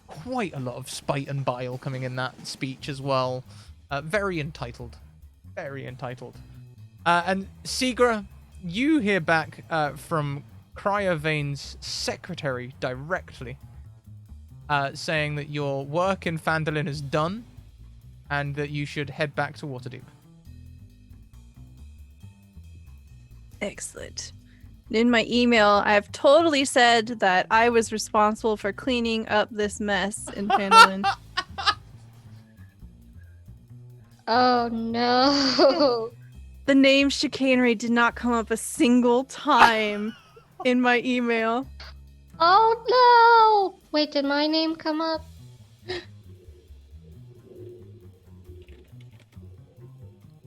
Quite a lot of spite and bile coming in that speech as well. Very entitled. Very entitled. And Sigra, you hear back from Cryovane's secretary directly, saying that your work in Phandalin is done, and that you should head back to Waterdeep. Excellent. In my email, I've totally said that I was responsible for cleaning up this mess in Phandalin. Oh no. The name chicanery did not come up a single time in my email. Oh no! Wait, did my name come up?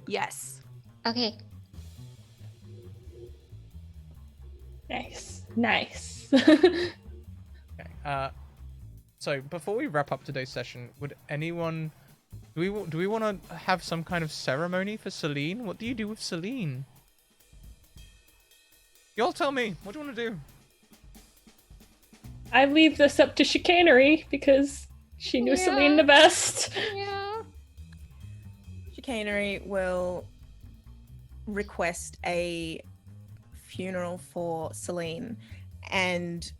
Yes. Okay. Nice. Okay. So before we wrap up today's session, would anyone do we want to have some kind of ceremony for Celine? What do you do with Celine? Y'all tell me. What do you want to do? I leave this up to chicanery because she knew Yeah. Celine the best. Yeah. Chicanery will request a funeral for Celine, and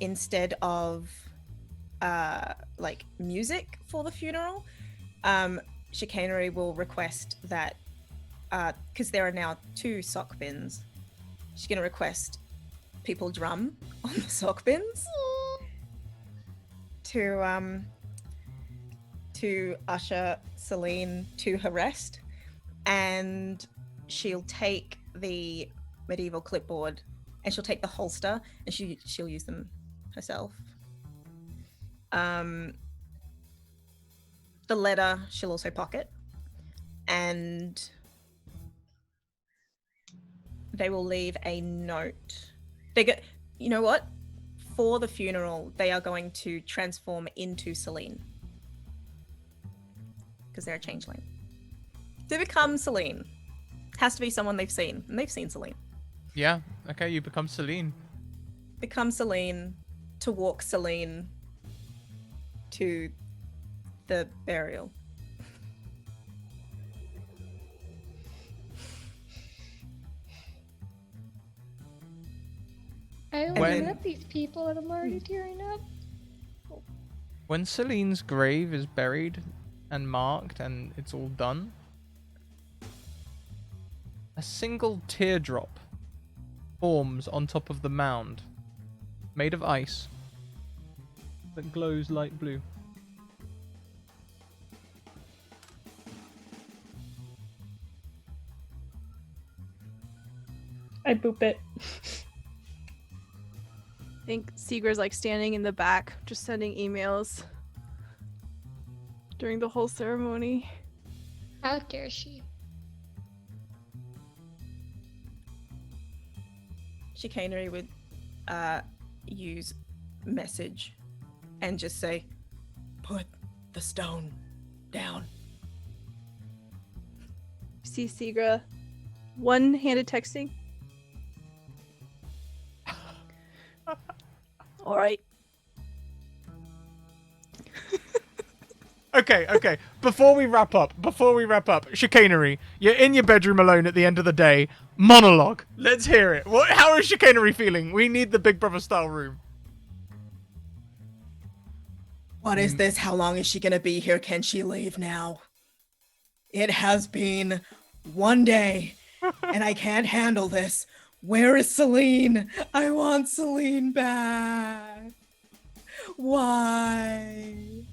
instead of like music for the funeral, Chicanery will request that because there are now 2 sock bins, she's going to request people drum on the sock bins to usher Celine to her rest, and she'll take the medieval clipboard and she'll take the holster and she'll use them herself. The letter she'll also pocket, and they will leave a note. You know what? For the funeral, they are going to transform into Celine because they're a changeling. To become Celine, has to be someone they've seen, and they've seen Celine. Yeah. Okay. You become Celine. Become Celine to walk Celine to the burial. I only When- met these people and I'm already tearing up. When Celine's grave is buried and marked and it's all done, a single teardrop forms on top of the mound, made of ice, that glows light blue. I boop it. I think Seeger's like standing in the back, just sending emails during the whole ceremony. How dare she? Chicanery would use message and just say, "Put the stone down." See Seegra, one-handed texting. All right. Okay. Okay. Before we wrap up, chicanery. You're in your bedroom alone at the end of the day. Monologue. Let's hear it. How is chicanery feeling? We need the Big Brother style room. What is this? How long is she gonna be here? Can she leave now? It has been one day, and I can't handle this. Where is Celine? I want Celine back. Why?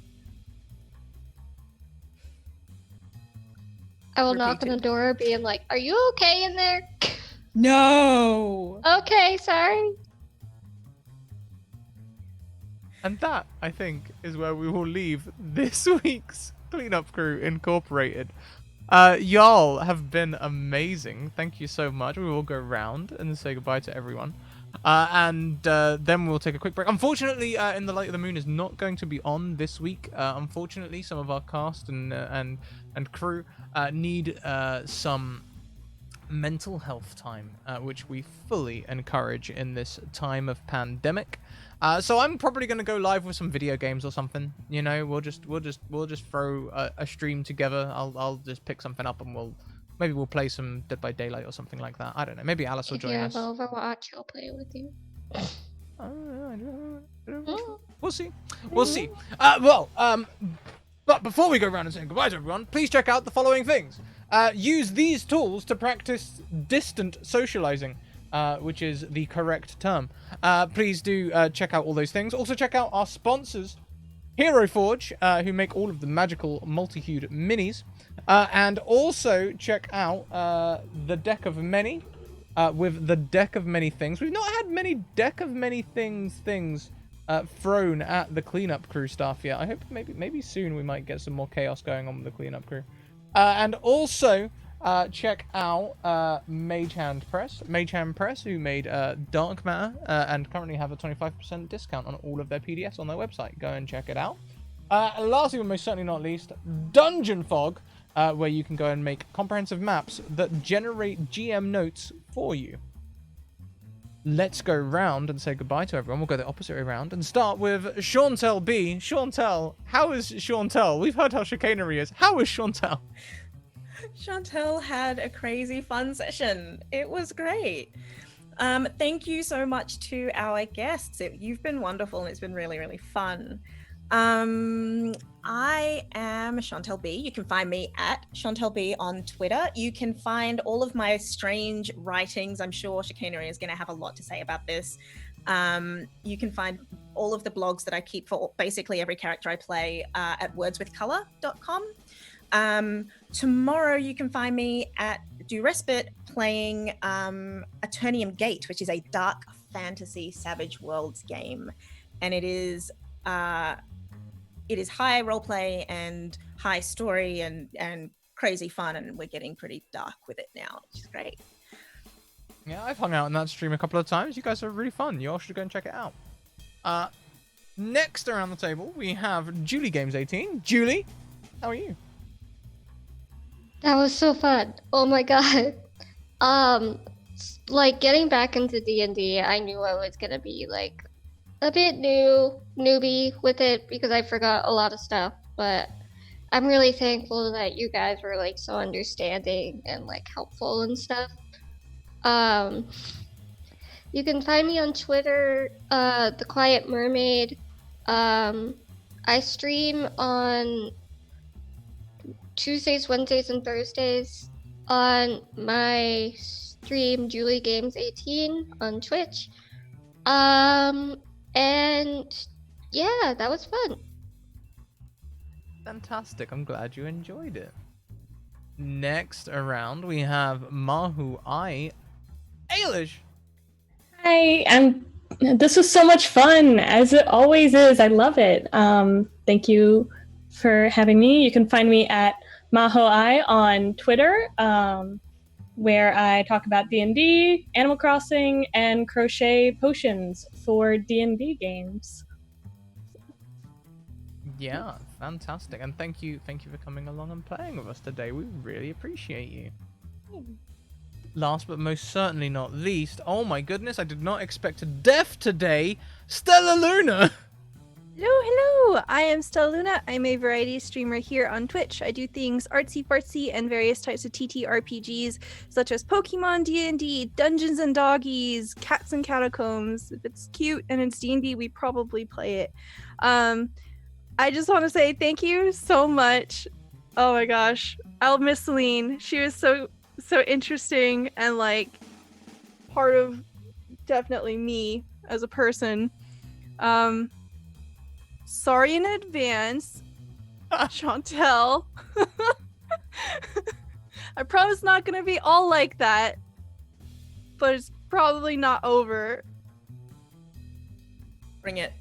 I will knock on the door, being like, "Are you okay in there?" No. Okay, sorry. And that, I think, is where we will leave this week's Cleanup Crew Incorporated. Y'all have been amazing. Thank you so much. We will go round and say goodbye to everyone. And then we'll take a quick break. Unfortunately, In the Light of the Moon is not going to be on this week. Unfortunately, some of our cast and crew need some mental health time, which we fully encourage in this time of pandemic. So I'm probably going to go live with some video games or something. You know, we'll just throw a stream together. I'll just pick something up and maybe we'll play some Dead by Daylight or something like that. I don't know. Maybe Alice will If join you have us. Overwatch, I'll play with you. We'll see. But before we go around and say goodbye to everyone, please check out the following things. Use these tools to practice distant socializing, which is the correct term. Please do check out all those things. Also check out our sponsors, Hero Forge, who make all of the magical multi-hued minis. And also check out the Deck of Many, with the Deck of Many Things. We've not had many Deck of Many things thrown at the Cleanup Crew staff yet. I hope maybe soon we might get some more chaos going on with the Cleanup Crew. And also check out Mage Hand Press, who made Dark Matter and currently have a 25% discount on all of their PDFs on their website. Go and check it out. And lastly, but most certainly not least, Dungeon Fog, where you can go and make comprehensive maps that generate GM notes for you. Let's go round and say goodbye to everyone. We'll go the opposite way around and start with Chantel B. Chantel, how is Chantel? We've heard how chicanery is. How is Chantel? Chantel had a crazy fun session. It was great. Thank you so much to our guests. You've been wonderful and it's been really, really fun. I am Chantel B. You can find me at Chantel B on Twitter. You can find all of my strange writings. I'm sure Chicanery is going to have a lot to say about this. You can find all of the blogs that I keep for basically every character I play at wordswithcolor.com. Tomorrow you can find me at Do Respite playing Eternium Gate, which is a dark fantasy Savage Worlds game. And it is high roleplay and high story and crazy fun, and we're getting pretty dark with it now, which is great. Yeah, I've hung out in that stream a couple of times. You guys are really fun. You all should go and check it out. Next around the table, we have Julie Games 18. Julie, how are you? That was so fun. Oh my god. Like getting back into D&D, I knew I was gonna be like a bit newbie with it because I forgot a lot of stuff, but I'm really thankful that you guys were like so understanding and like helpful and stuff. You can find me on Twitter, The Quiet Mermaid. I stream on Tuesdays, Wednesdays, and Thursdays on my stream Julie Games 18 on Twitch. And yeah, that was fun. Fantastic. I'm glad you enjoyed it. Next around, we have Mahu I. Ailish. Hi, this was so much fun, as it always is. I love it. Thank you for having me. You can find me at Mahoai on Twitter, where I talk about D&D, Animal Crossing, and crochet potions for D&D games. Yeah, fantastic. And thank you for coming along and playing with us today. We really appreciate you. Last but most certainly not least, oh my goodness, I did not expect a death today. Stella Luna. Hello! I am Stella Luna. I'm a variety streamer here on Twitch. I do things artsy-fartsy and various types of TTRPGs, such as Pokemon D&D, Dungeons and Doggies, Cats and Catacombs. If it's cute and it's D&D, we probably play it. I just want to say thank you so much. Oh my gosh. I'll miss Celine. She was so interesting and like part of definitely me as a person. Sorry in advance, Chantel. I promise not gonna be all like that, but it's probably not over. Bring it.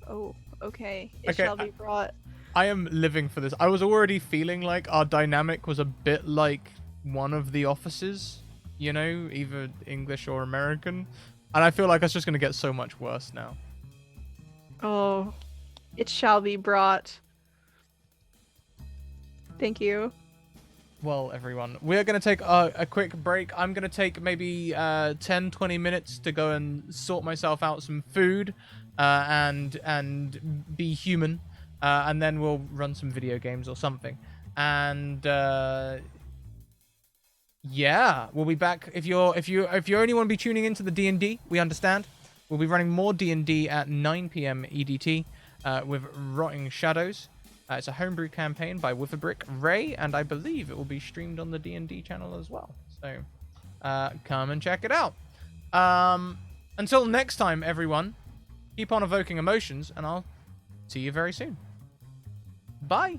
Oh, okay. It Okay, shall be brought. I am living for this. I was already feeling like our dynamic was a bit like one of the offices, you know, either English or American. And I feel like it's just going to get so much worse now. Oh, it shall be brought. Thank you. Well, everyone, we're going to take a quick break. I'm going to take maybe 10, 20 minutes to go and sort myself out some food and be human. And then we'll run some video games or something. And yeah, we'll be back. If you only want to be tuning into the D&D, we understand. We'll be running more D&D at 9 p.m. EDT with Rotting Shadows. It's a homebrew campaign by Witherbrick Ray, and I believe it will be streamed on the D&D channel as well. So come and check it out. Until next time, everyone, keep on evoking emotions, and I'll see you very soon. Bye.